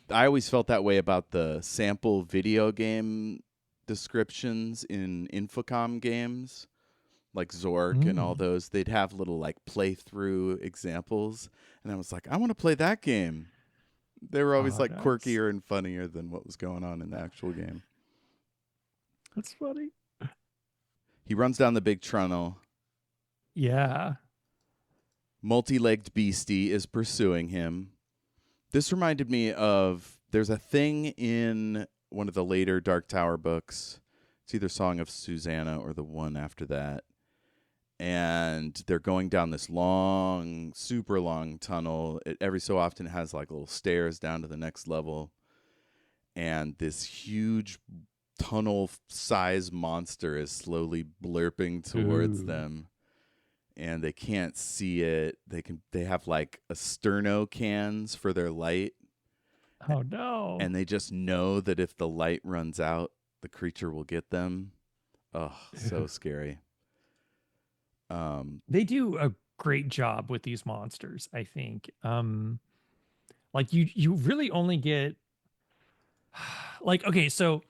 I always felt that way about the sample video game descriptions in Infocom games, like Zork and all those. They'd have little like playthrough examples, and I was like, I want to play that game. They were always like nice. quirkier and funnier than what was going on in the actual game. That's funny. He runs down the big tunnel. Yeah. Multi-legged beastie is pursuing him. This reminded me of, there's a thing in one of the later Dark Tower books. It's either Song of Susanna or the one after that. And they're going down this long, super long tunnel. It every so often has like little stairs down to the next level. And this huge tunnel-size monster is slowly blurping towards them. And they can't see it. They have like a sterno cans for their light. Oh no. And they just know that if the light runs out, the creature will get them. Oh, so scary. They do a great job with these monsters, I think. Like you really only get like, okay, so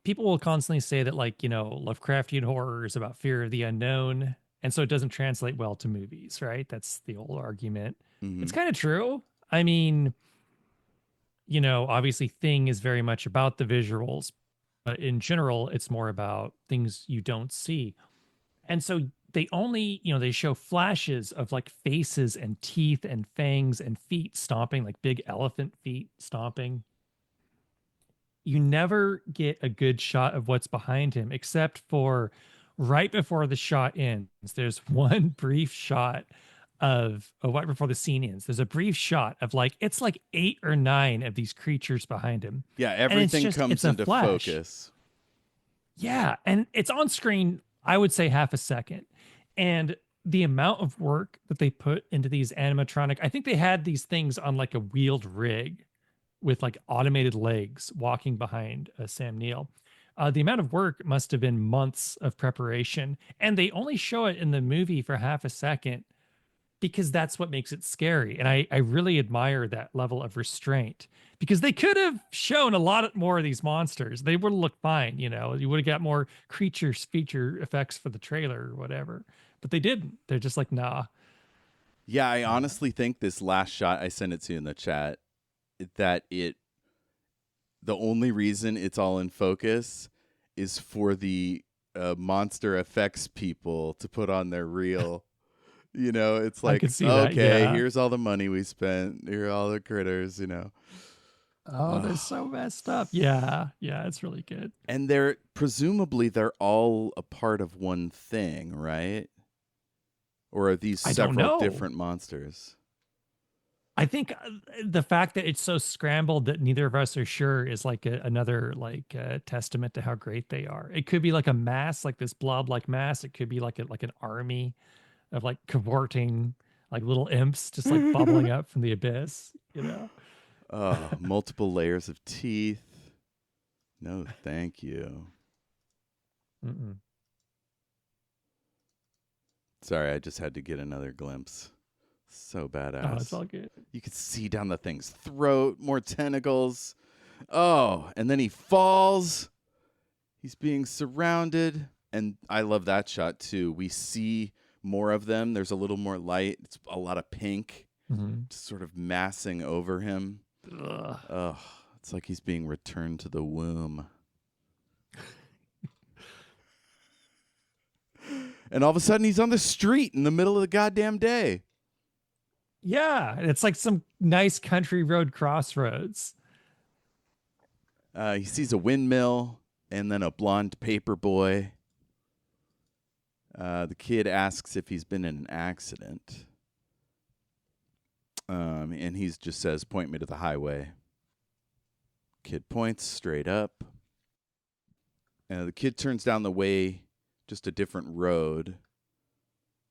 people will constantly say that, like, you know, Lovecraftian horror is about fear of the unknown, and so it doesn't translate well to movies, right? That's the old argument. It's kind of true. I mean, you know, obviously Thing is very much about the visuals, but in general, it's more about things you don't see. And so they only, you know, they show flashes of like faces and teeth and fangs and feet stomping, like big elephant feet stomping. You never get a good shot of what's behind him, except for right before the shot ends. There's one brief shot of right before the scene ends. There's a brief shot of like, it's like 8 or 9 of these creatures behind him. Yeah, everything comes into focus. Yeah, and it's on screen, I would say half a second. And the amount of work that they put into these animatronic, I think they had these things on like a wheeled rig with like automated legs walking behind Sam Neill. The amount of work must have been months of preparation. And they only show it in the movie for half a second because that's what makes it scary. And I really admire that level of restraint, because they could have shown a lot more of these monsters. They would have looked fine. You know, you would have got more creatures feature effects for the trailer or whatever, but they didn't. They're just like, nah. Yeah, I honestly think this last shot, I sent it to you in the chat, that the only reason it's all in focus is for the monster effects people to put on their reel. You know, it's like, okay, here's all the money we spent. Here are all the critters, you know. Oh, they're so messed up. Yeah, it's really good. And presumably they're all a part of one thing, right? Or are these several different monsters? I think the fact that it's so scrambled that neither of us are sure is like another like testament to how great they are. It could be like a mass, like this blob-like mass. It could be like an army of like cavorting like little imps just like bubbling up from the abyss, you know. Multiple layers of teeth. No, thank you. Sorry, I just had to get another glimpse. So badass. Oh, it's all good. You could see down the thing's throat, more tentacles. Oh, and then he falls. He's being surrounded. And I love that shot too. We see more of them. There's a little more light. It's a lot of pink, just sort of massing over him. It's like he's being returned to the womb. And all of a sudden he's on the street in the middle of the goddamn day. Yeah, it's like some nice country road crossroads. He sees a windmill and then a blonde paper boy. The kid asks if he's been in an accident. And he just says, point me to the highway. Kid points straight up. The kid turns down the way, just a different road.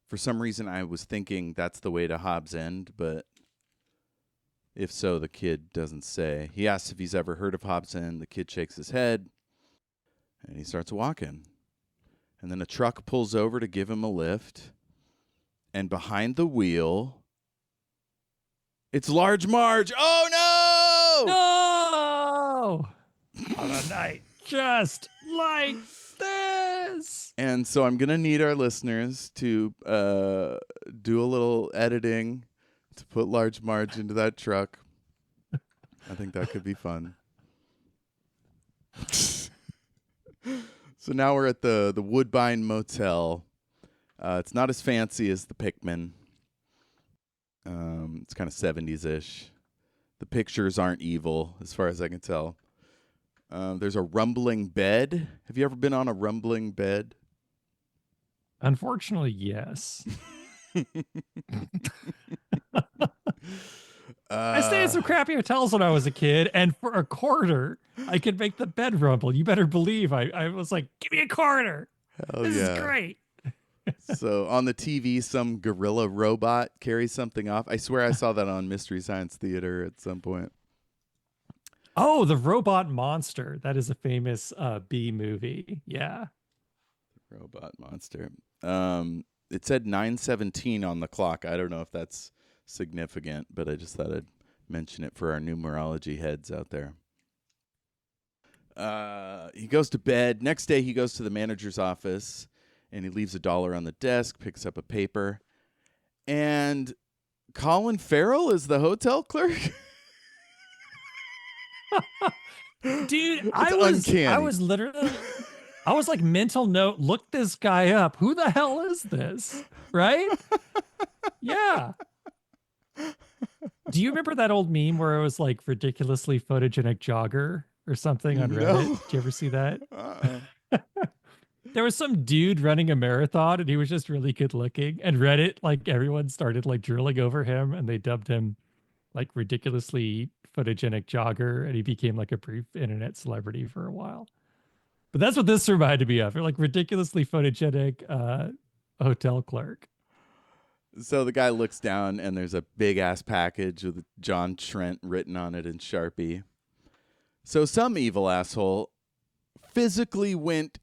For some reason, I was thinking that's the way to Hobbs End, but if so, the kid doesn't say. He asks if he's ever heard of Hobbs End. The kid shakes his head, and he starts walking. And then a truck pulls over to give him a lift. And behind the wheel, it's Large Marge. Oh, no! No! On a night just like this. And so I'm going to need our listeners to do a little editing to put Large Marge into that truck. I think that could be fun. So now we're at the Woodbine Motel. It's not as fancy as the Pickman. It's kind of 70s-ish. The pictures aren't evil, as far as I can tell. There's a rumbling bed. Have you ever been on a rumbling bed? Unfortunately, yes. I stayed in some crappy hotels when I was a kid, and for a quarter, I could make the bed rumble. You better believe I was like, give me a quarter. This is great. So on the TV, some gorilla robot carries something off. I swear I saw that on Mystery Science Theater at some point. Oh, the robot monster. That is a famous B movie. Yeah. Robot monster. It said 9:17 on the clock. I don't know if that's significant, but I just thought I'd mention it for our numerology heads out there. He goes to bed. Next day, he goes to the manager's office, and he leaves $1 on the desk, picks up a paper, and Colin Farrell is the hotel clerk. Dude, I was literally, I was like, mental note, look this guy up. Who the hell is this? Right? Yeah. Do you remember that old meme where it was like ridiculously photogenic jogger or something on Reddit? Did you ever see that? There was some dude running a marathon and he was just really good looking, and Reddit, like everyone started like drooling over him, and they dubbed him like ridiculously photogenic jogger, and he became like a brief internet celebrity for a while. But that's what this reminded me of. You're like ridiculously photogenic hotel clerk. So the guy looks down, and there's a big ass package with John Trent written on it in Sharpie. So some evil asshole physically went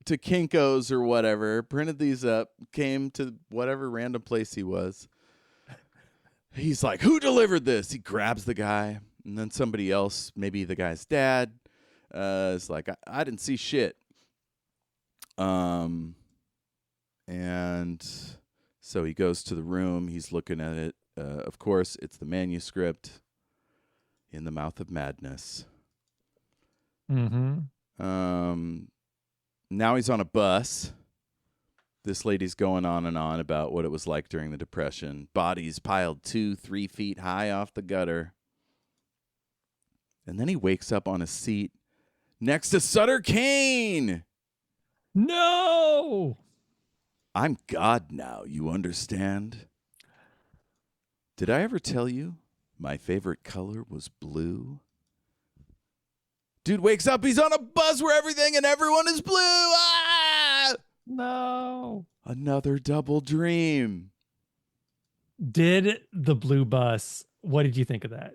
to Kinko's or whatever, printed these up, came to whatever random place he was. He's like, who delivered this? He grabs the guy, and then somebody else, maybe the guy's dad, is like, I didn't see shit. And so he goes to the room. He's looking at it. Of course, it's the manuscript, In the Mouth of Madness. Mm-hmm. Now he's on a bus. This lady's going on and on about what it was like during the Depression. Bodies piled 2-3 feet high off the gutter. And then he wakes up on a seat next to Sutter Kane. No! I'm God now, you understand? Did I ever tell you my favorite color was blue? Dude wakes up, he's on a bus where everything and everyone is blue. Ah! No. Another double dream. Did the blue bus, what did you think of that?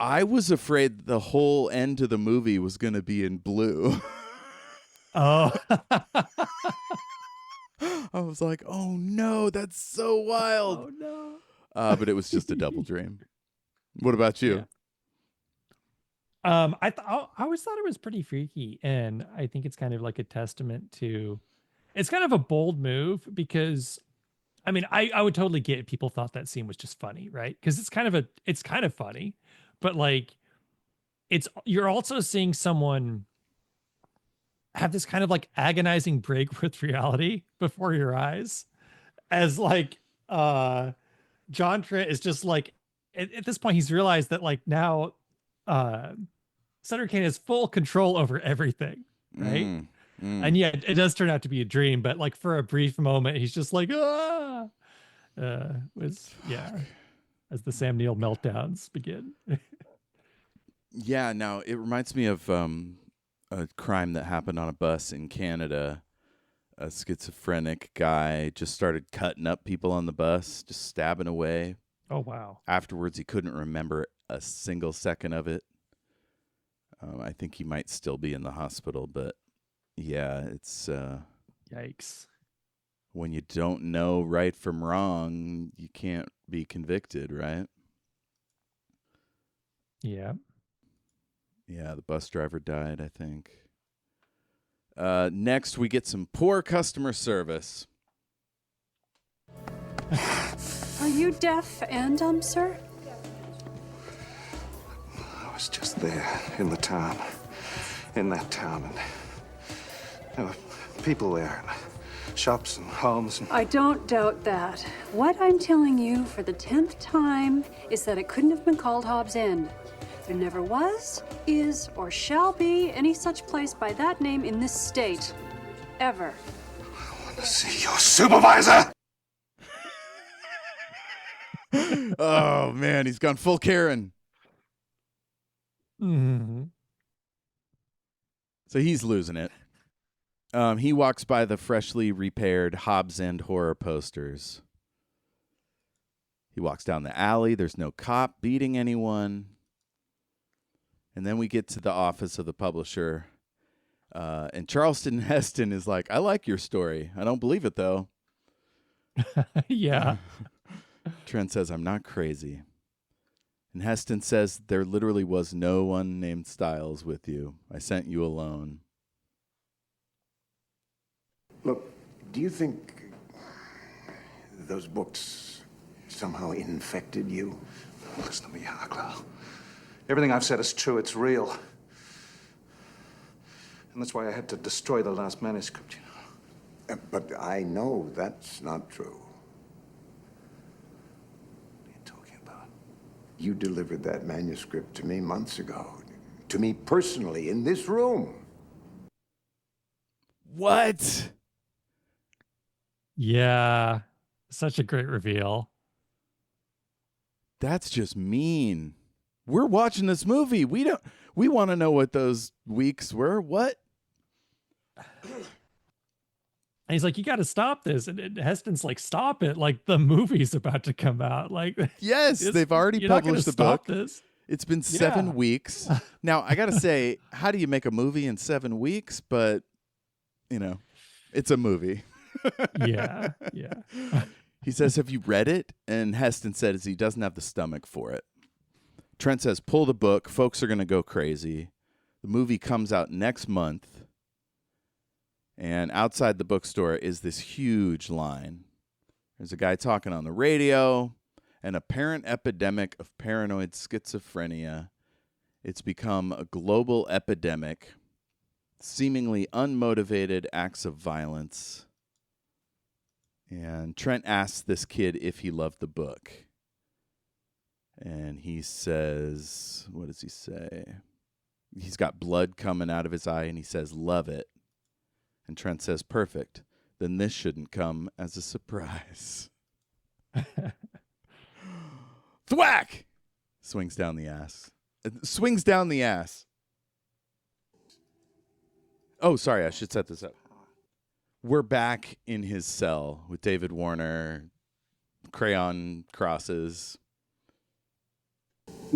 I was afraid the whole end of the movie was going to be in blue. Oh. I was like, oh no, that's so wild. Oh no. But it was just a double dream. What about you? Yeah. I always thought it was pretty freaky, and I think it's kind of like a testament to, it's kind of a bold move, because I mean, I would totally get it. People thought that scene was just funny, right? Because it's kind of funny, but like, you're also seeing someone have this kind of like agonizing break with reality before your eyes, as like John Trent is just like, at this point he's realized that like now Sutter Kane has full control over everything, right? And yeah, it does turn out to be a dream, but like for a brief moment he's just like as the Sam Neill meltdowns begin. Yeah, now it reminds me of a crime that happened on a bus in Canada. A schizophrenic guy just started cutting up people on the bus, just stabbing away. Oh, wow. Afterwards, he couldn't remember a single second of it. I think he might still be in the hospital, but yeah, it's... Yikes. When you don't know right from wrong, you can't be convicted, right? Yeah. Yeah, the bus driver died, I think. Next, we get some poor customer service. Are you deaf and dumb, sir? I was just there in the town, in that town, and there were people there, and shops and homes. And I don't doubt that. What I'm telling you for the 10th time is that it couldn't have been called Hobbs End. There never was, is, or shall be any such place by that name in this state. Ever. I want to see your supervisor! Oh, man, he's gone full Karen. Mm-hmm. So he's losing it. He walks by the freshly repaired Hobbs End horror posters. He walks down the alley. There's no cop beating anyone. And then we get to the office of the publisher. And Charleston Heston is like, I like your story. I don't believe it, though. Yeah. Trent says, I'm not crazy. And Heston says, there literally was no one named Styles with you. I sent you alone. Look, do you think those books somehow infected you? Listen to me, Harklow. Everything I've said is true. It's real. And that's why I had to destroy the last manuscript, you know. But I know that's not true. You delivered that manuscript to me months ago. To me personally, in this room. What? Yeah. Such a great reveal. That's just mean. We're watching this movie. We want to know what those weeks were. What? And he's like, you got to stop this. And Heston's like, stop it. Like, the movie's about to come out. Like, yes, they've already published the book. This. It's been 7 weeks. Now, I got to say, how do you make a movie in 7 weeks? But, you know, it's a movie. Yeah. He says, have you read it? And Heston says he doesn't have the stomach for it. Trent says, pull the book. Folks are going to go crazy. The movie comes out next month. And outside the bookstore is this huge line. There's a guy talking on the radio. An apparent epidemic of paranoid schizophrenia. It's become a global epidemic. Seemingly unmotivated acts of violence. And Trent asks this kid if he loved the book. And he says, what does he say? He's got blood coming out of his eye, and he says, love it. And Trent says, perfect. Then this shouldn't come as a surprise. Thwack! Swings down the ass. Swings down the ass. Oh, sorry, I should set this up. We're back in his cell with David Warner, crayon crosses.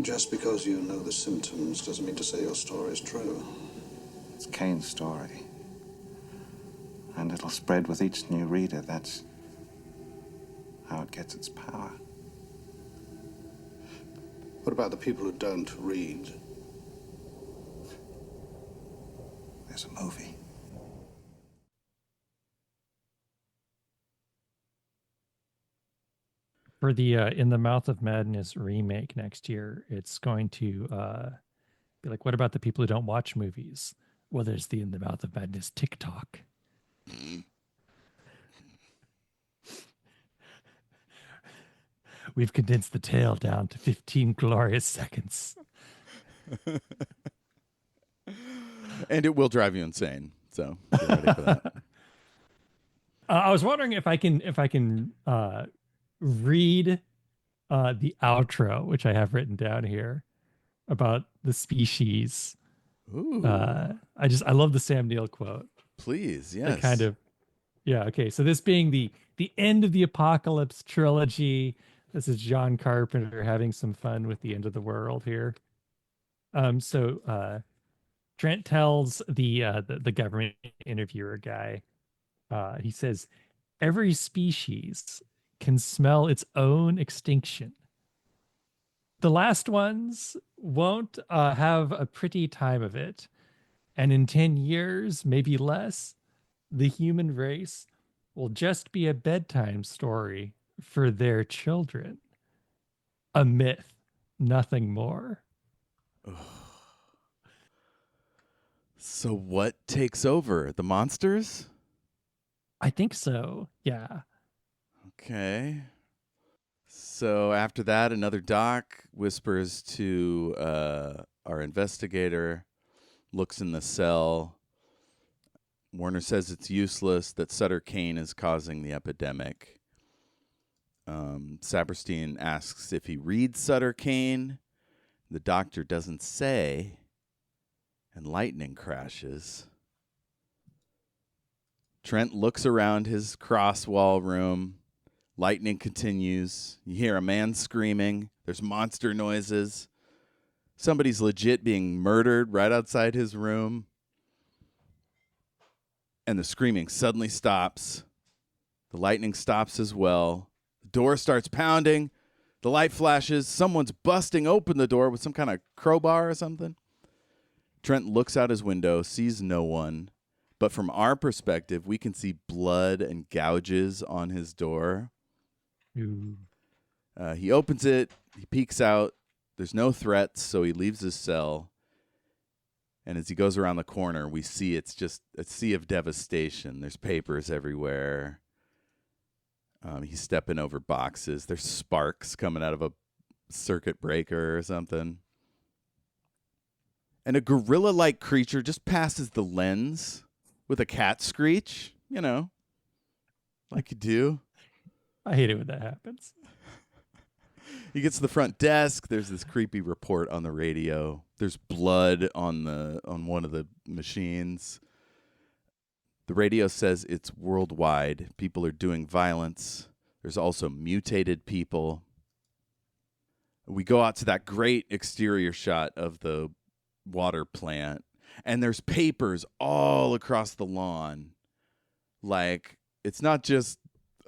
Just because you know the symptoms doesn't mean to say your story is true. It's Kane's story. And it'll spread with each new reader. That's how it gets its power. What about the people who don't read? There's a movie. For the In the Mouth of Madness remake next year, it's going to be like, what about the people who don't watch movies? Well, there's the In the Mouth of Madness TikTok. We've condensed the tale down to 15 glorious seconds. And it will drive you insane. So get ready for that. I was wondering if I can read the outro, which I have written down here, about the species. Ooh. I love the Sam Neill quote. Please, yes. The kind of, yeah, okay. So this being the end of the Apocalypse trilogy. This is John Carpenter having some fun with the end of the world here. So Trent tells the government interviewer guy, he says, every species can smell its own extinction. the last ones won't have a pretty time of it. And in 10 years, maybe less, the human race will just be a bedtime story for their children. A myth, nothing more. So what takes over? The monsters? I think so. Yeah. Okay. So after that, another doc whispers to our investigator, looks in the cell. Warner says it's useless, that Sutter Kane is causing the epidemic. Saperstein asks if he reads Sutter Kane. The doctor doesn't say, and lightning crashes. Trent looks around his cross-wall room. Lightning continues. You hear a man screaming. There's monster noises. Somebody's legit being murdered right outside his room. And the screaming suddenly stops. The lightning stops as well. The door starts pounding. The light flashes. Someone's busting open the door with some kind of crowbar or something. Trent looks out his window, sees no one. But from our perspective, we can see blood and gouges on his door. He opens it. He peeks out. There's no threats, so he leaves his cell. And as he goes around the corner, we see it's just a sea of devastation. There's papers everywhere. He's stepping over boxes. There's sparks coming out of a circuit breaker or something. And a gorilla-like creature just passes the lens with a cat screech, you know, like you do. I hate it when that happens. He gets to the front desk. There's this creepy report on the radio. There's blood on one of the machines. The radio says it's worldwide. People are doing violence. There's also mutated people. We go out to that great exterior shot of the water plant, and there's papers all across the lawn. Like, it's not just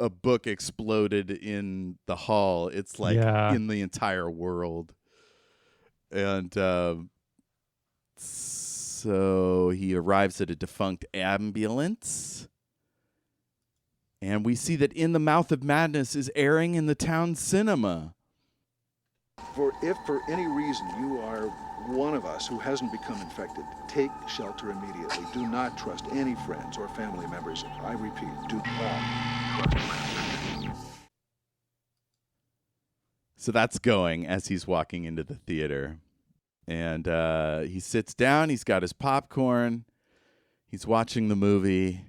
a book exploded in the hall. It's like in the entire world. And so he arrives at a defunct ambulance. And we see that In the Mouth of Madness is airing in the town cinema. For if for any reason you are one of us who hasn't become infected, take shelter immediately. Do not trust any friends or family members. I repeat, do not trust friends. So that's going as he's walking into the theater. And he sits down. He's got his popcorn. He's watching the movie.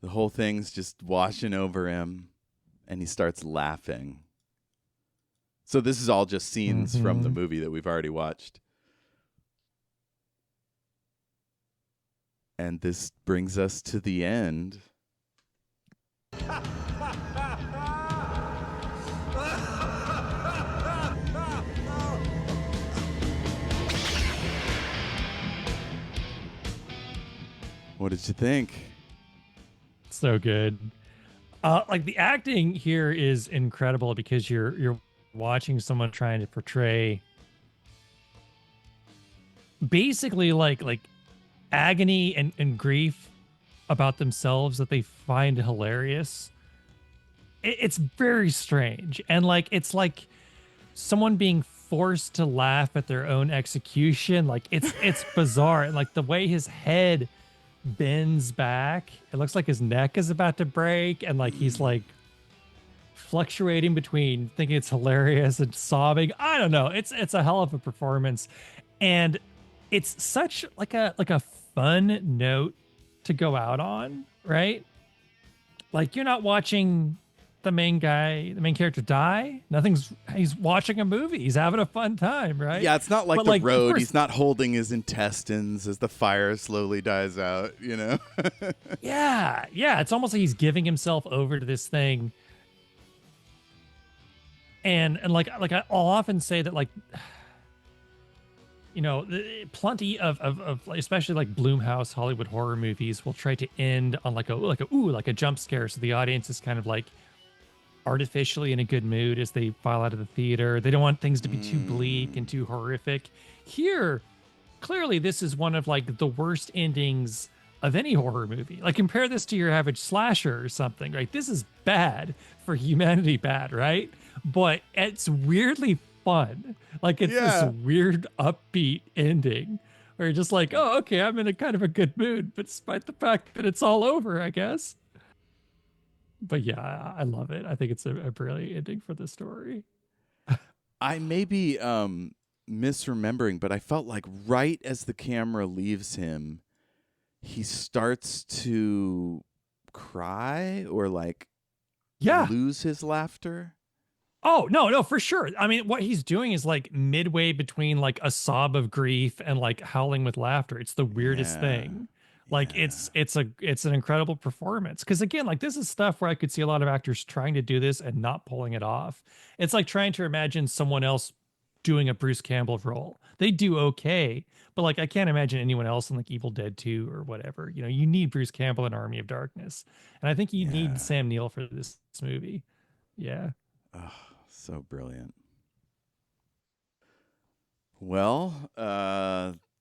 The whole thing's just washing over him. And he starts laughing. So this is all just scenes from the movie that we've already watched. And this brings us to the end. What did you think? So good. Like the acting here is incredible because you're watching someone trying to portray basically like agony and grief about themselves that they find hilarious. It's very strange. And like it's like someone being forced to laugh at their own execution. Like it's bizarre. And like the way his head bends back, it looks like his neck is about to break, and like he's like fluctuating between thinking it's hilarious and sobbing. I don't know. It's a hell of a performance, and it's such like a fun note to go out on, right? Like you're not watching the main character die. He's watching a movie. He's having a fun time, right? Yeah, it's not like The Road. He's not holding his intestines as the fire slowly dies out, you know? Yeah. It's almost like he's giving himself over to this thing. And like I'll often say that, like, you know, plenty of especially like Blumhouse Hollywood horror movies will try to end on like a jump scare, so the audience is kind of like, artificially in a good mood as they file out of the theater. They don't want things to be too bleak and too horrific. Here, clearly this is one of like the worst endings of any horror movie. Like compare this to your average slasher or something. Right? This is bad for humanity, bad, right? But it's weirdly fun. Like it's this weird upbeat ending where you're just like, oh, okay, I'm in a kind of a good mood, but despite the fact that it's all over, I guess. But yeah, I love it. I think it's a brilliant ending for the story. I may be misremembering, but I felt like right as the camera leaves him, he starts to cry or like lose his laughter. Oh, no, for sure. I mean, what he's doing is like midway between like a sob of grief and like howling with laughter. It's the weirdest thing. Like it's an incredible performance. Cause again, like this is stuff where I could see a lot of actors trying to do this and not pulling it off. It's like trying to imagine someone else doing a Bruce Campbell role. They do okay, but like I can't imagine anyone else in like Evil Dead 2 or whatever. You know, you need Bruce Campbell in Army of Darkness. And I think you need Sam Neill for this movie. Yeah. Oh, so brilliant. Well,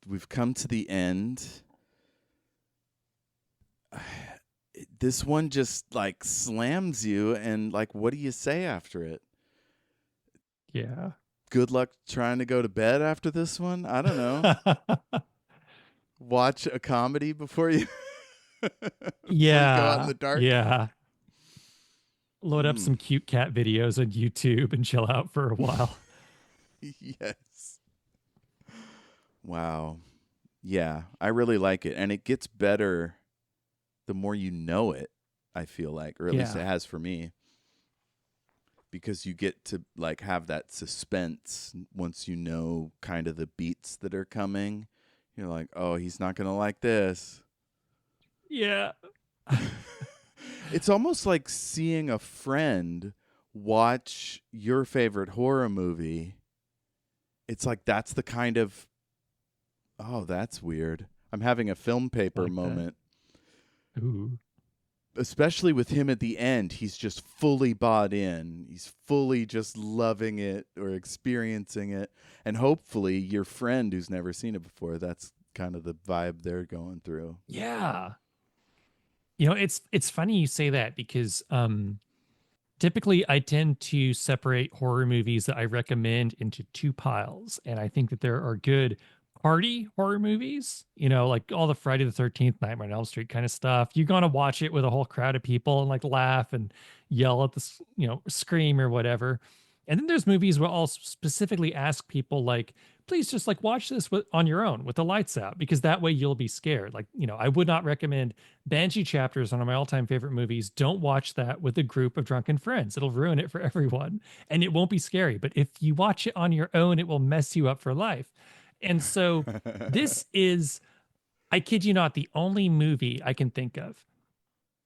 we've come to the end. This one just like slams you, and like, what do you say after it? Yeah. Good luck trying to go to bed after this one. I don't know. Watch a comedy before you, before you go out in the dark. Yeah. Load up some cute cat videos on YouTube and chill out for a while. Yes. Wow. Yeah, I really like it. And it gets better the more you know it, I feel like, or at least it has for me. Because you get to like have that suspense once you know kind of the beats that are coming. You're like, oh, he's not going to like this. Yeah. It's almost like seeing a friend watch your favorite horror movie. It's like that's the kind of, oh, that's weird. I'm having a film paper like moment. That. Ooh. Especially with him at the end, he's just fully bought in. He's fully just loving it or experiencing it. And hopefully your friend who's never seen it before, that's kind of the vibe they're going through. Yeah. You know, it's funny you say that because typically I tend to separate horror movies that I recommend into two piles. And I think that there are good party horror movies, you know, like all the Friday the 13th, Nightmare on Elm Street kind of stuff. You're going to watch it with a whole crowd of people and like laugh and yell at the, you know, scream or whatever. And then there's movies where I'll specifically ask people like, please just like watch this on your own with the lights out, because that way you'll be scared. Like, you know, I would not recommend Banshee Chapters, one of my all-time favorite movies. Don't watch that with a group of drunken friends. It'll ruin it for everyone and it won't be scary. But if you watch it on your own, it will mess you up for life. And so this is, I kid you not, the only movie I can think of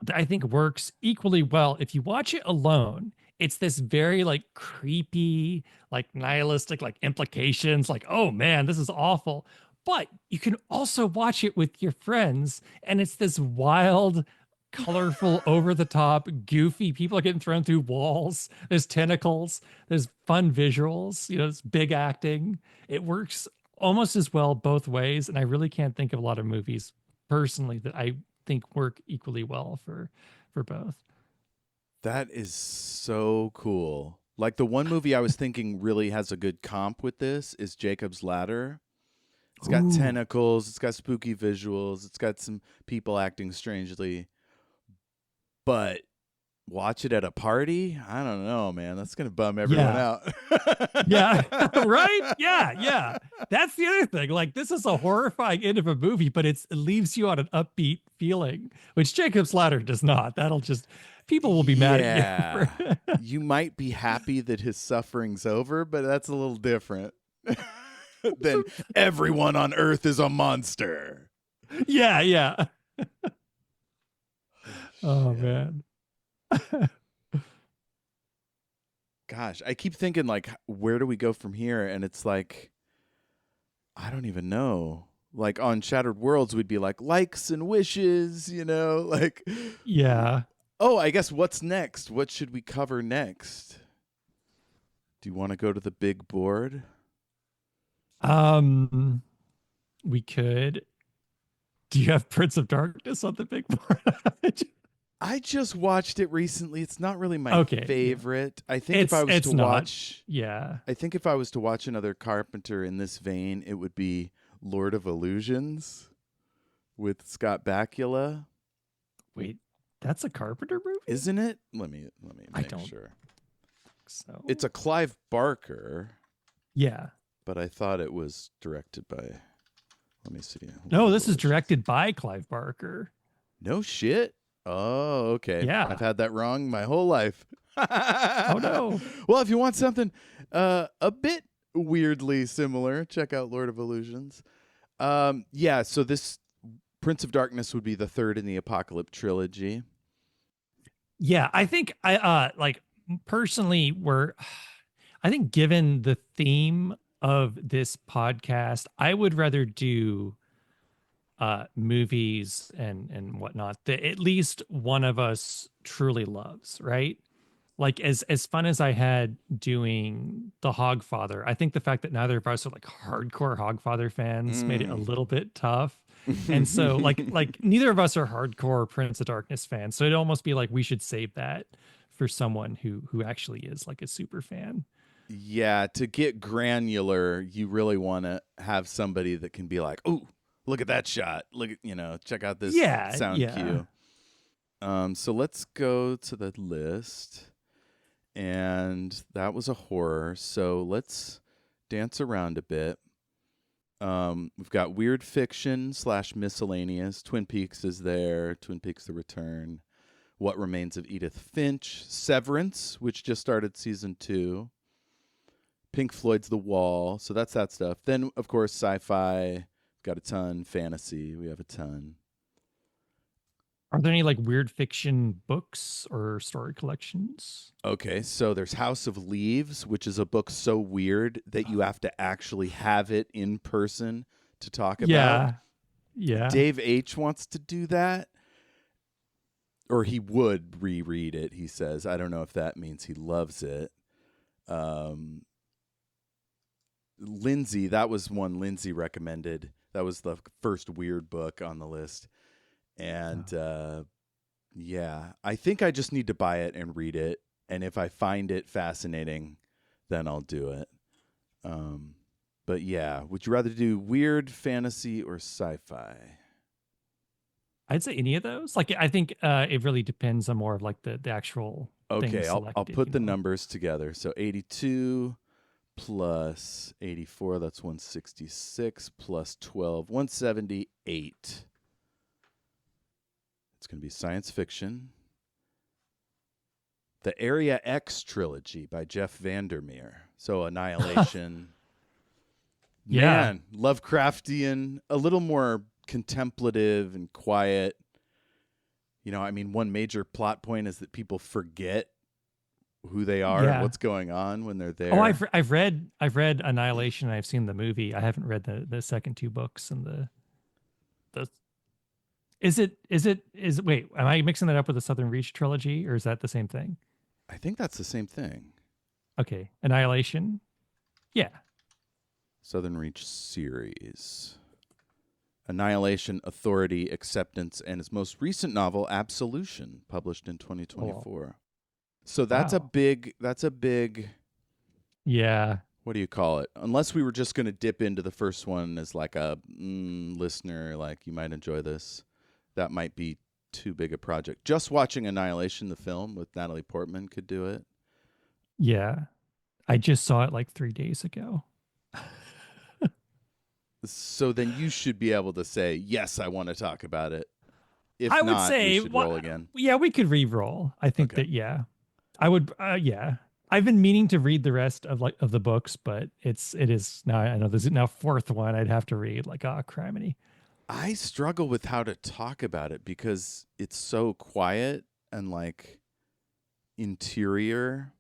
that I think works equally well. If you watch it alone, it's this very like creepy, like nihilistic, like implications, like, oh man, this is awful. But you can also watch it with your friends, and it's this wild, colorful, over the top, goofy. People are getting thrown through walls. There's tentacles. There's fun visuals. You know, it's big acting. It works almost as well both ways, and I really can't think of a lot of movies personally that I think work equally well for both. That is so cool. Like the one movie I was thinking really has a good comp with this is Jacob's Ladder. It's got tentacles, it's got spooky visuals, it's got some people acting strangely. But watch it at a party? I don't know, man. That's going to bum everyone out. Yeah, right? Yeah. That's the other thing. Like, this is a horrifying end of a movie, but it leaves you on an upbeat feeling, which Jacob's Ladder does not. That'll just, people will be mad at you. You might be happy that his suffering's over, but that's a little different than everyone on Earth is a monster. Yeah. Oh, man. Gosh, I keep thinking like, where do we go from here? And it's like, I don't even know. Like on Shattered Worlds, we'd be like likes and wishes, you know, like, yeah. Oh, I guess what's next? What should we cover next? Do you want to go to the big board? We could. Do you have Prince of Darkness on the big board? I just watched it recently. It's not really my favorite. Yeah. I think if I was to watch, yeah. I think if I was to watch another Carpenter in this vein, it would be Lord of Illusions with Scott Bakula. Wait, that's a Carpenter movie, isn't it? Let me make sure. So it's a Clive Barker. Yeah, but I thought it was directed by. Let me see. No, this is directed by Clive Barker. No shit. Oh, okay. Yeah. I've had that wrong my whole life. Oh, no. Well, if you want something a bit weirdly similar, check out Lord of Illusions. Yeah, so this Prince of Darkness would be the third in the Apocalypse trilogy. Yeah, I think I personally I think given the theme of this podcast, I would rather do movies and whatnot that at least one of us truly loves, right? Like as fun as I had doing The Hogfather, I think the fact that neither of us are like hardcore Hogfather fans made it a little bit tough. And so like neither of us are hardcore Prince of Darkness fans. So it'd almost be like we should save that for someone who actually is like a super fan. Yeah, to get granular, you really want to have somebody that can be like, "Ooh, look at that shot. Look at, check out this sound cue." So let's go to the list. And that was a horror. So let's dance around a bit. We've got weird fiction / miscellaneous. Twin Peaks is there. Twin Peaks: The Return. What Remains of Edith Finch. Severance, which just started season 2. Pink Floyd's The Wall. So that's that stuff. Then, of course, sci-fi. Got a ton. Fantasy. We have a ton. Are there any like weird fiction books or story collections? Okay, so there's House of Leaves, which is a book so weird that you have to actually have it in person to talk about. Yeah. Dave H. wants to do that. Or he would reread it, he says. I don't know if that means he loves it. Lindsay, that was one Lindsay recommended. That was the first weird book on the list. And yeah, I think I just need to buy it and read it. And if I find it fascinating, then I'll do it. But yeah, would you rather do weird, fantasy, or sci-fi? I'd say any of those. Like, I think it really depends on more of like the actual. Okay, I'll put the numbers together. So 82 plus 84, that's 166 plus 12, 178. It's going to be science fiction. The Area X trilogy by Jeff Vandermeer. So Annihilation. Yeah. Man, Lovecraftian, a little more contemplative and quiet. One major plot point is that people forget who they are and what's going on when they're there. Oh, I've read Annihilation. And I've seen the movie. I haven't read the second 2 books and the. Wait, am I mixing that up with the Southern Reach trilogy, or is that the same thing? I think that's the same thing. Okay. Annihilation. Yeah. Southern Reach series. Annihilation, Authority, Acceptance, and his most recent novel, Absolution, published in 2024. So that's a big yeah. What do you call it? Unless we were just going to dip into the first one as like a listener, like you might enjoy this. That might be too big a project. Just watching Annihilation, the film with Natalie Portman, could do it. Yeah. I just saw it like 3 days ago. So then you should be able to say, yes, I want to talk about it. If I would not, say, we should roll again. Yeah, we could re-roll. I think that, yeah. I would, yeah. I've been meaning to read the rest of the books, but it is now, I know there's now 4th one I'd have to read, like, criminy. I struggle with how to talk about it because it's so quiet and like interior.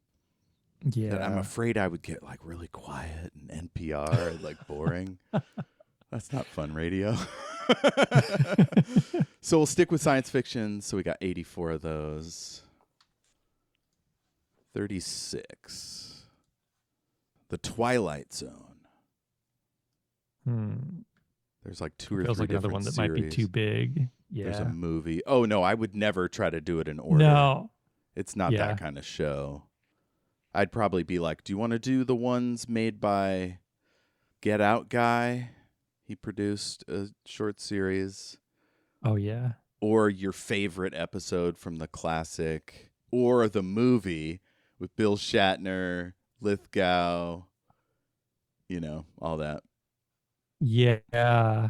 Yeah. That I'm afraid I would get like really quiet and NPR, like boring. That's not fun radio. So we'll stick with science fiction. So we got 84 of those. 36. The Twilight Zone. There's like two or Feels three like another different one that series. might be too big. Yeah. There's a movie. Oh, no, I would never try to do it in order. No. It's not that kind of show. I'd probably be like, do you want to do the ones made by Get Out guy? He produced a short series. Oh, yeah. Or your favorite episode from the classic. Or the movie with Bill Shatner, Lithgow, all that. Yeah.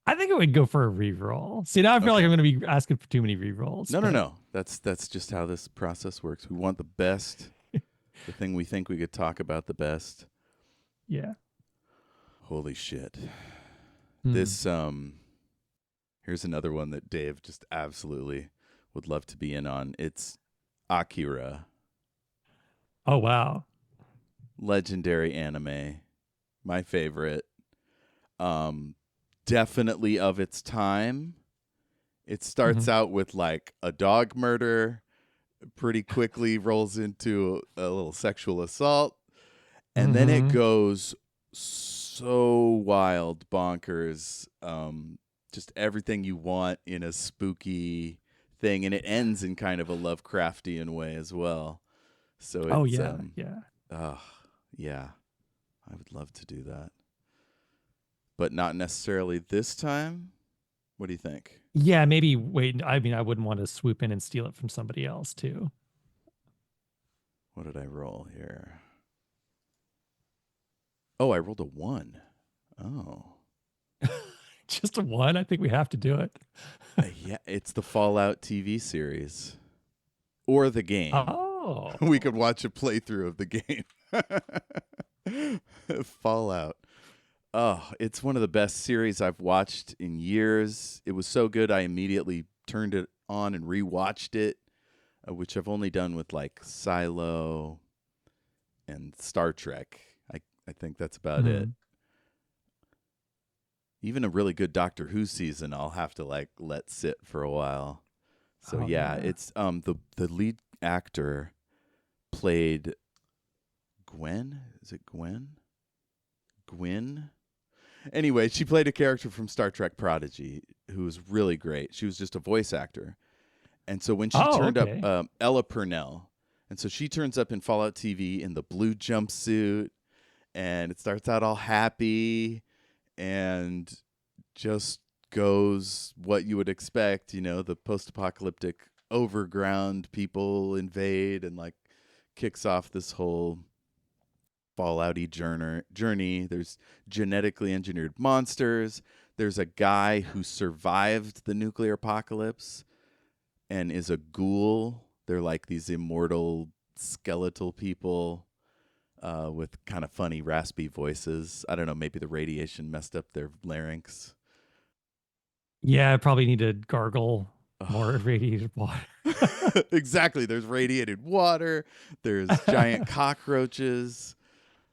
I think it would go for a reroll. See, now I feel like I'm going to be asking for too many rerolls. No. That's just how this process works. We want the best, the thing we think we could talk about the best. Yeah. Holy shit. This, here's another one that Dave just absolutely would love to be in on. It's Akira. Oh, wow. Legendary anime. My favorite. Definitely of its time. It starts out with like a dog murder, pretty quickly rolls into a little sexual assault, and then it goes so wild, bonkers. Just everything you want in a spooky thing, and it ends in kind of a Lovecraftian way as well. So it's, yeah. I would love to do that. But not necessarily this time. What do you think? Yeah, maybe wait. I mean, I wouldn't want to swoop in and steal it from somebody else, too. What did I roll here? Oh, I rolled a 1. Oh. Just a 1? I think we have to do it. Yeah, it's the Fallout TV series. Or the game. Oh. We could watch a playthrough of the game. Fallout. Oh, it's one of the best series I've watched in years. It was so good I immediately turned it on and rewatched it, which I've only done with like Silo and Star Trek. I think that's about it. Even a really good Doctor Who season I'll have to like let sit for a while. So it's the lead actor played Gwen. Is it Gwen? Gwyn? Anyway, she played a character from Star Trek Prodigy who was really great. She was just a voice actor. And so when she turned up, Ella Purnell, and so she turns up in Fallout TV in the blue jumpsuit, and it starts out all happy and just goes what you would expect, the post-apocalyptic overground people invade and like kicks off this whole Fallout-y journey. There's genetically engineered monsters. There's a guy who survived the nuclear apocalypse and is a ghoul. They're like these immortal skeletal people with kind of funny, raspy voices. I don't know, maybe the radiation messed up their larynx. Yeah, I probably need to gargle more radiated water. Exactly. There's radiated water. There's giant cockroaches.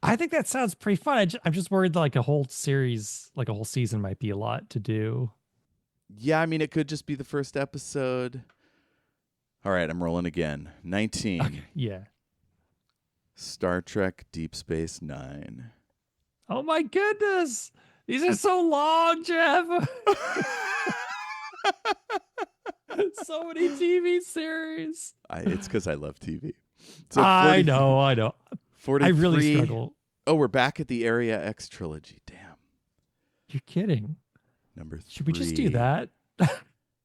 I think that sounds pretty fun. I'm just worried that like a whole series, like a whole season might be a lot to do. Yeah, I mean, it could just be the first episode. All right, I'm rolling again. 19. Okay, yeah. Star Trek Deep Space Nine. Oh my goodness. These are so long, Jeff. So many TV series. It's because I love TV. So I know. 43. I really struggle. Oh, we're back at the Area X trilogy. Damn. You're kidding. Number 3. Should we just do that?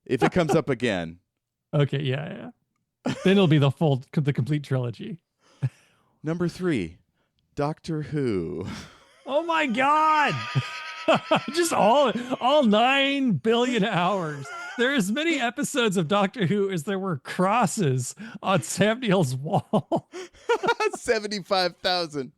If it comes up again. Okay, yeah. Then it'll be the complete trilogy. Number 3, Doctor Who. Oh my God. Just all 9 billion hours. There are as many episodes of Doctor Who as there were crosses on Sam Neill's wall. 75,000.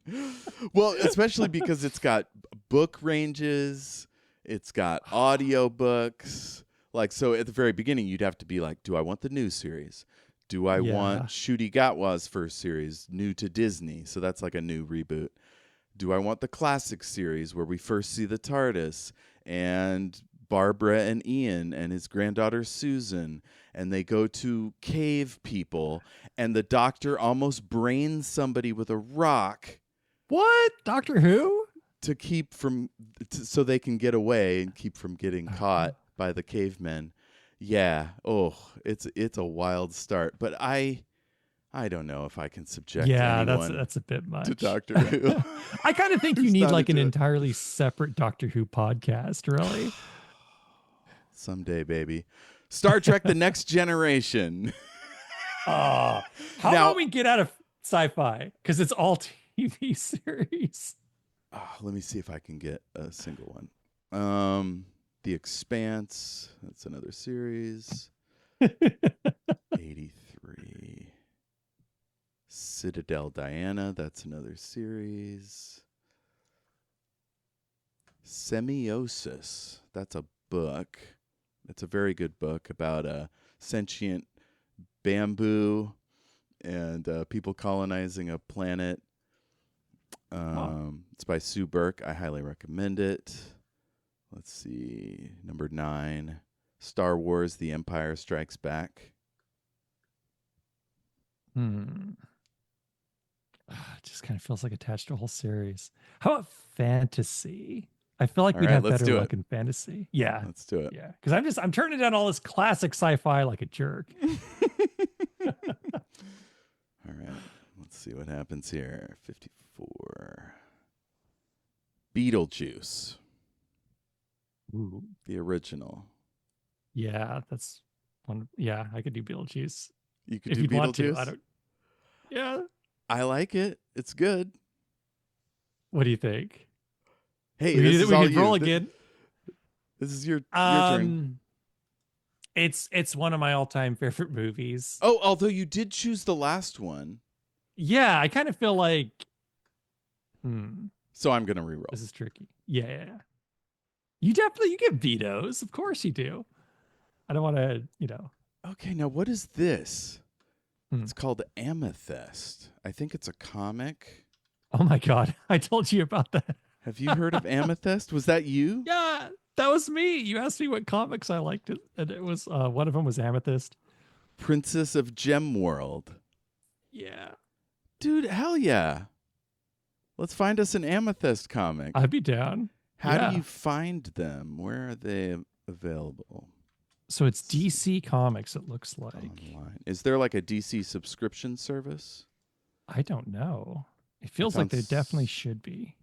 Well, especially because it's got book ranges, it's got audio books. Like, so at the very beginning, you'd have to be like, do I want the new series? Do I want Ncuti Gatwa's first series, new to Disney? So that's like a new reboot. Do I want the classic series where we first see the TARDIS and Barbara and Ian and his granddaughter Susan, and they go to cave people, and the Doctor almost brains somebody with a rock? What? Doctor Who? To keep from, so they can get away and keep from getting caught by the cavemen. Yeah. Oh, it's a wild start, but I don't know if I can subject anyone that's a bit much to Doctor Who. I kind of think you Who's need not like an into it. entirely separate Doctor Who podcast, really. Someday, baby. Star Trek: The Next Generation. How about we get out of sci-fi? Because it's all TV series. Let me see if I can get a single one. The Expanse. That's another series. 83. Citadel Diana. That's another series. Semiosis. That's a book. It's a very good book about a sentient bamboo and people colonizing a planet. It's by Sue Burke. I highly recommend it. Let's see. Number 9, Star Wars: The Empire Strikes Back. It just kind of feels like attached to a whole series. How about fantasy? I feel like All we'd right, have let's better do luck it. in fantasy. Yeah. Let's do it. Yeah. Because I'm turning down all this classic sci-fi like a jerk. All right. Let's see what happens here. 54. Beetlejuice. Ooh. The original. Yeah, that's one. Yeah, I could do Beetlejuice. You could if do you'd want to. Beetlejuice? I don't. Yeah. I like it. It's good. What do you think? Hey, we this could, is we all could you. roll This- again. This is your turn. It's one of my all-time favorite movies. Oh, although you did choose the last one. Yeah, I kind of feel like So I'm going to reroll. this is tricky. Yeah. You get vetoes. Of course you do. I don't want to, Okay, now what is this? It's called Amethyst. I think it's a comic. Oh my God. I told you about that. Have you heard of Amethyst? Was that you? Yeah, that was me. You asked me what comics I liked, and it was one of them was Amethyst. Princess of Gem World. Yeah. Dude, hell yeah. Let's find us an Amethyst comic. I'd be down. How do you find them? Where are they available? So it's DC Comics, it looks like. Online. Is there like a DC subscription service? I don't know. It feels like there definitely should be.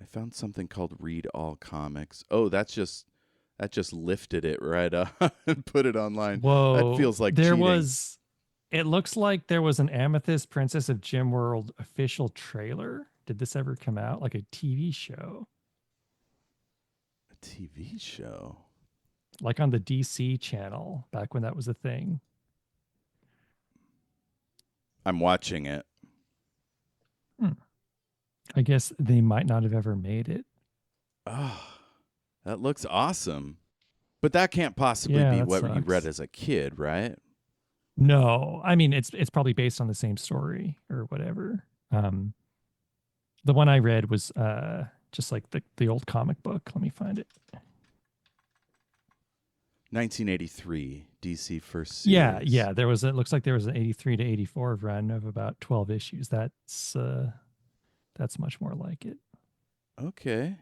I found something called Read All Comics. Oh, that just lifted it right up and put it online. Whoa. That feels like there cheating. was. It looks like there was an Amethyst Princess of Gem World official trailer. Did this ever come out? Like a TV show? A TV show? Like on the DC channel back when that was a thing. I'm watching it. I guess they might not have ever made it. Oh, that looks awesome. But that can't possibly Yeah, be that what you sucks. read as a kid, right? No, I mean it's probably based on the same story or whatever. The one I read was just like the old comic book. Let me find it. 1983 DC first series. Yeah. There was. It looks like there was an 83 to 84 run of about 12 issues. That's much more like it. Okay.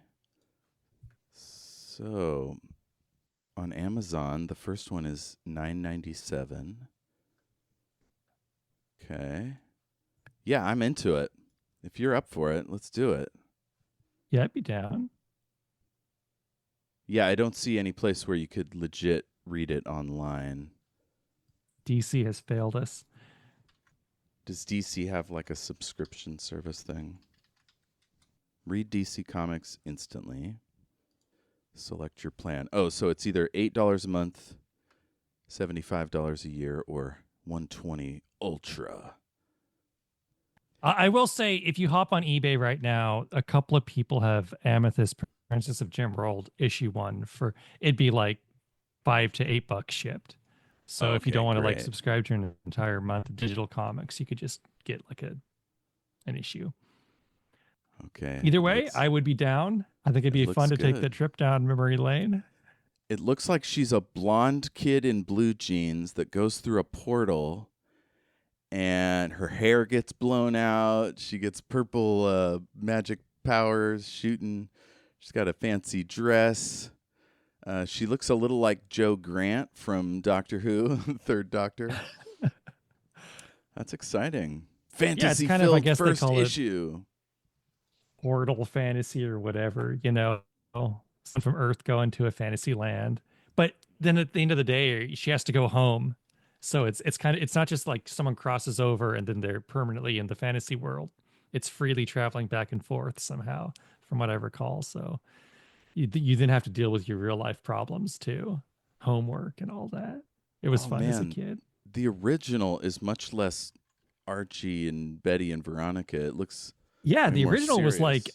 So on Amazon, the first one is $9.97. Okay. Yeah, I'm into it. If you're up for it, let's do it. Yeah, I'd be down. Yeah, I don't see any place where you could legit read it online. DC has failed us. Does DC have like a subscription service thing? Read DC Comics instantly. Select your plan. Oh, so it's either $8 a month, $75 a year, or $120 Ultra. I will say, if you hop on eBay right now, a couple of people have Amethyst Princess of Gem World issue 1 for it'd be like $5 to $8 shipped. So if you Okay, don't want to like great. subscribe to an entire month of digital comics, you could just get like an issue. Okay. Either way, I would be down. I think it'd be fun to take that trip down memory lane. It looks like she's a blonde kid in blue jeans that goes through a portal, and her hair gets blown out. She gets purple magic powers shooting. She's got a fancy dress. She looks a little like Joe Grant from Doctor Who, Third Doctor. That's exciting. Fantasy kind of, I guess first they call issue. It portal fantasy or whatever, some from Earth going to a fantasy land. But then at the end of the day, she has to go home. So it's not just like someone crosses over and then they're permanently in the fantasy world. It's freely traveling back and forth somehow, from what I recall. So you then have to deal with your real life problems too, homework and all that. It was fun as a kid. The original is much less Archie and Betty and Veronica. It looks the more original was serious.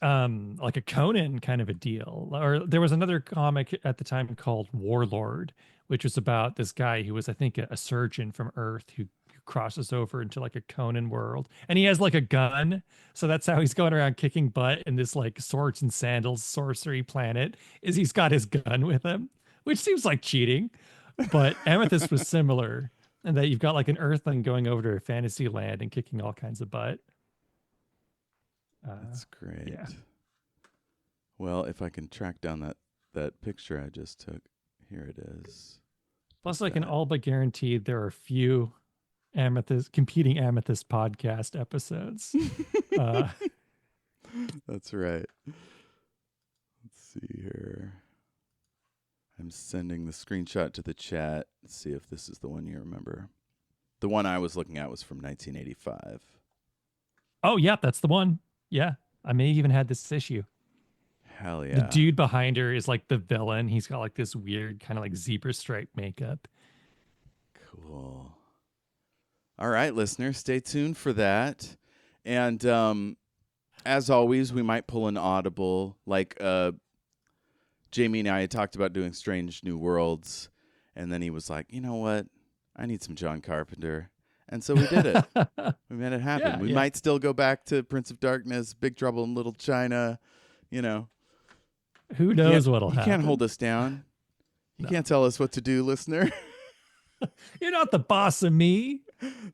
like a Conan kind of a deal. Or there was another comic at the time called Warlord, which was about this guy who was, I think, a surgeon from Earth who crosses over into like a Conan world, and he has like a gun. So that's how he's going around kicking butt in this like swords and sandals sorcery planet. Is he's got his gun with him, which seems like cheating. But Amethyst was similar, and that you've got like an Earthling going over to a fantasy land and kicking all kinds of butt. That's great. Yeah. Well, if I can track down that picture I just took, here it is. Plus, I can all but guarantee there are few competing Amethyst podcast episodes. That's right. Let's see here. I'm sending the screenshot to the chat. Let's see if this is the one you remember. The one I was looking at was from 1985. Oh, yeah, that's the one. Yeah, I may have even had this issue. Hell yeah. The dude behind her is like the villain. He's got like this weird kind of like zebra stripe makeup. Cool. All right, listeners, stay tuned for that. And as always, we might pull an audible. Like Jayme and I had talked about doing Strange New Worlds, and then he was like, you know what? I need some John Carpenter. And so we did it. We made it happen. Yeah, we might still go back to Prince of Darkness, Big Trouble in Little China, Who knows what'll happen? You can't hold us down. You can't tell us what to do, listener. You're not the boss of me.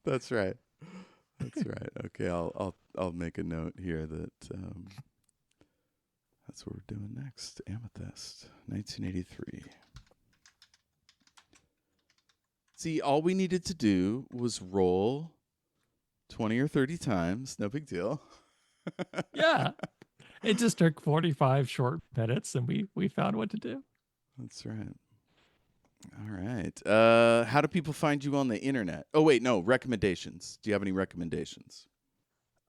That's right. That's right. Okay, I'll make a note here that that's what we're doing next. Amethyst, 1983. See, all we needed to do was roll 20 or 30 times. No big deal. Yeah. It just took 45 short minutes, and we found what to do. That's right. All right. How do people find you on the internet? Oh, wait, no, recommendations. Do you have any recommendations?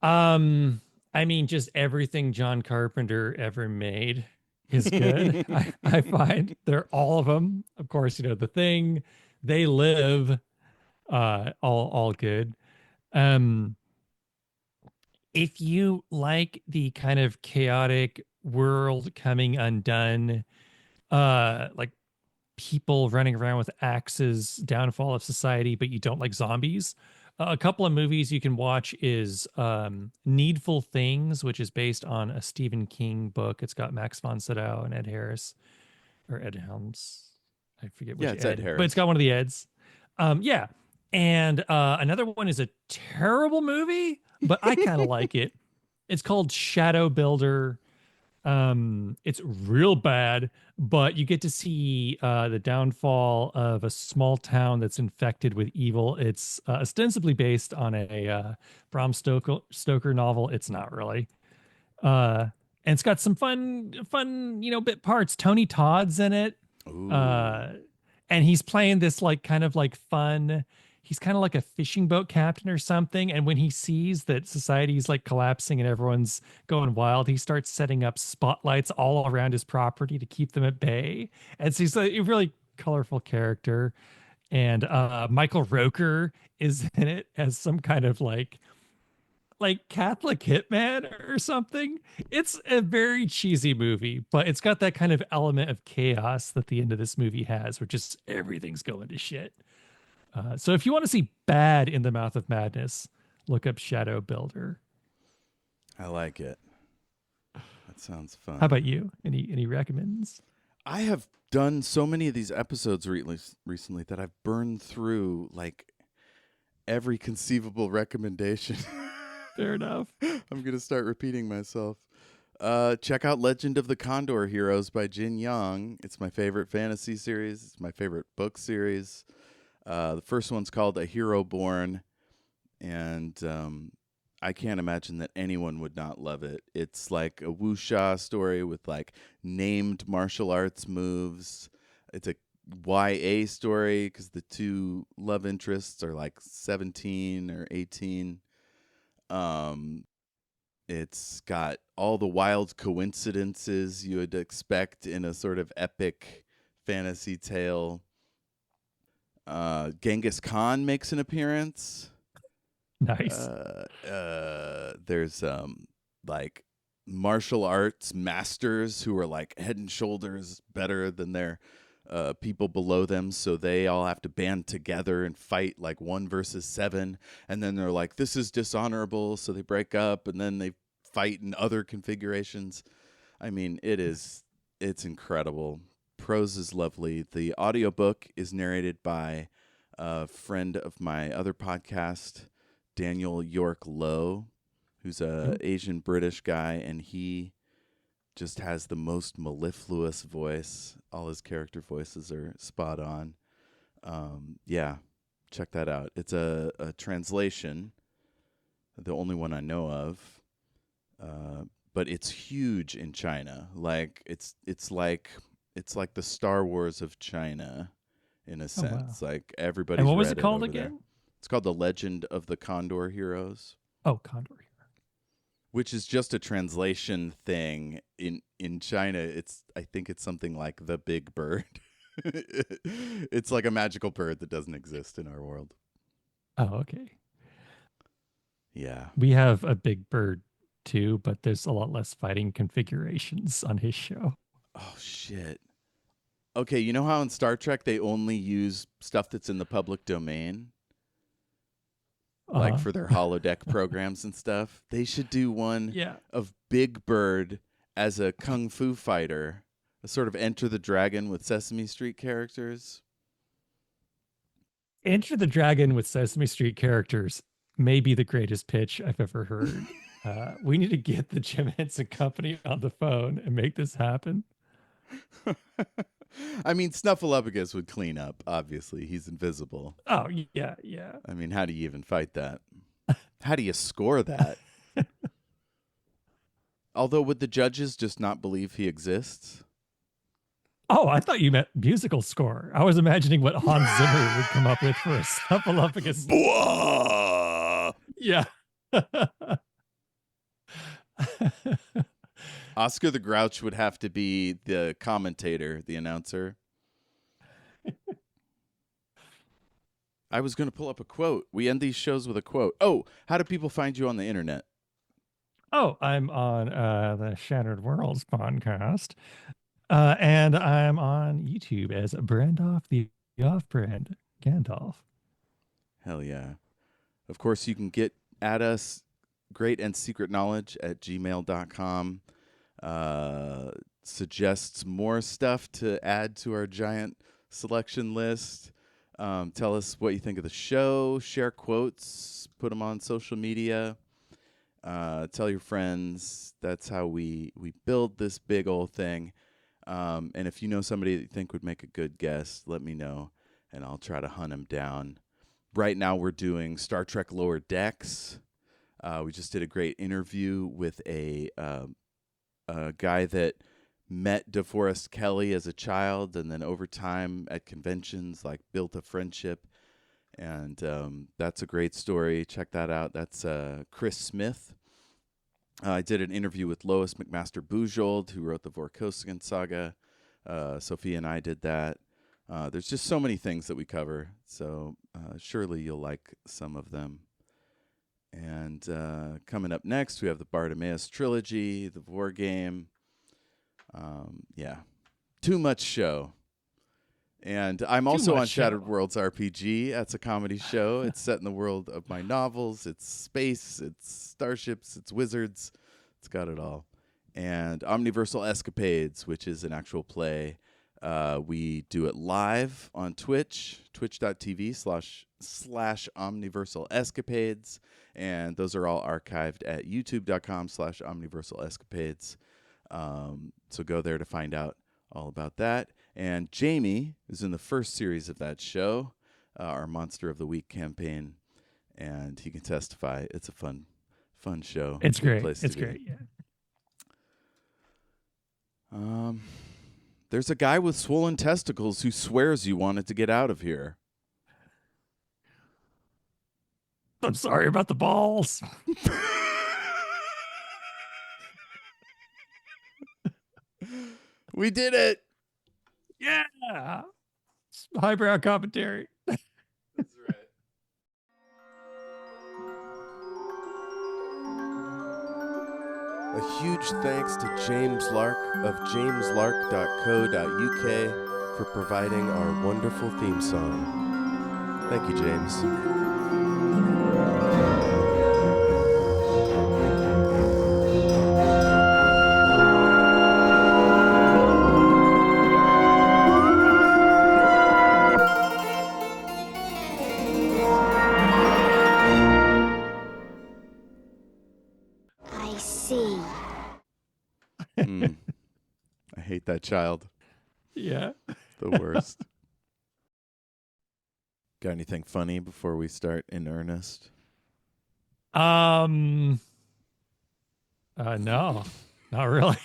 I mean, just everything John Carpenter ever made is good. I find they're all of them. Of course, The Thing, They Live, all good. If you like the kind of chaotic world coming undone, like people running around with axes, downfall of society, but you don't like zombies, a couple of movies you can watch is Needful Things, which is based on a Stephen King book. It's got Max von Sydow and Ed Harris, or Ed Helms. I forget which it's Ed Harris. but it's got one of the Eds. Yeah. And another one is a terrible movie, but I kind of like it. It's called Shadow Builder. It's real bad, but you get to see the downfall of a small town that's infected with evil. It's ostensibly based on a Bram Stoker novel. It's not really. And it's got some fun, bit parts. Tony Todd's in it. And he's playing this kind of fun. He's kind of like a fishing boat captain or something. And when he sees that society's collapsing and everyone's going wild, he starts setting up spotlights all around his property to keep them at bay. And so he's a really colorful character. And Michael Roker is in it as some kind of like Catholic hitman or something. It's a very cheesy movie, but it's got that kind of element of chaos that the end of this movie has, where just everything's going to shit. So if you want to see bad in the mouth of madness, look up Shadow Builder. I like it. That sounds fun. How about you? Any recommends? I have done so many of these episodes recently that I've burned through like every conceivable recommendation. Fair enough. I'm going to start repeating myself. Check out Legend of the Condor Heroes by Jin Young. It's my favorite fantasy series. It's my favorite book series. The first one's called A Hero Born, and I can't imagine that anyone would not love it. It's like a wuxia story with like named martial arts moves. It's a YA story because the two love interests are like 17 or 18. It's got all the wild coincidences you would expect in a sort of epic fantasy tale. Genghis Khan makes an appearance. Nice. There's like martial arts masters who are like head and shoulders better than their people below them, so they all have to band together and fight like 1 versus 7, and then they're like, this is dishonorable, so they break up, and then they fight in other configurations. I mean, it's incredible. Prose is lovely. The audiobook is narrated by a friend of my other podcast, Daniel York Lowe, who's a Asian British guy, and he just has the most mellifluous voice. All his character voices are spot on. Yeah, check that out. It's a translation, the only one I know of, but it's huge in China. Like it's like the Star Wars of China, in a sense. Wow. Like everybody's. And what was read it called over there. again? It's called The Legend of the Condor Heroes. Oh, Condor Hero. Which is just a translation thing in China. I think it's something like the big bird. It's like a magical bird that doesn't exist in our world. Oh, okay. Yeah. We have a big bird too, but there's a lot less fighting configurations on his show. Oh shit. Okay, you know how in Star Trek they only use stuff that's in the public domain? Like for their holodeck programs and stuff. They should do one of Big Bird as a kung fu fighter, a sort of Enter the Dragon with Sesame Street characters. Enter the Dragon with Sesame Street characters may be the greatest pitch I've ever heard. We need to get the Jim Henson Company on the phone and make this happen. I mean, Snuffleupagus would clean up, obviously. He's invisible. Oh, yeah, yeah. I mean, how do you even fight that? How do you score that? Although, would the judges just not believe he exists? Oh, I thought you meant musical score. I was imagining what Hans Zimmer would come up with for a Snuffleupagus. Yeah. Oscar the Grouch would have to be the commentator, the announcer. I was going to pull up a quote. We end these shows with a quote. Oh, how do people find you on the internet? Oh, I'm on the Shattered Worlds podcast. And I'm on YouTube as Brandoff the Off-Brand Gandalf. Hell yeah. Of course, you can get at us great and secret knowledge at gmail.com. Suggests more stuff to add to our giant selection list. Tell us what you think of the show. Share quotes. Put them on social media. Tell your friends. That's how we build this big old thing. And if you know somebody that you think would make a good guest, let me know, and I'll try to hunt them down. Right now we're doing Star Trek Lower Decks. We just did a great interview with a guy that met DeForest Kelley as a child, and then over time at conventions, like built a friendship. And that's a great story. Check that out. That's Chris Smith. I did an interview with Lois McMaster-Bujold, who wrote the Vorkosigan saga. Sophia and I did that. There's just so many things that we cover, so surely you'll like some of them. And coming up next, we have the Bartimaeus trilogy, the War Game. Yeah, too much show. And I'm also on Shattered Worlds RPG. That's a comedy show. It's set in the world of my novels. It's space. It's starships. It's wizards. It's got it all. and Omniversal Escapades, which is an actual play. We do it live on Twitch, twitch.tv/Omniversal Escapades. And those are all archived at youtube.com/Omniversal Escapades. So go there to find out all about that. And Jayme is in the first series of that show, our Monster of the Week campaign. And he can testify. It's a fun show. It's Good great. place It's to be. great. Yeah. There's a guy with swollen testicles who swears you wanted to get out of here. I'm sorry about the balls. We did it. Yeah. Highbrow commentary. That's right. A huge thanks to James Lark of jameslark.co.uk for providing our wonderful theme song. Thank you, James. I see. I hate that child. Yeah. The worst. Got anything funny before we start in earnest? No, not really.